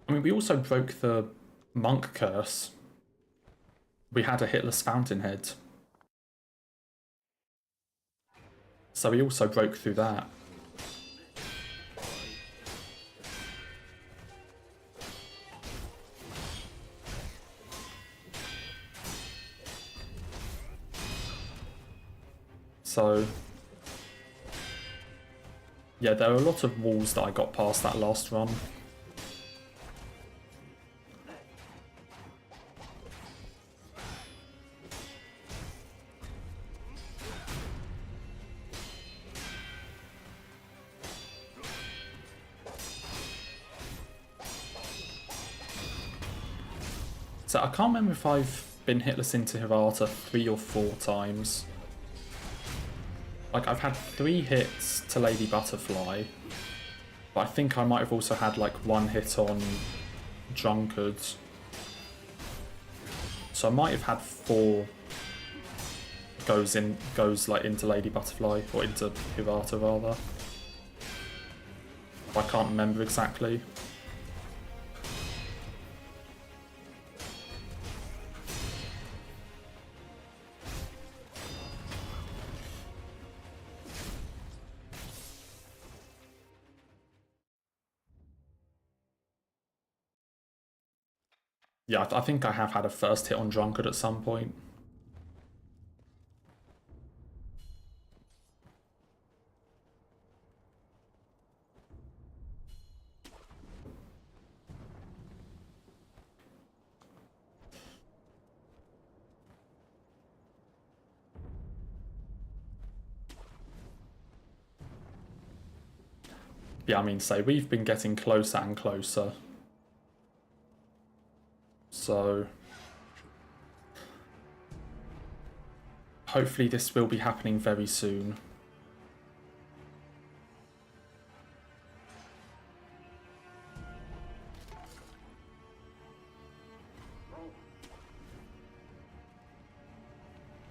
I mean, we also broke the Monk Curse. We had a Hitless Fountainhead. So we also broke through that. So, yeah, there are a lot of walls that I got past that last run. So I can't remember if I've been hitless into Hirata 3 or 4 times. Like, I've had 3 hits to Lady Butterfly, but I think I might have also had like 1 hit on Drunkard. So I might have had 4 goes like into Lady Butterfly, or into Hirata rather. I can't remember exactly. Yeah, I think I have had a first hit on Drunkard at some point. Yeah, I mean, say we've been getting closer and closer. So hopefully this will be happening very soon.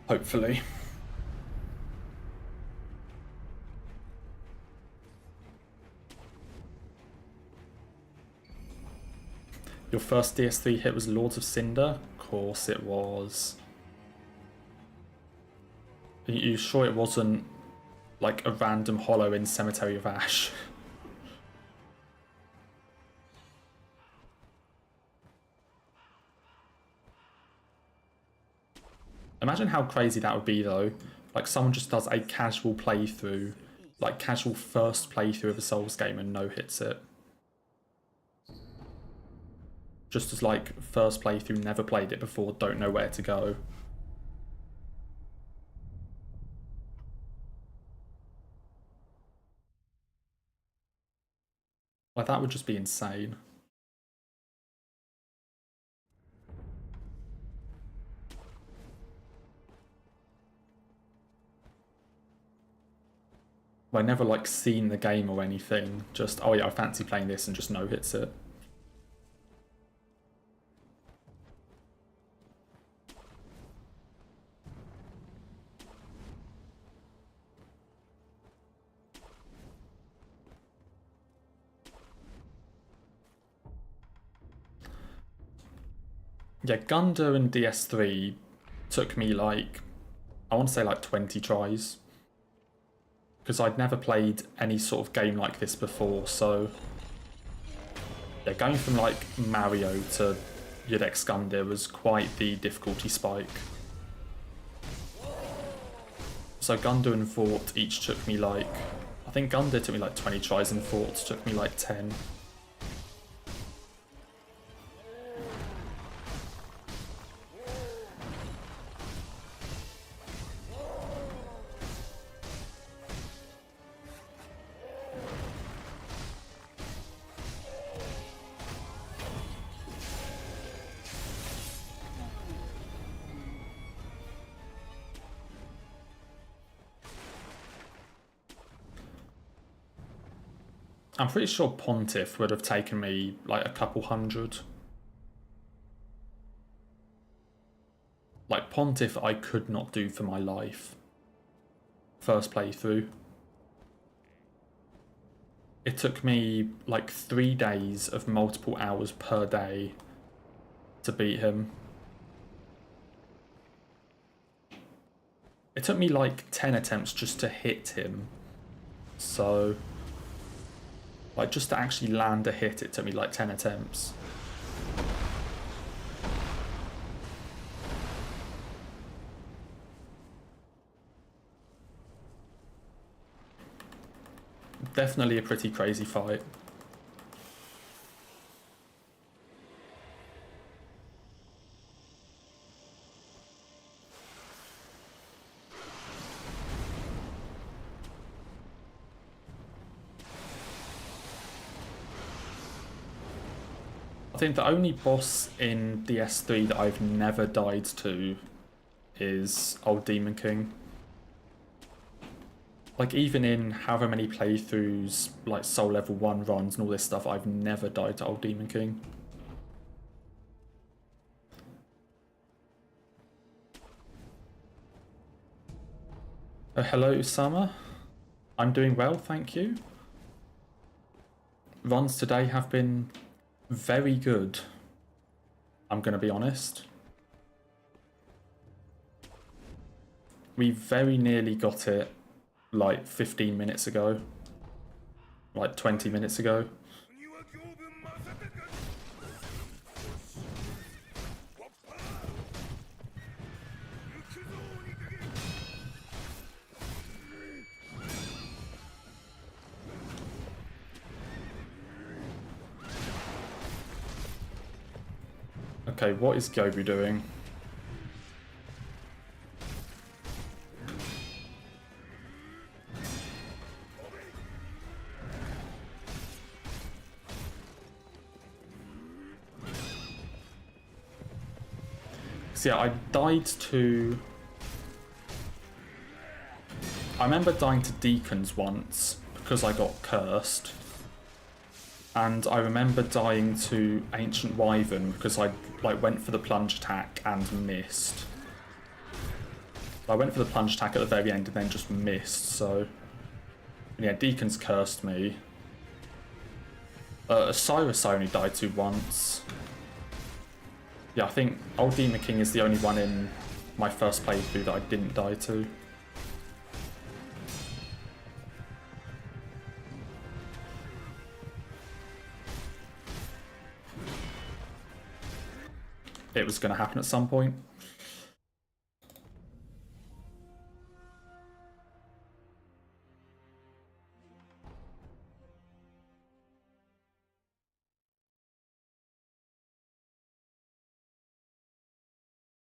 Hopefully. Your first DS3 hit was Lords of Cinder? Of course it was. Are you sure it wasn't like a random hollow in Cemetery of Ash? Imagine how crazy that would be though. Like someone just does a casual playthrough, like casual first playthrough of a Souls game and no hits it. Just as like first playthrough, never played it before, don't know where to go. Like that would just be insane. I never like seen the game or anything, just, oh yeah, I fancy playing this and just no hits it. Yeah, Gunda and DS3 took me like, I want to say like 20 tries. Because I'd never played any sort of game like this before, so yeah, going from like Mario to Yudex Gunda was quite the difficulty spike. So Gunda and Vort each took me like, I think Gunda took me like 20 tries and Vort took me like 10. I'm pretty sure Pontiff would have taken me like a couple hundred. Like Pontiff I could not do for my life. First playthrough. It took me like 3 days of multiple hours per day to beat him. It took me like 10 attempts just to hit him. So like just to actually land a hit, it took me like 10 attempts. Definitely a pretty crazy fight. I think the only boss in DS3 that I've never died to is Old Demon King. Like even in however many playthroughs, like Soul Level 1 runs and all this stuff, I've never died to Old Demon King. Hello Usama, I'm doing well, thank you. Runs today have been very good, I'm gonna be honest. We very nearly got it like 15 minutes ago, like 20 minutes ago. Okay, what is Gyobu doing? So yeah, I died to... I remember dying to Deacons once because I got cursed. And I remember dying to Ancient Wyvern because I went for the plunge attack and missed. I went for the plunge attack at the very end and then just missed, so... Yeah, Deacons cursed me. Osiris I only died to once. Yeah, I think Old Demon King is the only one in my first playthrough that I didn't die to. It was going to happen at some point.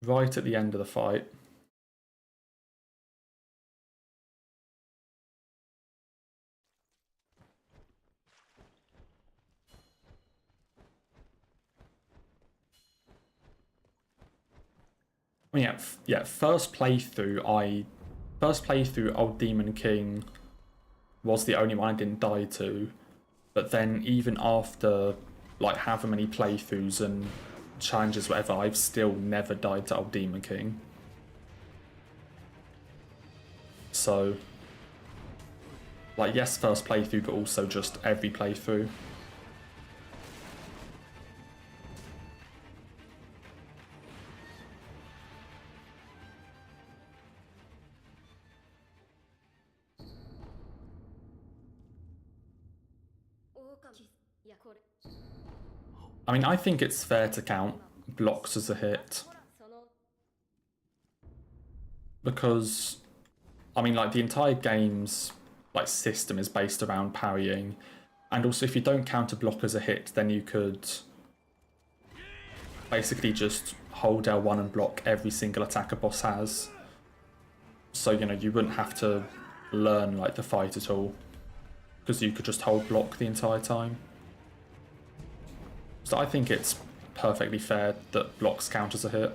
Right at the end of the fight. Yeah, first playthrough, Old Demon King was the only one I didn't die to. But then even after, like, however many playthroughs and challenges, whatever, I've still never died to Old Demon King. So, like, yes, first playthrough, but also just every playthrough. I mean, I think it's fair to count blocks as a hit. Because, I mean, like, the entire game's, like, system is based around parrying. And also, if you don't count a block as a hit, then you could basically just hold L1 and block every single attack a boss has. So, you know, you wouldn't have to learn, like, the fight at all. Because you could just hold block the entire time. So I think it's perfectly fair that blocks count as a hit.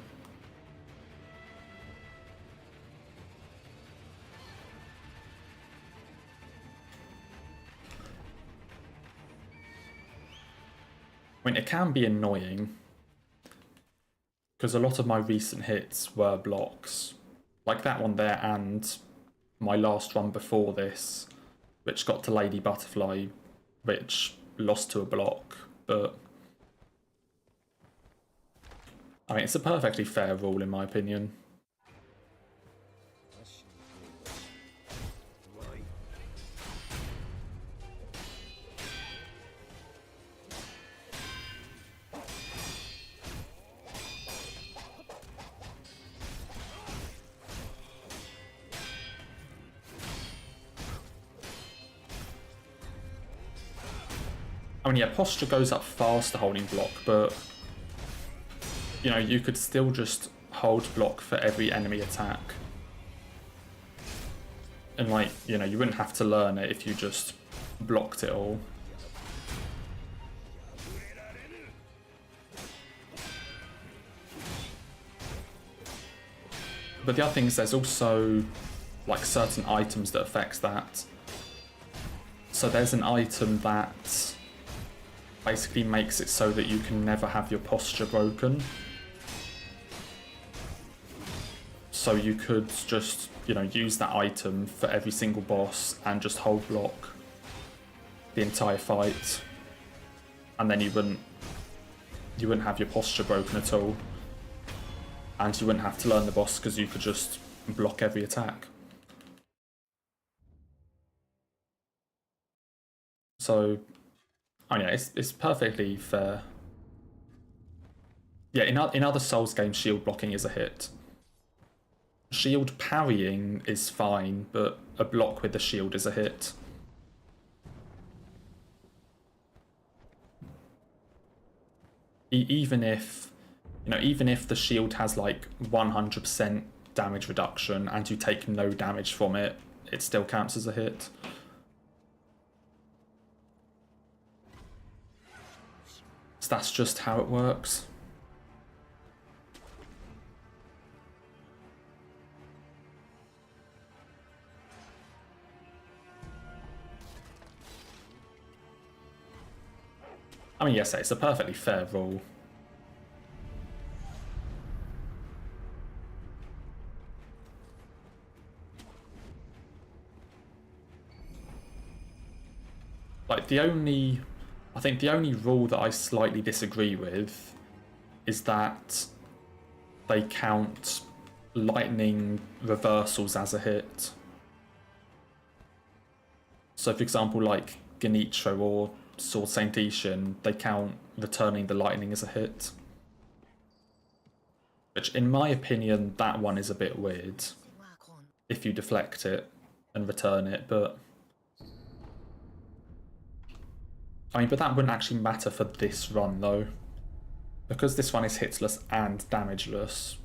I mean, it can be annoying, because a lot of my recent hits were blocks. Like that one there and my last one before this, which got to Lady Butterfly, which lost to a block, but... I mean, it's a perfectly fair rule in my opinion. I mean, yeah, posture goes up faster holding block, but... You know, you could still just hold block for every enemy attack. And, like, you know, you wouldn't have to learn it if you just blocked it all. But the other thing is there's also, like, certain items that affects that. So there's an item that basically makes it so that you can never have your posture broken. So you could just, you know, use that item for every single boss and just hold block the entire fight. And then you wouldn't have your posture broken at all. And you wouldn't have to learn the boss because you could just block every attack. So, I mean, yeah, it's perfectly fair. Yeah, in other Souls games, shield blocking is a hit. Shield parrying is fine, but a block with the shield is a hit. Even if, You know, even if the shield has like 100% damage reduction and you take no damage from it, it still counts as a hit. So that's just how it works. I mean, yes, it's a perfectly fair rule. Like, I think the only rule that I slightly disagree with is that they count lightning reversals as a hit. So, for example, like Ganitro or Sword Saint Ishin, they count returning the lightning as a hit. Which, in my opinion, that one is a bit weird. If you deflect it and return it, but... I mean, but that wouldn't actually matter for this run, though. Because this one is hitless and damageless.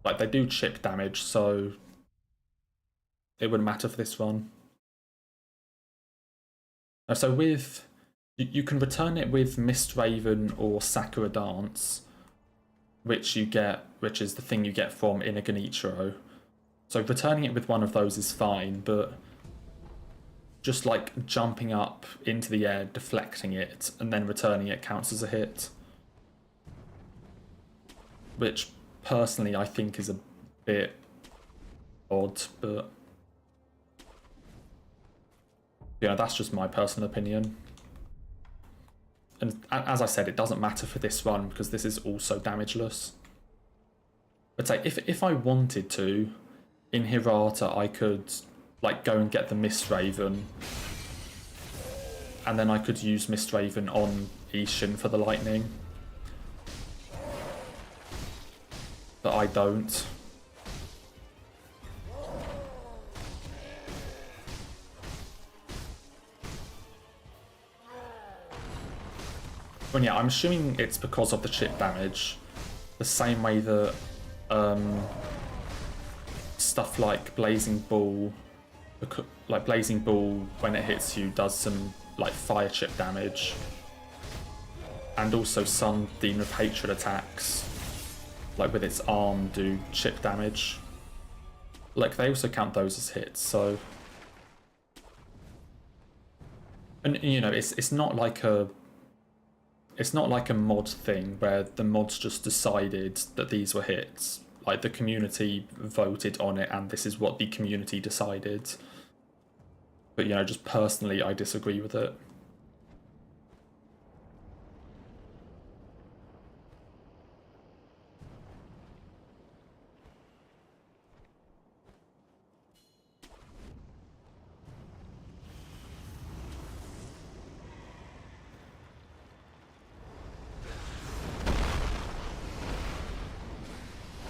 Like, they do chip damage, so... it wouldn't matter for this run. So with... you can return it with Mistraven or Sakura Dance, which is the thing you get from Inner Genichiro. So returning it with one of those is fine, but just like jumping up into the air, deflecting it, and then returning it counts as a hit. Which, personally, I think is a bit odd, but... you know, that's just my personal opinion. And as I said, it doesn't matter for this run because this is also damageless. But say, if I wanted to, in Hirata, I could like go and get the Mistraven, and then I could use Mistraven on Ishin for the lightning. But I don't. Well, yeah, I'm assuming it's because of the chip damage. The same way that stuff like Blazing Ball, when it hits you does some like fire chip damage. And also some Demon of Hatred attacks, like with its arm, do chip damage. Like, they also count those as hits, so... and, you know, it's not like a... it's not like a mod thing where the mods just decided that these were hits. Like, the community voted on it and this is what the community decided. But, you know, just personally, I disagree with it.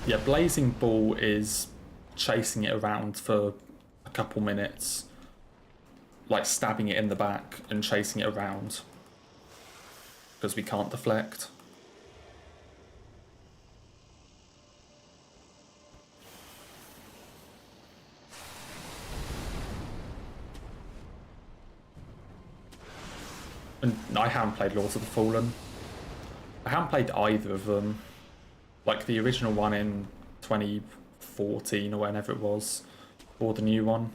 Yeah, Blazing Ball is chasing it around for a couple minutes, like stabbing it in the back and chasing it around, because we can't deflect. And I haven't played Lords of the Fallen. I haven't played either of them. Like the original one in 2014 or whenever it was, or the new one.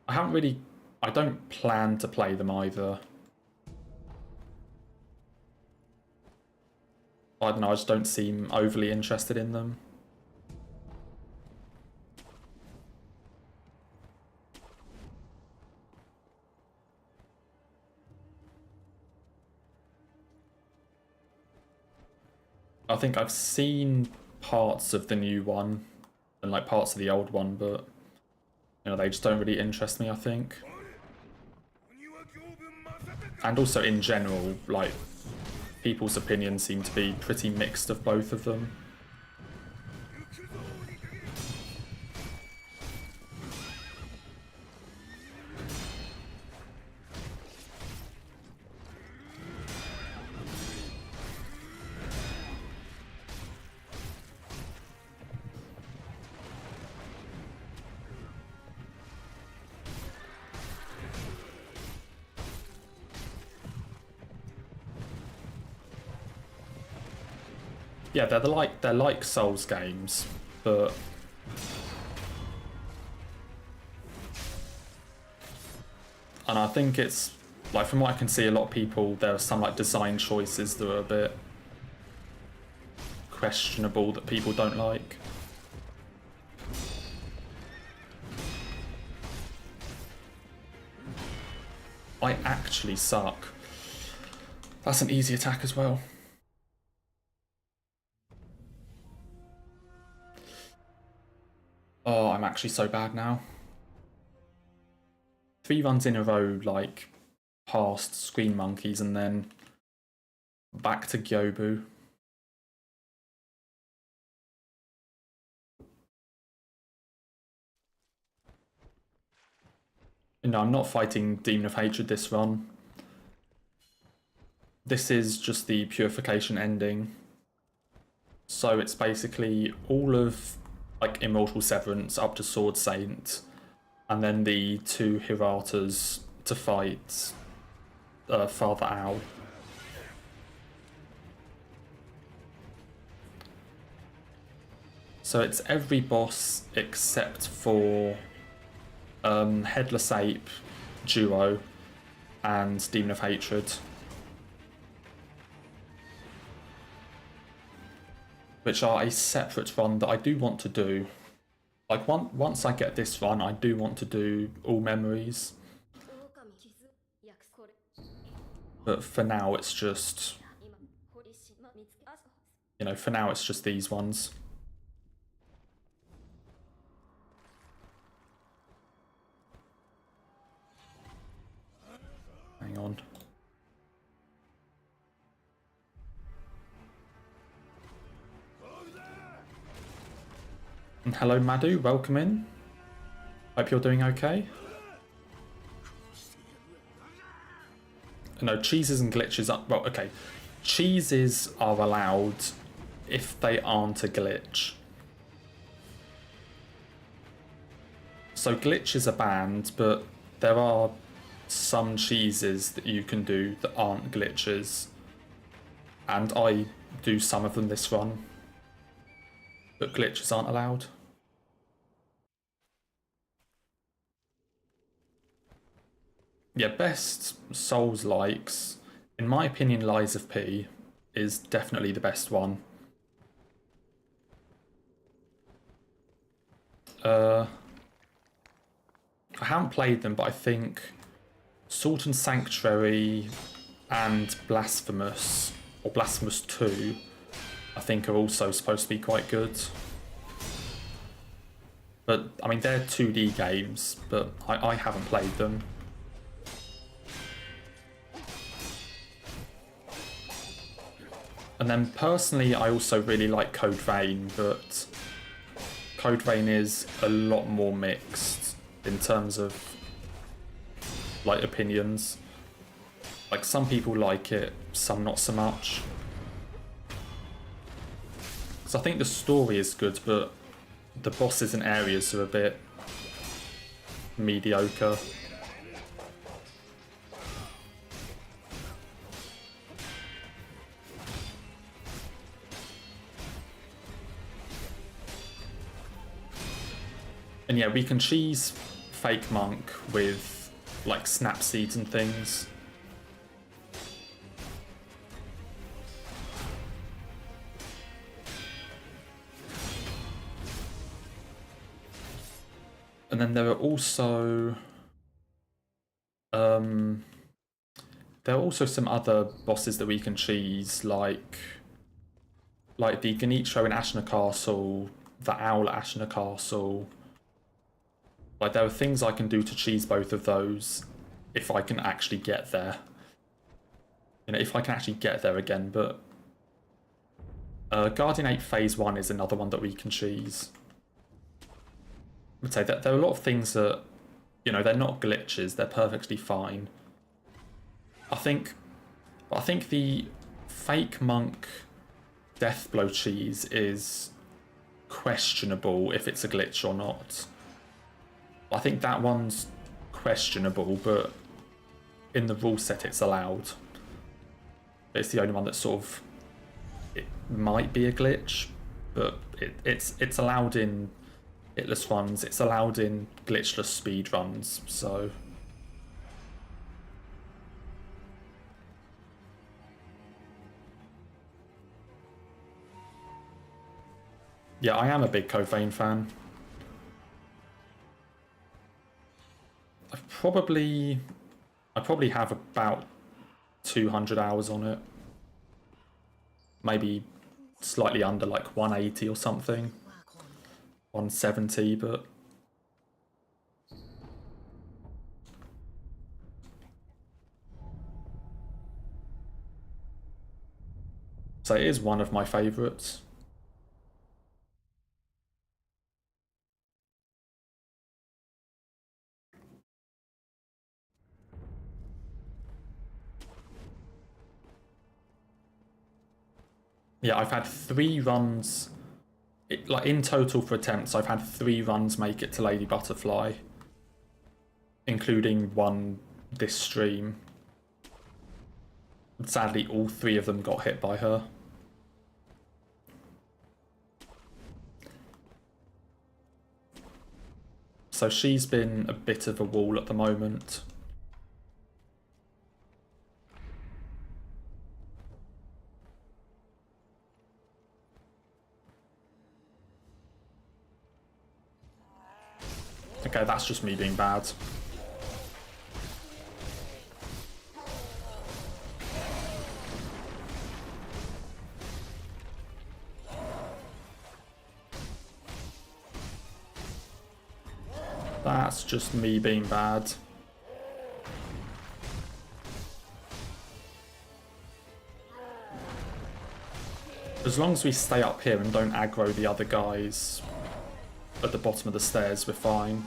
I don't plan to play them either. I don't know, I just don't seem overly interested in them. I think I've seen parts of the new one and like parts of the old one, but you know, they just don't really interest me, I think. And also in general, like, people's opinions seem to be pretty mixed of both of them. Yeah, they're like Souls games, but and I think it's like, from what I can see, a lot of people, there are some like design choices that are a bit questionable that people don't like. I actually suck. That's an easy attack as well. Oh, I'm actually so bad now. 3 runs in a row, like, past Screen Monkeys and then back to Gyobu. No, I'm not fighting Demon of Hatred this run. This is just the Purification ending. So it's basically all of like Immortal Severance up to Sword Saint, and then the 2 Hiratas to fight Father Owl. So it's every boss except for Headless Ape, Duo, and Demon of Hatred. Which are a separate run that I do want to do. Like, once I get this run, I do want to do all memories. But for now, it's just... You know, for now, it's just these ones. Hang on. And hello, Madhu, welcome in. Hope you're doing okay. No, cheeses and glitches are... Well, okay. Cheeses are allowed if they aren't a glitch. So glitches are banned, but there are some cheeses that you can do that aren't glitches. And I do some of them this run. But glitches aren't allowed. Yeah, best Souls-likes, in my opinion, Lies of P is definitely the best one. I haven't played them, but I think Salt and Sanctuary and Blasphemous, or Blasphemous 2, I think are also supposed to be quite good. But, I mean, they're 2D games, but I haven't played them. And then personally, I also really like Code Vein, but Code Vein is a lot more mixed in terms of like opinions. Like, some people like it, some not so much. Because I think the story is good, but the bosses and areas are a bit mediocre. And yeah, we can cheese Fake Monk with like snap seeds and things. And then there are also some other bosses that we can cheese, like the Genichiro in Ashina Castle, the Owl at Ashina Castle. Like, there are things I can do to cheese both of those if I can actually get there. You know, if I can actually get there again, but Guardian 8 Phase 1 is another one that we can cheese. I would say that there are a lot of things that, you know, they're not glitches, they're perfectly fine. I think the Fake Monk Deathblow cheese is questionable if it's a glitch or not. I think that one's questionable, but in the rule set it's allowed. It's the only one that's sort of it might be a glitch, but it's allowed in Hitless runs, it's allowed in glitchless speed runs, so... Yeah, I am a big Cofain fan. I probably have about 200 hours on it. Maybe slightly under, like 180 or something. 170, but... So it is one of my favourites. Yeah, I've had 3 runs, like in total for attempts, I've had 3 runs make it to Lady Butterfly, including one this stream. Sadly, all 3 of them got hit by her. So she's been a bit of a wall at the moment. Okay, that's just me being bad. That's just me being bad. As long as we stay up here and don't aggro the other guys at the bottom of the stairs, we're fine.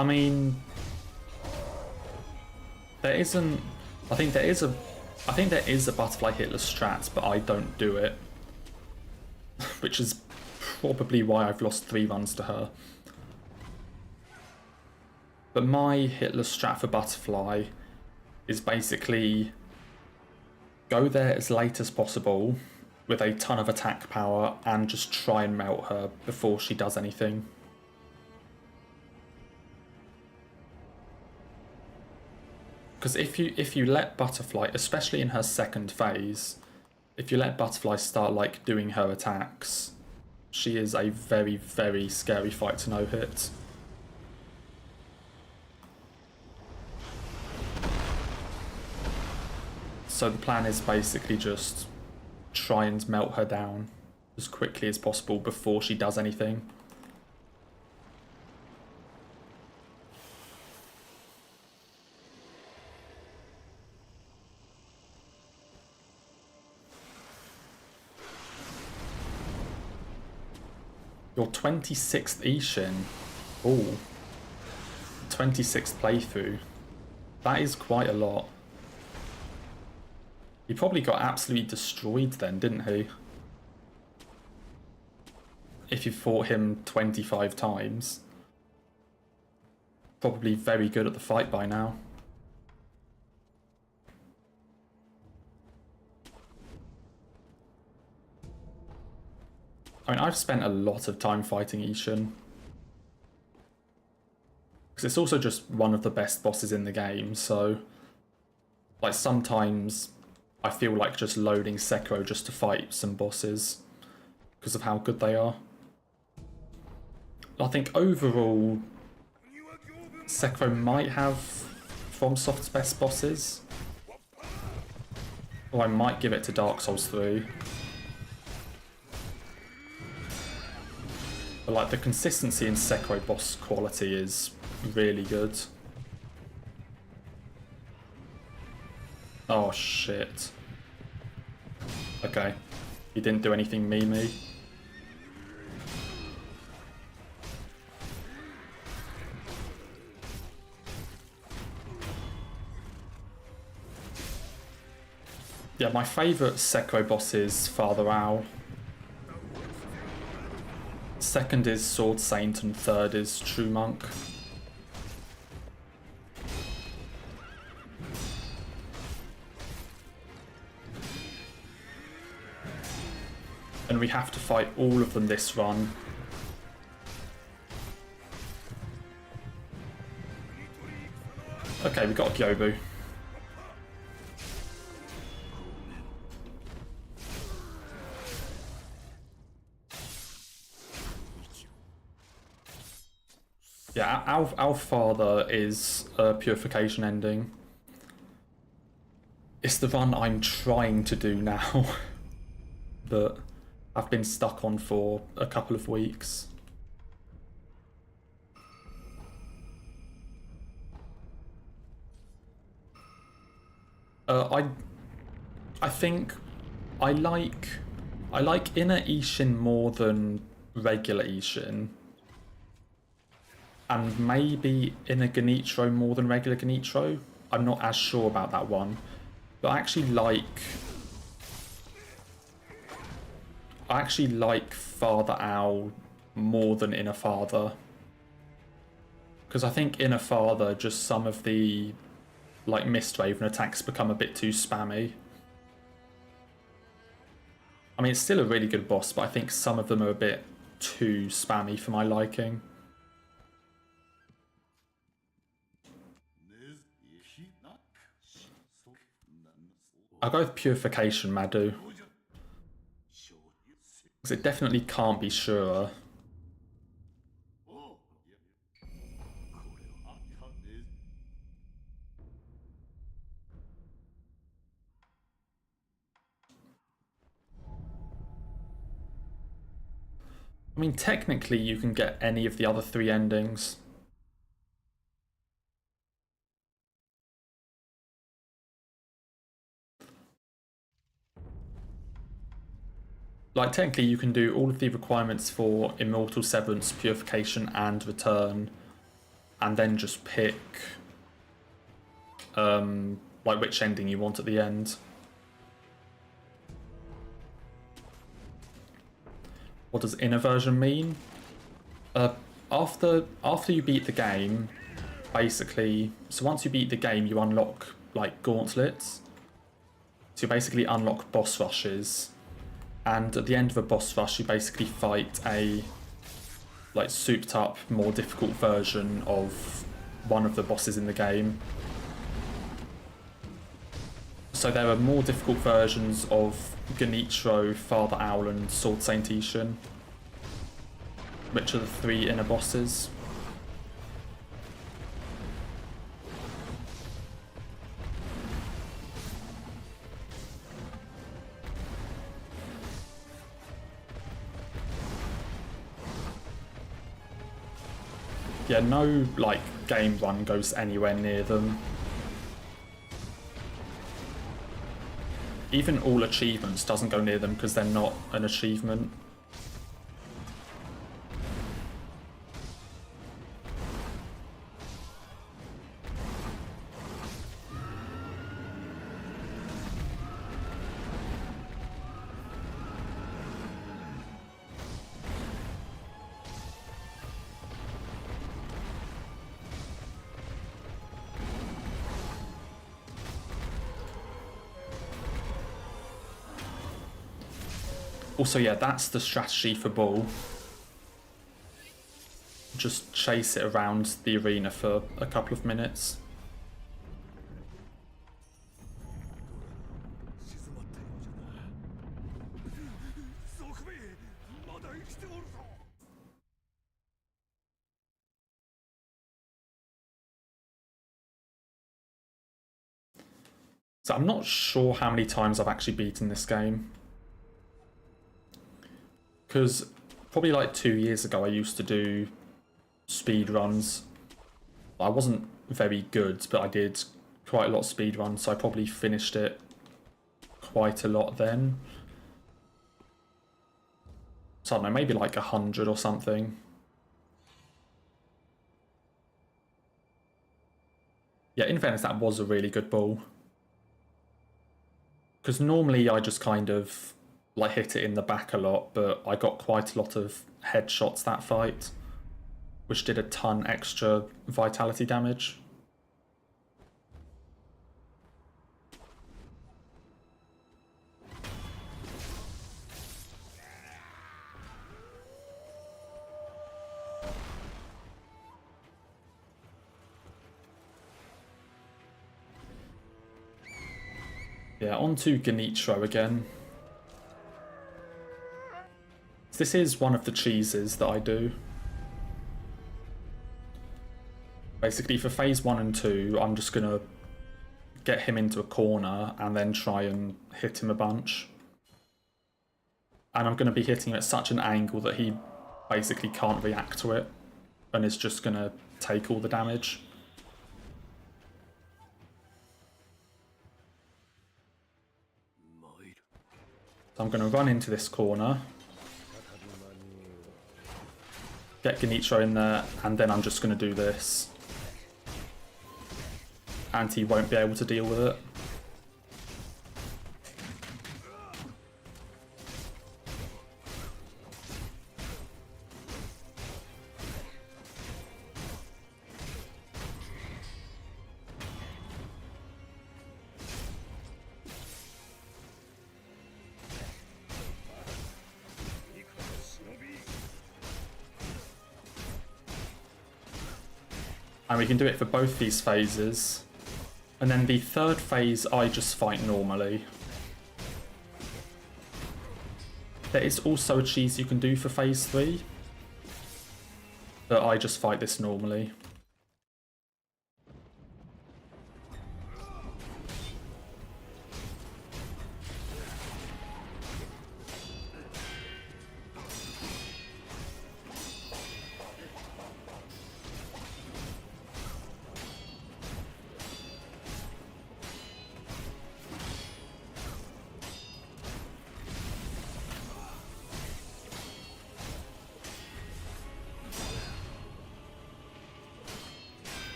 I mean, there isn't. I think there is a butterfly hitless strat, but I don't do it, which is probably why I've lost 3 runs to her. But my hitless strat for butterfly is basically go there as late as possible with a ton of attack power and just try and melt her before she does anything. Because if you let Butterfly, especially in her second phase, if you let Butterfly start like doing her attacks, she is a very, very scary fight to no hit. So the plan is basically just try and melt her down as quickly as possible before she does anything. Your 26th Ishin. Ooh. 26th playthrough. That is quite a lot. He probably got absolutely destroyed then, didn't he? If you fought him 25 times. Probably very good at the fight by now. I mean, I've spent a lot of time fighting Ishin. Because it's also just one of the best bosses in the game, so... Like, sometimes I feel like just loading Sekiro just to fight some bosses. Because of how good they are. I think overall... Sekiro might have FromSoft's best bosses. Or I might give it to Dark Souls 3. But like the consistency in Sekiro boss quality is really good. Oh shit. Okay. He didn't do anything me. Yeah, my favourite Sekiro boss is Father Owl. Second is Sword Saint and third is True Monk. And we have to fight all of them this run. Okay, we got a Gyobu. Yeah, our father is a Purification ending. It's the run I'm trying to do now, but I've been stuck on for a couple of weeks. I think I like inner Ishin more than regular Ishin. And maybe inner Genitro more than regular Genitro. I'm not as sure about that one. But I actually like Father Owl more than Inner Father. Because I think Inner Father, just some of the like Mistwave and attacks become a bit too spammy. I mean, it's still a really good boss, but I think some of them are a bit too spammy for my liking. I'll go with Purification, Madhu. Because it definitely can't be Shura. I mean, technically you can get any of the other 3 endings. Like, technically you can do all of the requirements for Immortal Severance, Purification, and Return, and then just pick like which ending you want at the end. What does inner version mean? After you beat the game, basically, so once you beat the game, you unlock like gauntlets. So you basically unlock boss rushes, and at the end of a boss rush, you basically fight a like souped up, more difficult version of one of the bosses in the game. So there are more difficult versions of Genitro, Father Owl, and Sword Saint Ishin, which are the 3 inner bosses. Yeah, no like game run goes anywhere near them. Even all achievements doesn't go near them because they're not an achievement. Also, yeah, that's the strategy for Bull. Just chase it around the arena for a couple of minutes. So I'm not sure how many times I've actually beaten this game. Because probably like 2 years ago I used to do speed runs. I wasn't very good, but I did quite a lot of speed runs, so I probably finished it quite a lot then. So I don't know, maybe like 100 or something. Yeah, in fairness, that was a really good ball. Because normally I just kind of like hit it in the back a lot, but I got quite a lot of headshots that fight, which did a ton extra vitality damage. Yeah, on to Ganitro again. This is one of the cheeses that I do. Basically, for phase 1 and 2, I'm just gonna get him into a corner and then try and hit him a bunch. And I'm gonna be hitting him at such an angle that he basically can't react to it and is just gonna take all the damage. So I'm gonna run into this corner, get Ganitro in there, and then I'm just gonna do this. And he won't be able to deal with it. And we can do it for both these phases. And then the third phase, I just fight normally. There is also a cheese you can do for phase 3. But I just fight this normally.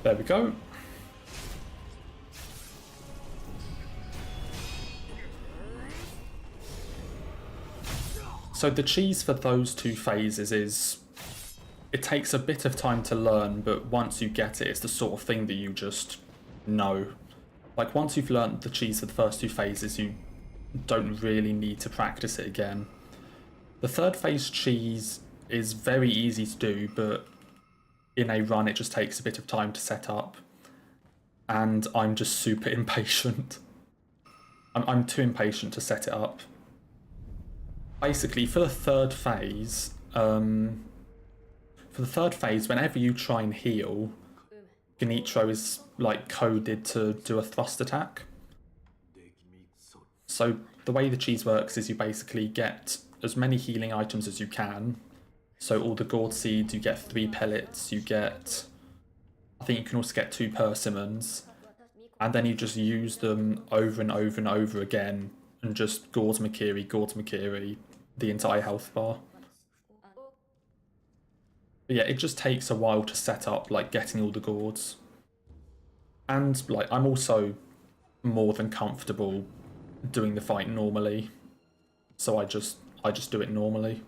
There we go. So the cheese for those two phases is, it takes a bit of time to learn, but once you get it, it's the sort of thing that you just know. Like once you've learned the cheese for the first two phases, you don't really need to practice it again. The third phase cheese is very easy to do, but in a run it just takes a bit of time to set up. And I'm just super impatient. I'm too impatient to set it up. Basically, for the third phase, whenever you try and heal, Ganitro is like coded to do a thrust attack. So the way the cheese works is you basically get as many healing items as you can. So all the gourd seeds, you get 3 pellets, you get, I think you can also get 2 persimmons, and then you just use them over and over and over again, and just gourd Makiri, the entire health bar. But yeah, it just takes a while to set up, like getting all the gourds. And like, I'm also more than comfortable doing the fight normally, so I just do it normally.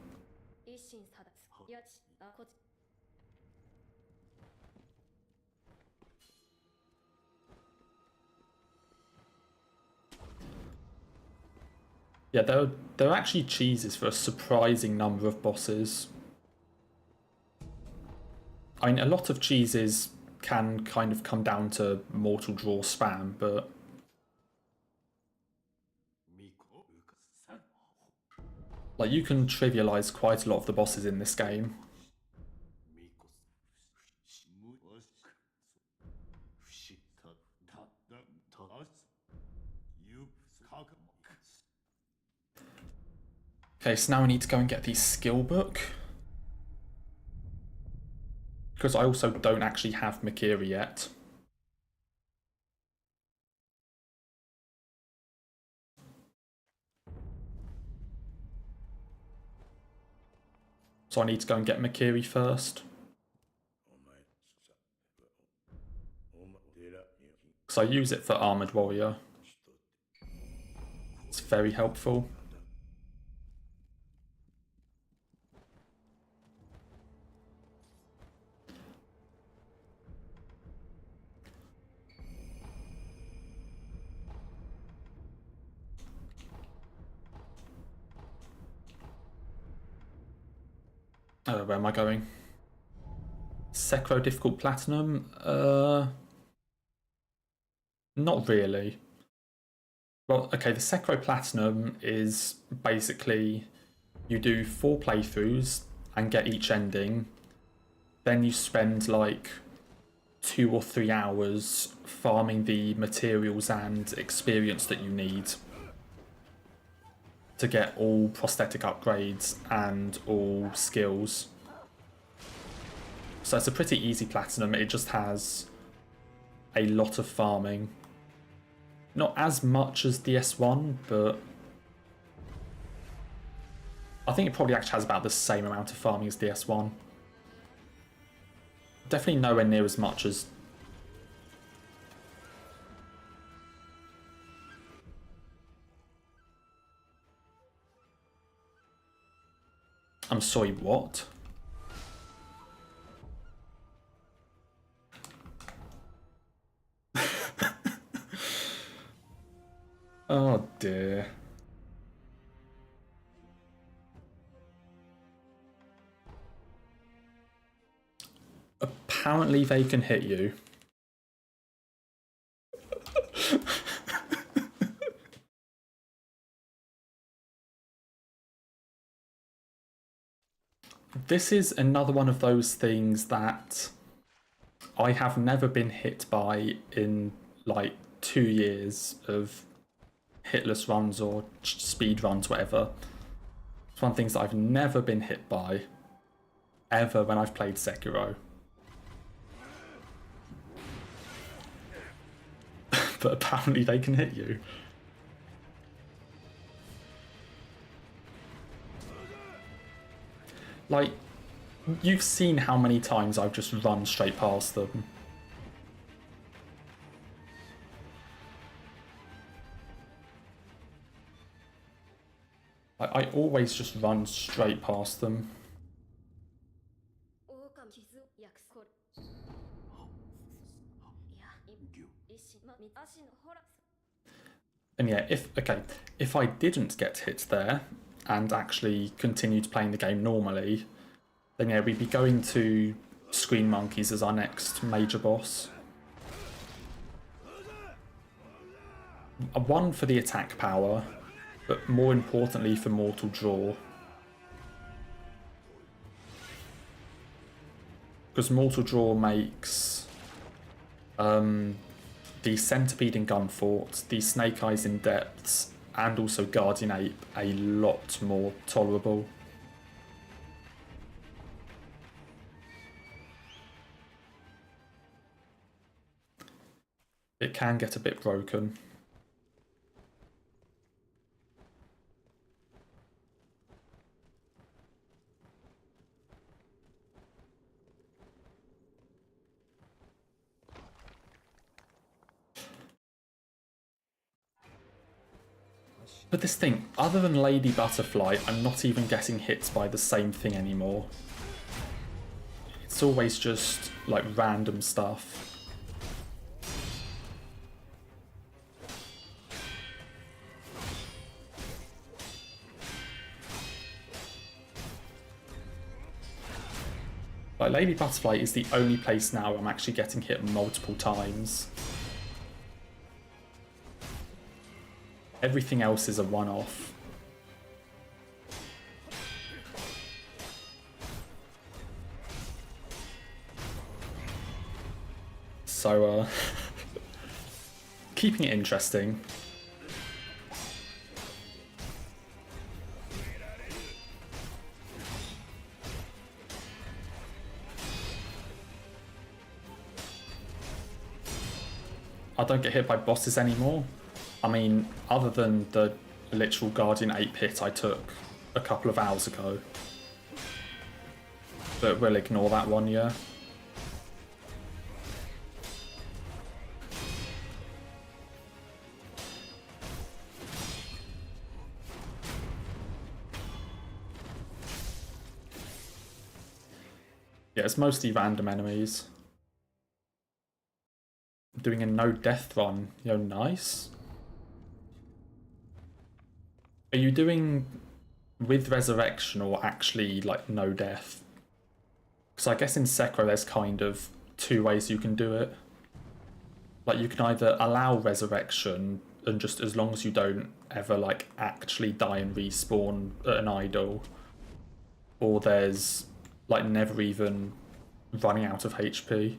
Yeah, there are actually cheeses for a surprising number of bosses. I mean, a lot of cheeses can kind of come down to mortal draw spam, but like you can trivialize quite a lot of the bosses in this game. Okay, so now I need to go and get the skill book. Because I also don't actually have Makiri yet. So I need to go and get Makiri first. Because I use it for Armoured Warrior. It's very helpful. Where am I going? Sekiro Difficult Platinum? Not really. Well, okay, the Sekiro Platinum is basically you do 4 playthroughs and get each ending. Then you spend like 2 or 3 hours farming the materials and experience that you need to get all prosthetic upgrades and all skills. So it's a pretty easy platinum. It just has a lot of farming. Not as much as DS1, but I think it probably actually has about the same amount of farming as DS1. Definitely nowhere near as much as... I'm sorry, what? Oh dear. Apparently they can hit you. This is another one of those things that I have never been hit by in like 2 years of hitless runs or speed runs, whatever. It's one of the things that I've never been hit by ever when I've played Sekiro. But apparently they can hit you. Like, you've seen how many times I've just run straight past them. I always just run straight past them. And yeah, if I didn't get hit there and actually continued playing the game normally, then yeah, we'd be going to Screen Monkeys as our next major boss. One for the attack power, but more importantly for Mortal Draw. Because Mortal Draw makes the Centipede in Gunfort, the Snake Eyes in Depths, and also Guardian Ape a lot more tolerable. It can get a bit broken. But this thing, other than Lady Butterfly, I'm not even getting hit by the same thing anymore. It's always just, like, random stuff. Like, Lady Butterfly is the only place now where I'm actually getting hit multiple times. Everything else is a one-off. So, keeping it interesting. I don't get hit by bosses anymore. I mean, other than the literal Guardian Ape hit I took a couple of hours ago. But we'll ignore that one, yeah. Yeah, it's mostly random enemies. Doing a no death run, you know, nice. Are you doing with resurrection or actually like no death? Because I guess in Sekiro there's kind of two ways you can do it. Like you can either allow resurrection and just as long as you don't ever like actually die and respawn at an idol, or there's like never even running out of HP.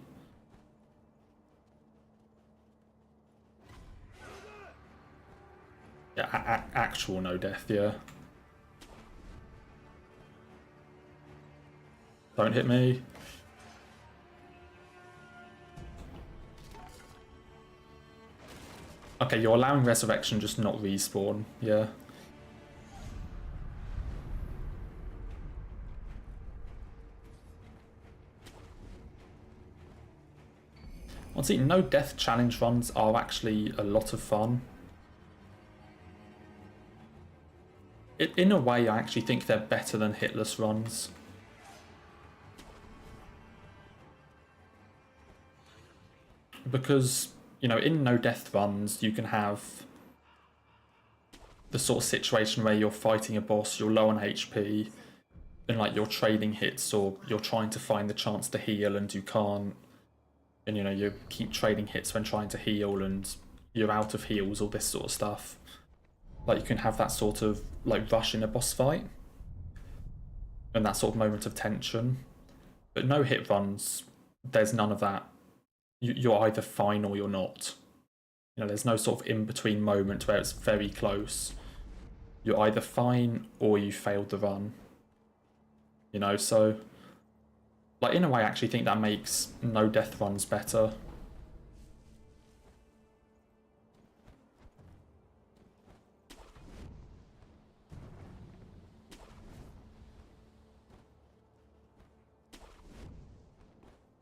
Yeah, actual no death, yeah. Don't hit me. Okay, you're allowing resurrection, just not respawn, yeah. Honestly, no death challenge runs are actually a lot of fun. In a way, I actually think they're better than Hitless runs. Because, you know, in no death runs, you can have the sort of situation where you're fighting a boss, you're low on HP, and like you're trading hits, or you're trying to find the chance to heal and you can't. And you know, you keep trading hits when trying to heal and you're out of heals, all this sort of stuff. Like you can have that sort of like rush in a boss fight and that sort of moment of tension. But no hit runs, there's none of that. You're either fine or you're not. You know, there's no sort of in-between moment where it's very close. You're either fine or you failed the run. You know, so like in a way I actually think that makes no death runs better.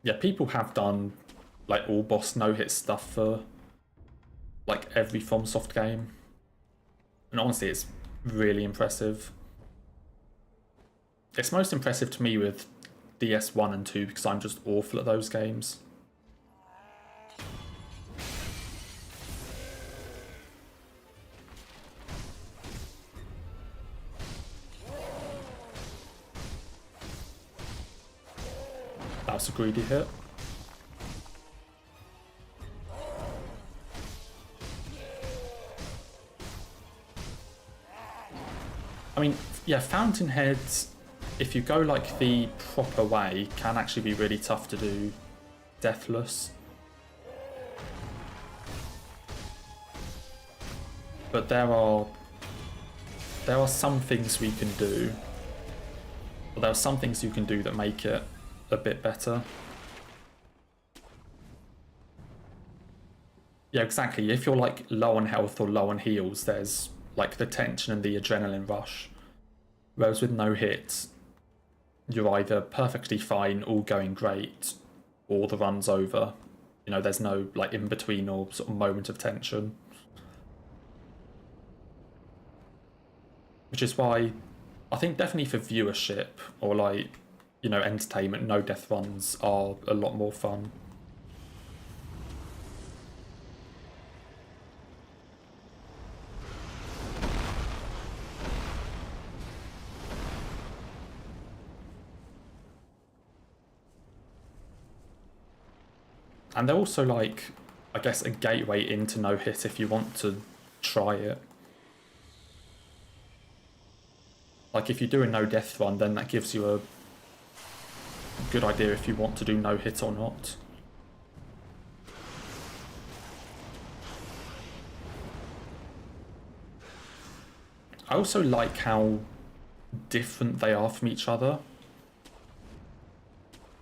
Yeah, people have done like all boss no-hit stuff for like every FromSoft game. And honestly, it's really impressive. It's most impressive to me with DS1 and 2 because I'm just awful at those games. That was a greedy hit. I mean, yeah, Fountainheads, if you go like the proper way, can actually be really tough to do deathless. But there are some things we can do. Or there are some things you can do that make it a bit better. Yeah, exactly. If you're like low on health or low on heals, there's like the tension and the adrenaline rush. Whereas with no hits, you're either perfectly fine, all going great, or the run's over. You know, there's no like in between or sort of moment of tension. Which is why I think definitely for viewership or like, you know, entertainment, no death runs are a lot more fun. And they're also like, I guess, a gateway into no hit if you want to try it. Like if you do a no death run, then that gives you a good idea if you want to do no hit or not. I also like how different they are from each other.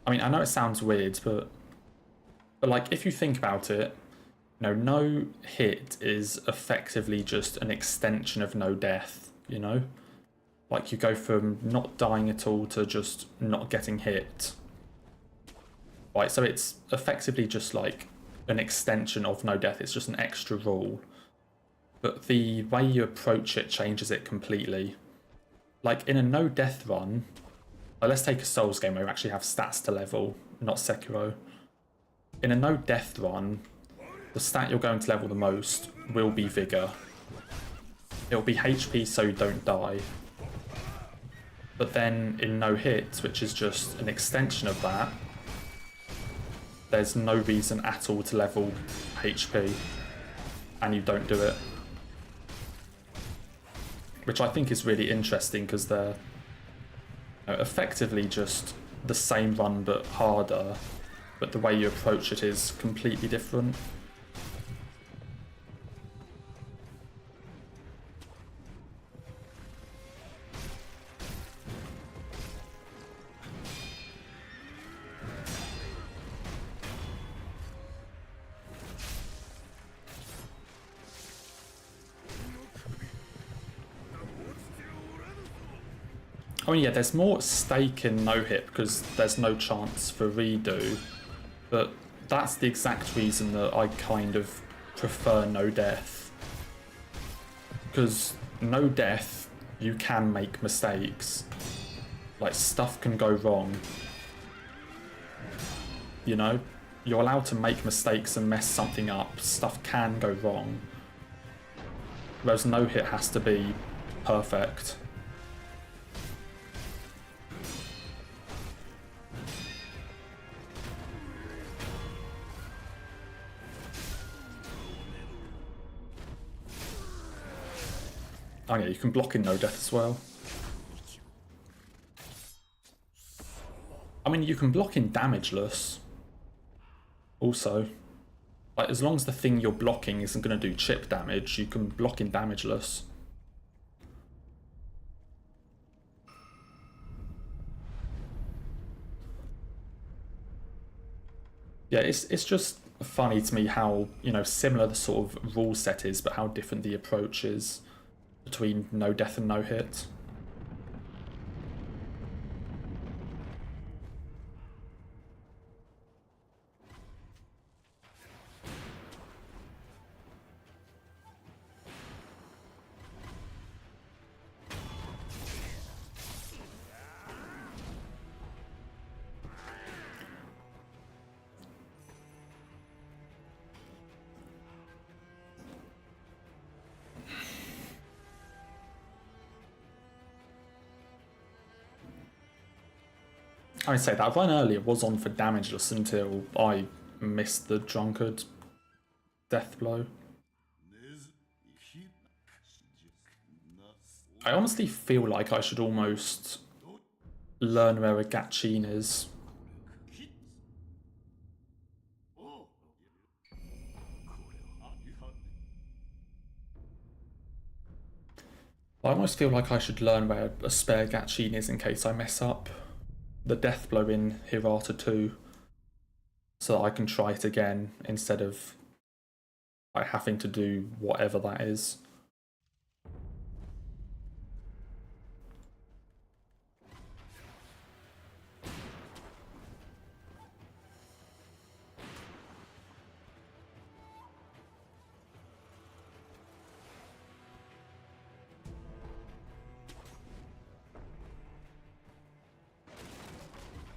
I mean, I know it sounds weird, but like if you think about it, you know, no hit is effectively just an extension of no death, you know? Like, you go from not dying at all to just not getting hit. Right, so it's effectively just like an extension of no death. It's just an extra rule. But the way you approach it changes it completely. Like, in a no death run, let's take a Souls game where you actually have stats to level, not Sekiro. In a no death run, the stat you're going to level the most will be Vigor. It'll be HP so you don't die. But then in no hit, which is just an extension of that, there's no reason at all to level HP, and you don't do it. Which I think is really interesting because they're effectively just the same run but harder, but the way you approach it is completely different. I mean, yeah, there's more stake in no-hit because there's no chance for redo, but that's the exact reason that I kind of prefer no-death. Because no-death, you can make mistakes. Like, stuff can go wrong. You know? You're allowed to make mistakes and mess something up. Stuff can go wrong. Whereas no-hit has to be perfect. Oh yeah, you can block in no death as well. I mean, you can block in Damageless. Also. Like, as long as the thing you're blocking isn't going to do chip damage, you can block in Damageless. Yeah, it's just funny to me how, you know, similar the sort of rule set is, but how different the approach is between no death and no hit. I would say that run earlier was on for Damageless until I missed the Drunkard death blow. I honestly feel like I should almost learn where a Gatchin is. I almost feel like I should learn where a spare Gatchin is in case I mess up the death blow in Hirata 2, so that I can try it again instead of like having to do whatever that is.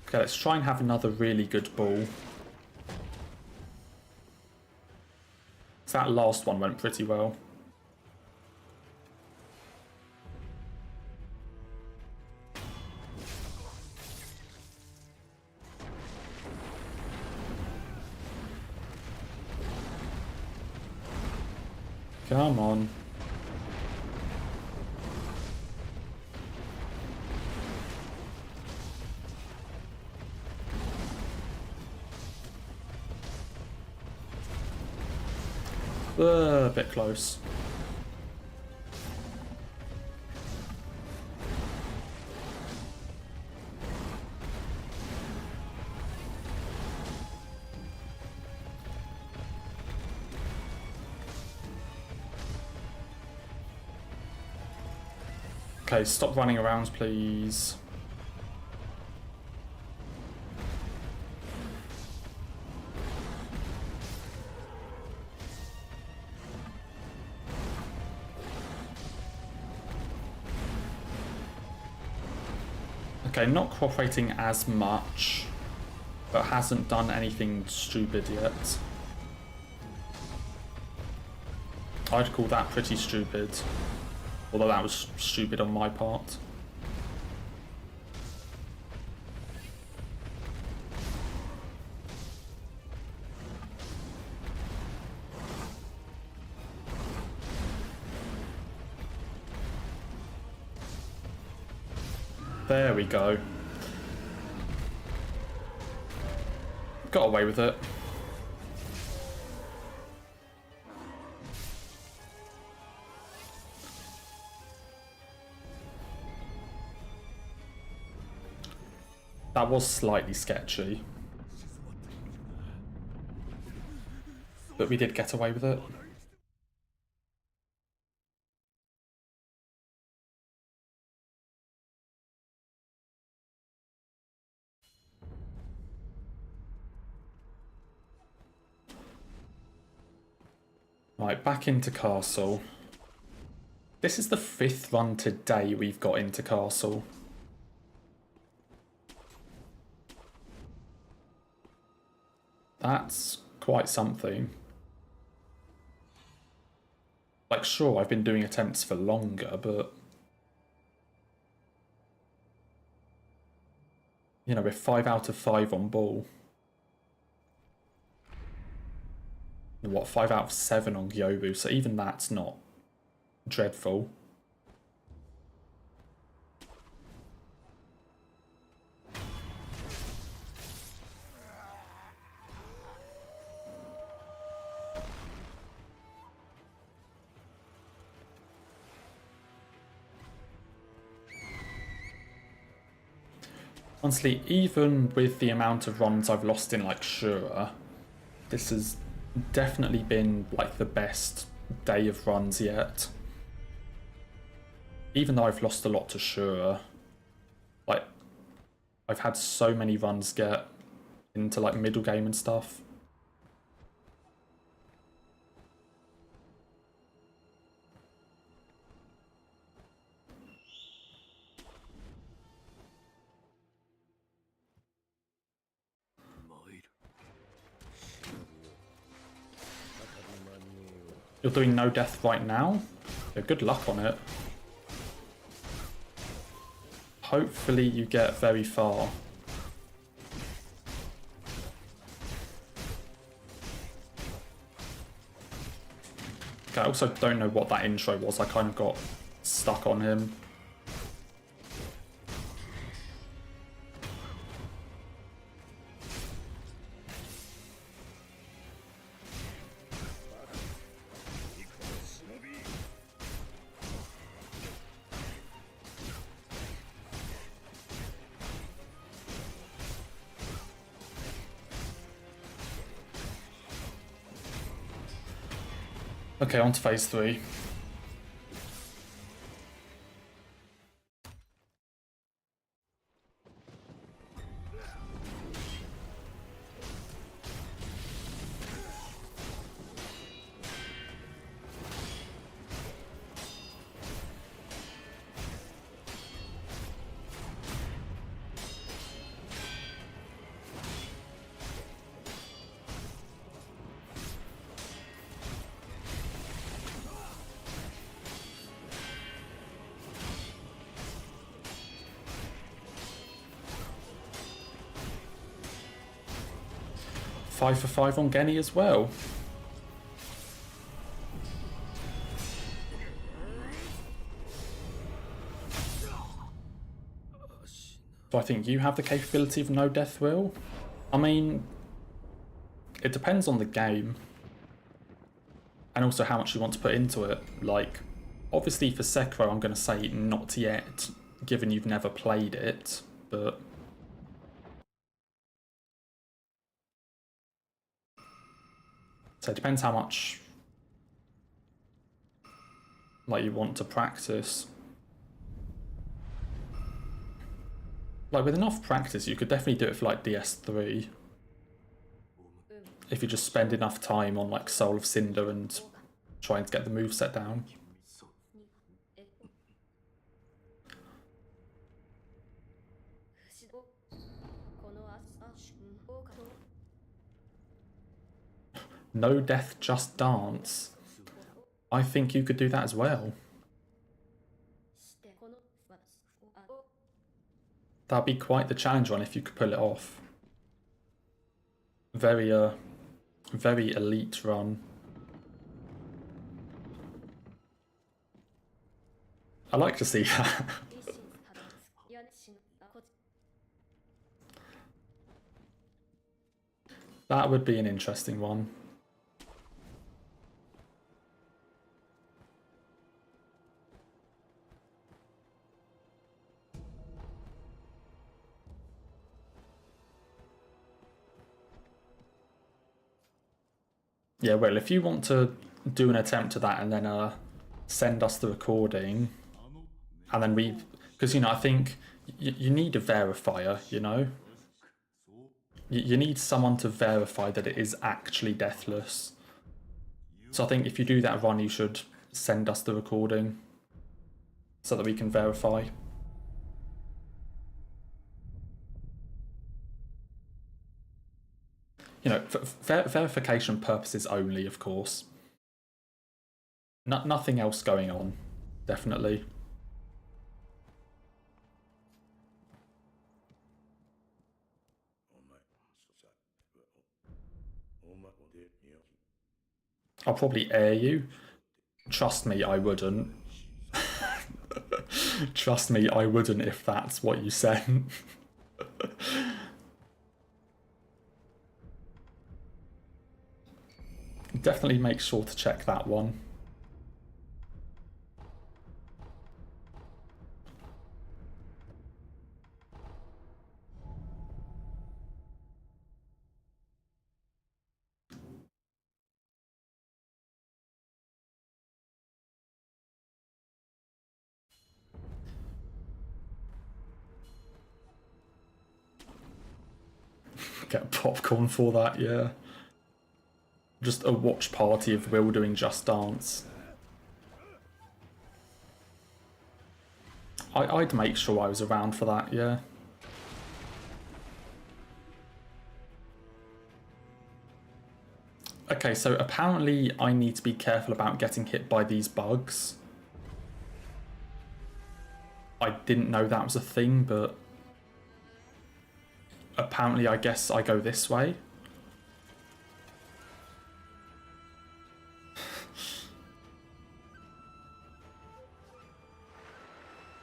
Okay, let's try and have another really good ball. So that last one went pretty well. Come on. A bit close. Okay, stop running around, please. Okay, not cooperating as much, but hasn't done anything stupid yet. I'd call that pretty stupid, although that was stupid on my part. There we go. Got away with it. That was slightly sketchy. But we did get away with it. Right, back into Castle. This is the 5th run today we've got into Castle. That's quite something. Like, sure, I've been doing attempts for longer, but... You know, we're 5 out of 5 on ball. What, 5 out of 7 on Gyobu, so even that's not dreadful. Honestly, even with the amount of runs I've lost in, like, Shura, this has definitely been, like, the best day of runs yet. Even though I've lost a lot to Shura, like, I've had so many runs get into, like, middle game and stuff. You're doing no death right now? Yeah, good luck on it. Hopefully you get very far. Okay, I also don't know what that intro was. I kind of got stuck on him. Okay, on to phase 3. Five for 5 on Genny as well. Do I think you have the capability of no death will? I mean, it depends on the game. And also how much you want to put into it. Like, obviously for Sekiro I'm going to say not yet, given you've never played it, but... So it depends how much, like, you want to practice. Like, with enough practice, you could definitely do it for, like, DS3. If you just spend enough time on, like, Soul of Cinder and trying to get the moveset down. No death, just dance. I think you could do that as well. That'd be quite the challenge one if you could pull it off. Very elite run. I like to see that. That would be an interesting one. Yeah, well, if you want to do an attempt at that and then send us the recording, and then we, because, you know, I think you need a verifier, you know? You need someone to verify that it is actually deathless. So I think if you do that run, you should send us the recording so that we can verify. You know, for verification purposes only, of course. Nothing else going on, definitely. I'll probably air you. Trust me, I wouldn't. Trust me, I wouldn't if that's what you sent. Definitely make sure to check that one. Get popcorn for that, yeah. Just a watch party of Will doing Just Dance. I'd make sure I was around for that, yeah. Okay, so apparently I need to be careful about getting hit by these bugs. I didn't know that was a thing, but apparently I guess I go this way.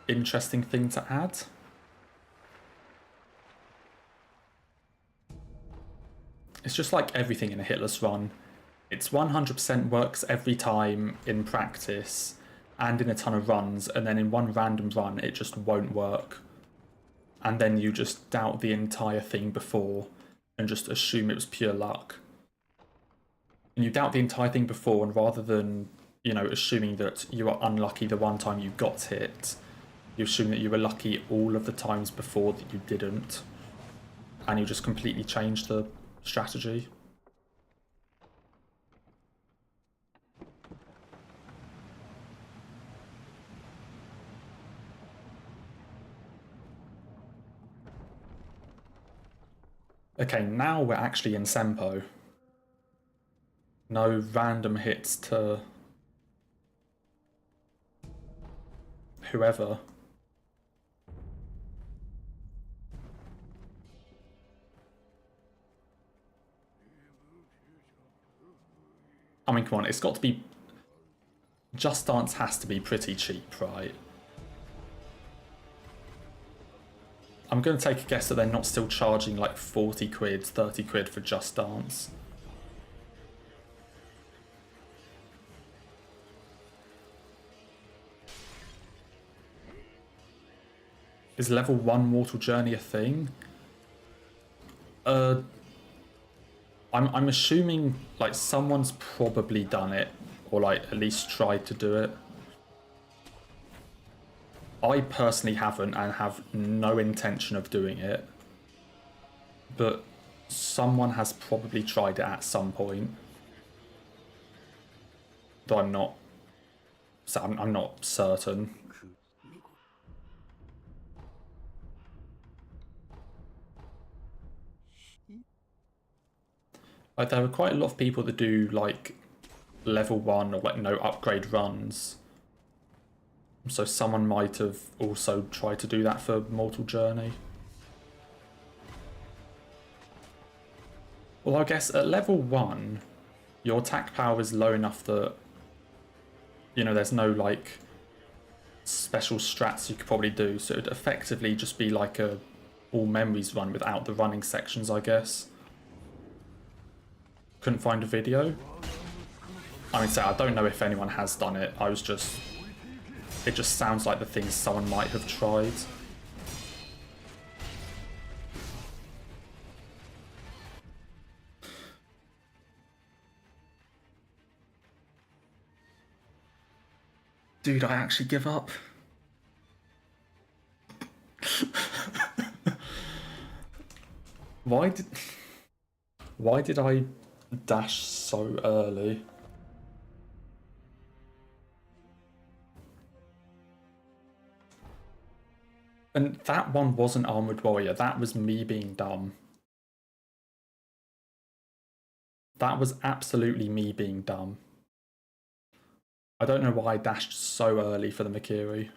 Interesting thing to add. It's just like everything in a Hitless run. It's 100% works every time in practice and in a ton of runs, and then in one random run it just won't work. And then you just doubt the entire thing before and just assume it was pure luck. And you doubt the entire thing before, and rather than, you know, assuming that you are unlucky the one time you got hit, you assume that you were lucky all of the times before that you didn't. And you just completely change the strategy. Okay, now we're actually in Sempo. No random hits to whoever. I mean, come on, it's got to be... Just Dance has to be pretty cheap, right? I'm going to take a guess that they're not still charging like 40 quid, 30 quid for Just Dance. Is level 1 Mortal Journey a thing? I'm assuming like someone's probably done it, or like at least tried to do it. I personally haven't and have no intention of doing it, but someone has probably tried it at some point. Though I'm not certain. Like, there are quite a lot of people that do like level 1 or like no upgrade runs. So someone might have also tried to do that for Mortal Journey. Well, I guess at level 1, your attack power is low enough that, you know, there's no like special strats you could probably do, so it'd effectively just be like a all memories run without the running sections, I guess. Couldn't find a video. I mean, I don't know if anyone has done it. It just sounds like the things someone might have tried. Dude, I actually give up. Why did I dash so early? And that one wasn't Armored Warrior, that was me being dumb. That was absolutely me being dumb. I don't know why I dashed so early for the Mikiri.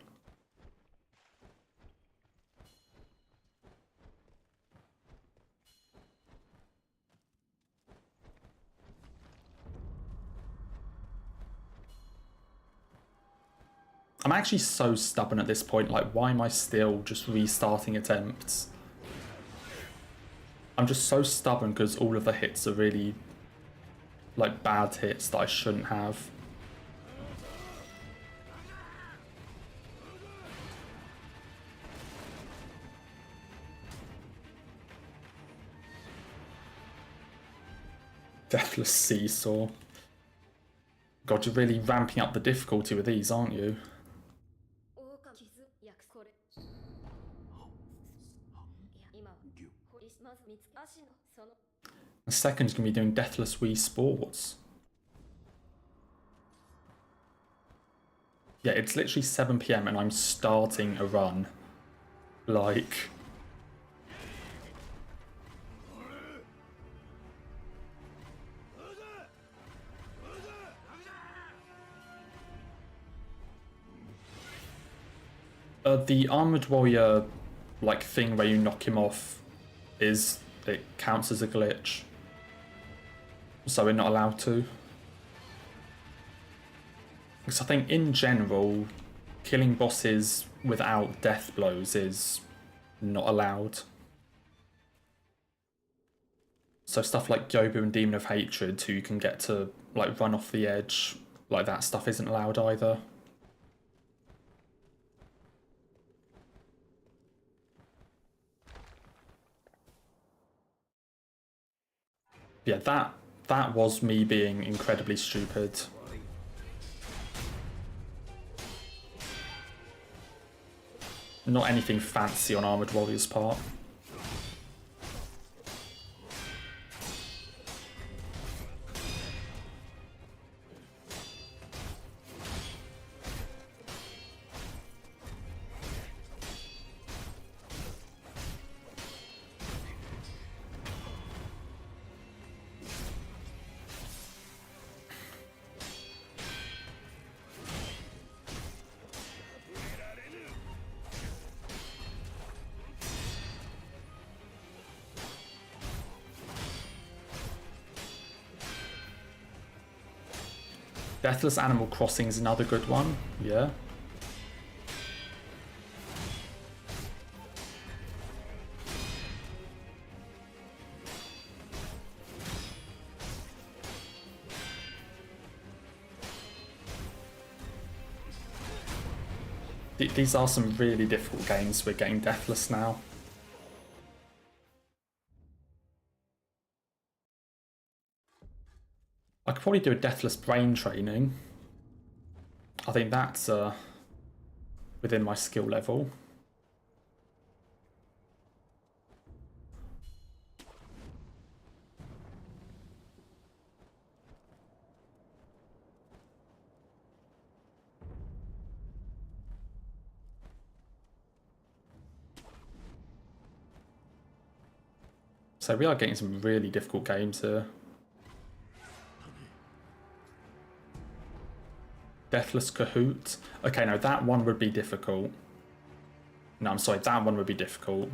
I'm actually so stubborn at this point, like why am I still just restarting attempts? I'm just so stubborn because all of the hits are really like bad hits that I shouldn't have. Deathless Seesaw. God, you're really ramping up the difficulty with these, aren't you? The second's going to be doing Deathless Wii Sports. Yeah, it's literally 7 PM and I'm starting a run. Like... the Armored Warrior, like, thing where you knock him off it counts as a glitch. So we're not allowed to. Because I think in general, killing bosses without death blows is not allowed. So stuff like Yobu and Demon of Hatred, who you can get to like run off the edge, like that stuff isn't allowed either. Yeah, that was me being incredibly stupid. Not anything fancy on Armored Warrior's part. Deathless Animal Crossing is another good one, yeah. These are some really difficult games. We're getting Deathless now. I could probably do a Deathless Brain Training. I think that's within my skill level. So we are getting some really difficult games here. Deathless Kahoot. Okay, no, that one would be difficult. No, I'm sorry, that one would be difficult.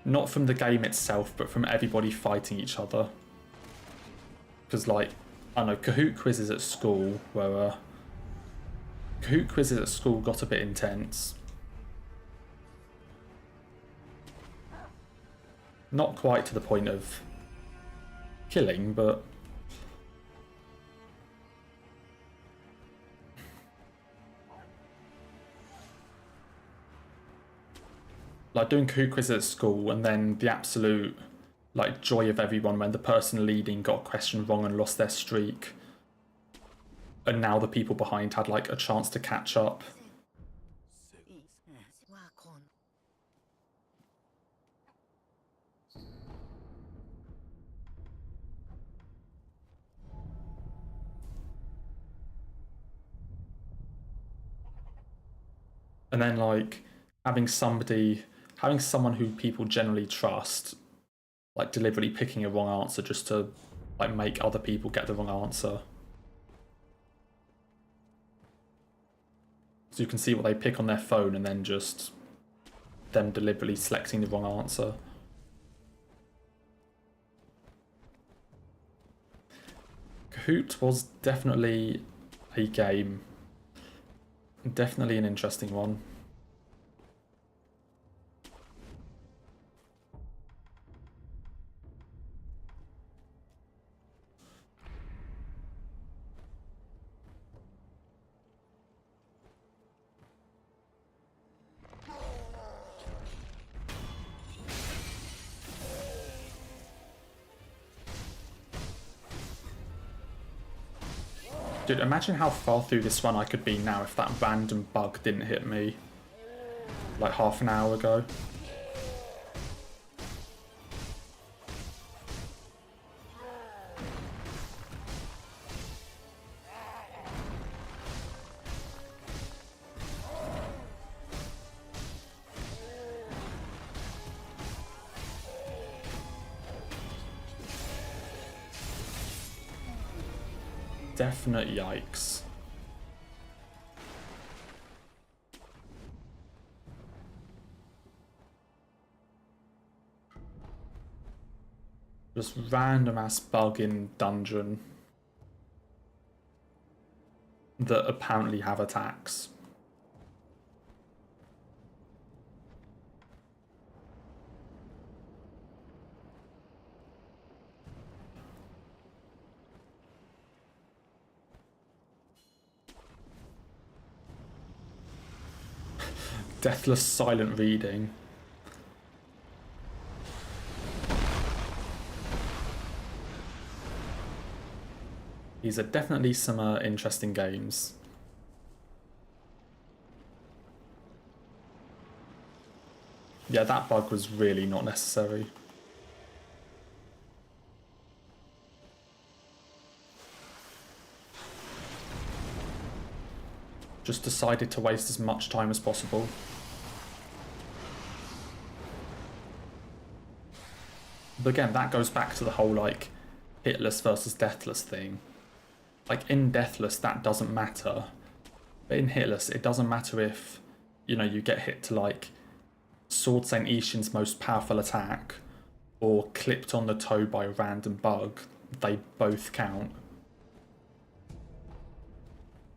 Not from the game itself, but from everybody fighting each other. Because, like, I don't know, Kahoot quizzes at school were... Kahoot quizzes at school got a bit intense. Not quite to the point of killing, but... like doing Kahoot quizzes at school and then the absolute like joy of everyone when the person leading got a question wrong and lost their streak. And now the people behind had like a chance to catch up. And then like having someone who people generally trust, like deliberately picking a wrong answer just to like make other people get the wrong answer. So you can see what they pick on their phone and then just them deliberately selecting the wrong answer. Kahoot was definitely a game. Definitely an interesting one. Dude, imagine how far through this one I could be now if that random bug didn't hit me like half an hour ago. Definite yikes. Just random ass bug in dungeon that apparently have attacks. Deathless silent reading. These are definitely some interesting games. Yeah, that bug was really not necessary. Just decided to waste as much time as possible. But again, that goes back to the whole like hitless versus deathless thing. Like in deathless, that doesn't matter. But in hitless, it doesn't matter if, you know, you get hit to like Sword Saint Ishin's most powerful attack or clipped on the toe by a random bug. They both count.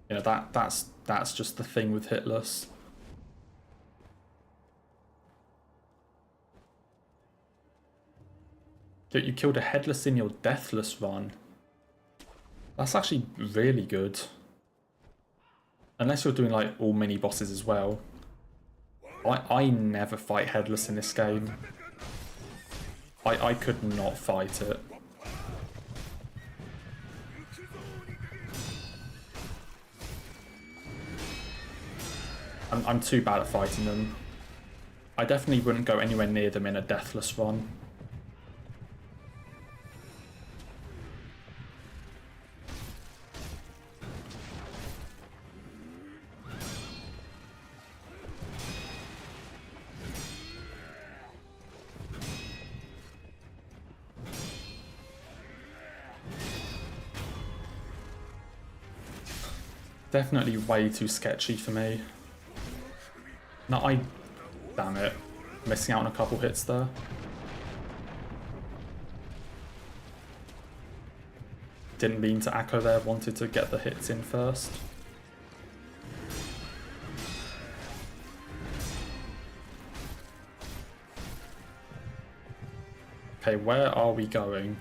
You know, that's just the thing with hitless. You killed a headless in your deathless run. That's actually really good. Unless you're doing like all mini bosses as well. I never fight headless in this game. I could not fight it. I'm too bad at fighting them. I definitely wouldn't go anywhere near them in a deathless run. Definitely way too sketchy for me. No, damn it. Missing out on a couple hits there. Didn't mean to echo there, wanted to get the hits in first. Okay, where are we going?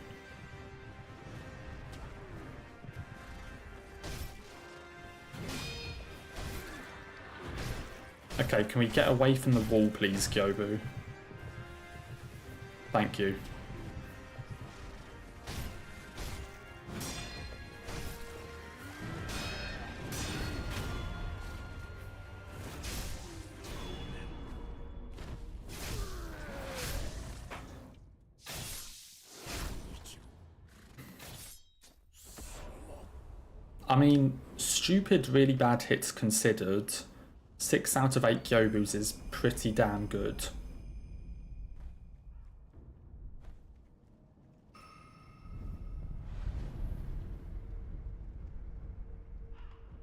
Okay, can we get away from the wall, please, Gyobu? Thank you. I mean, stupid, really bad hits considered, 6 out of 8 Gyobus is pretty damn good.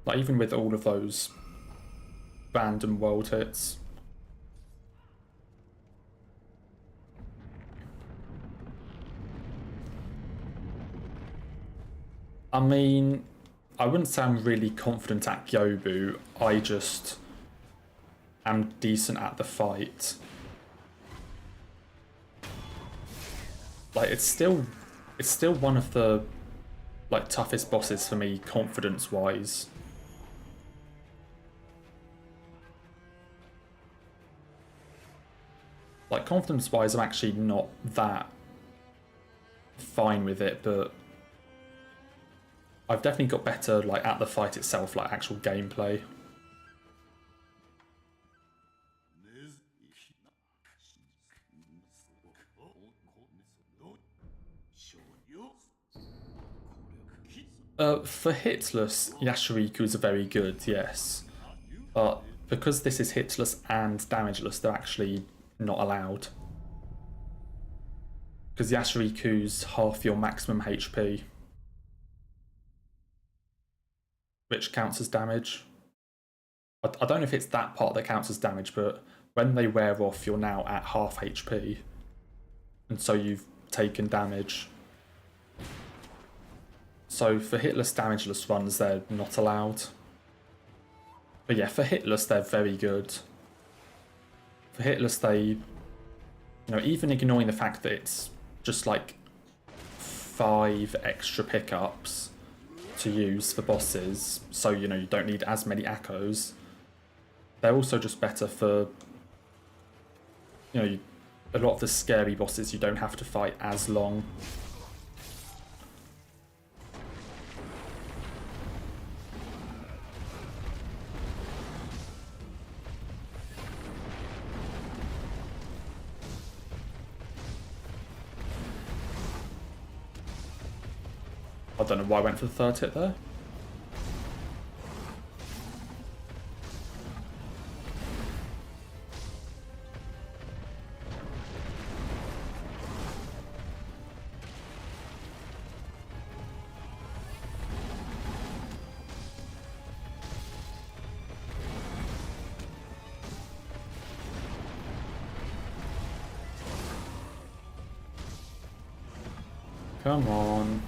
Like, even with all of those random world hits. I mean, I wouldn't say I'm really confident at Gyobu, I just am decent at the fight. Like, it's still one of the, like, toughest bosses for me, confidence-wise. Like, confidence-wise, I'm actually not that fine with it, but I've definitely got better, like, at the fight itself, like, actual gameplay. For Hitless, Yashiriku's are very good, yes. But because this is Hitless and Damageless, they're actually not allowed. Because Yashiriku's half your maximum HP. Which counts as damage. I don't know if it's that part that counts as damage, but when they wear off, you're now at half HP. And so you've taken damage. So for Hitless, Damageless runs, they're not allowed. But yeah, for Hitless, they're very good. For Hitless, they, you know, even ignoring the fact that it's just like 5 extra pickups to use for bosses, so, you know, you don't need as many echoes. They're also just better for, you know, a lot of the scary bosses you don't have to fight as long. I don't know why I went for the third hit there. Come on.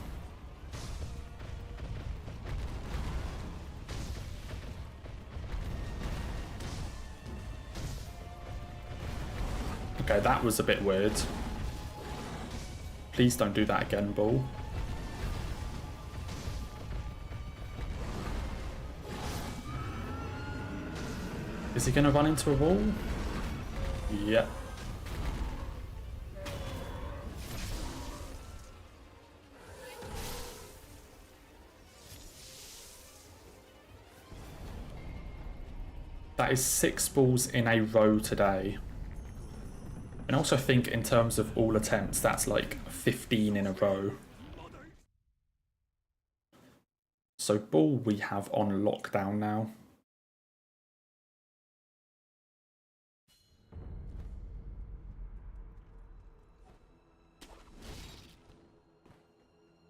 Okay, that was a bit weird. Please don't do that again, Bull. Is he going to run into a wall? Yep. That is 6 balls in a row today. And I also think in terms of all attempts, that's like 15 in a row. So ball we have on lockdown now.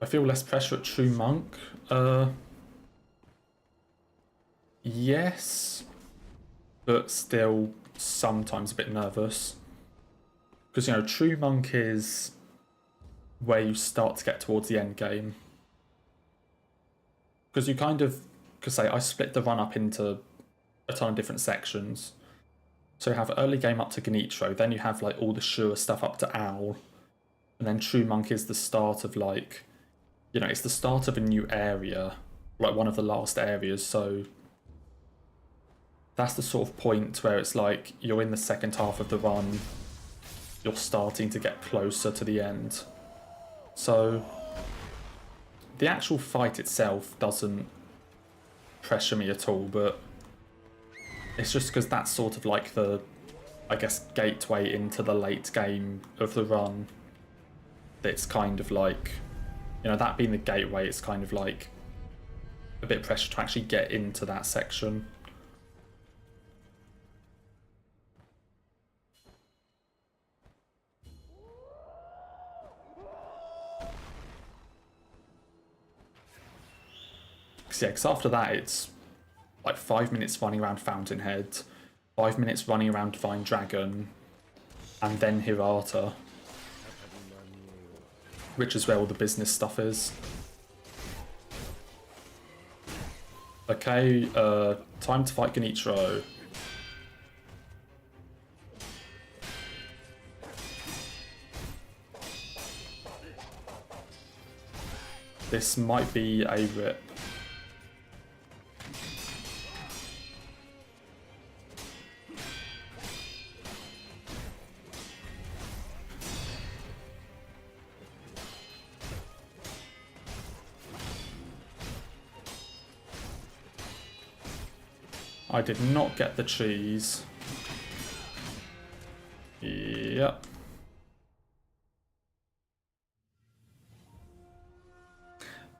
I feel less pressure at True Monk. Yes, but still sometimes a bit nervous. Because, you know, True Monk is where you start to get towards the end game. Because you kind of, because say, I split the run up into a ton of different sections. So you have early game up to Ganitro, then you have like all the sure stuff up to Owl. And then True Monk is the start of like, you know, it's the start of a new area, like one of the last areas, so that's the sort of point where it's like you're in the second half of the run, you're starting to get closer to the end. So the actual fight itself doesn't pressure me at all, but it's just because that's sort of like the, I guess, gateway into the late game of the run. That's kind of like, you know, that being the gateway, it's kind of like a bit of pressure to actually get into that section. Yeah, because after that it's like 5 minutes running around Fountainhead, 5 minutes running around Divine Dragon, and then Hirata, which is where all the business stuff is. Okay, time to fight Ganitro. This might be a rip. I did not get the cheese. Yep.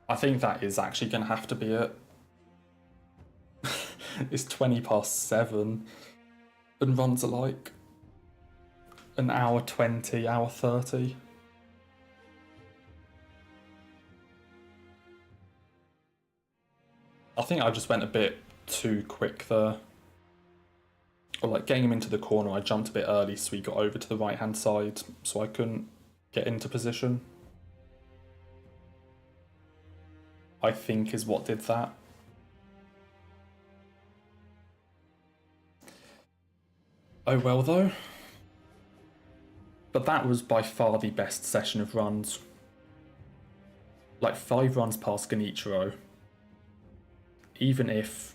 I think that is actually going to have to be it. It's 20 past 7 and runs are like an hour 20, hour 30. I think I just went a bit too quick there. Or like getting him into the corner, I jumped a bit early so he got over to the right hand side so I couldn't get into position. I think is what did that. Oh well though. But that was by far the best session of runs. Like 5 runs past Ganitro. Even if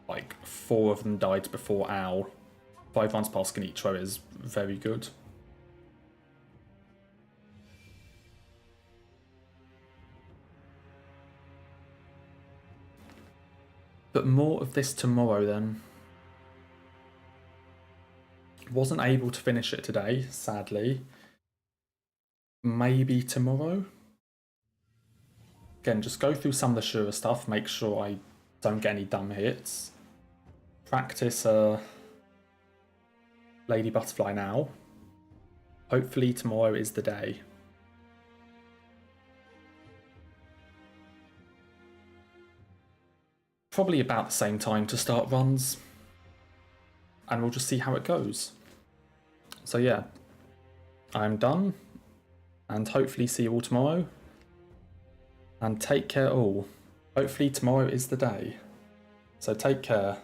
like 4 of them died before Owl, 5 runs past Ganitro is very good. But more of this tomorrow then. Wasn't able to finish it today, sadly. Maybe tomorrow? Again, just go through some of the surer stuff, make sure I don't get any dumb hits. Practice Lady Butterfly now. Hopefully tomorrow is the day. Probably about the same time to start runs. And we'll just see how it goes. So yeah, I'm done. And hopefully see you all tomorrow. And take care all. Hopefully tomorrow is the day. So take care.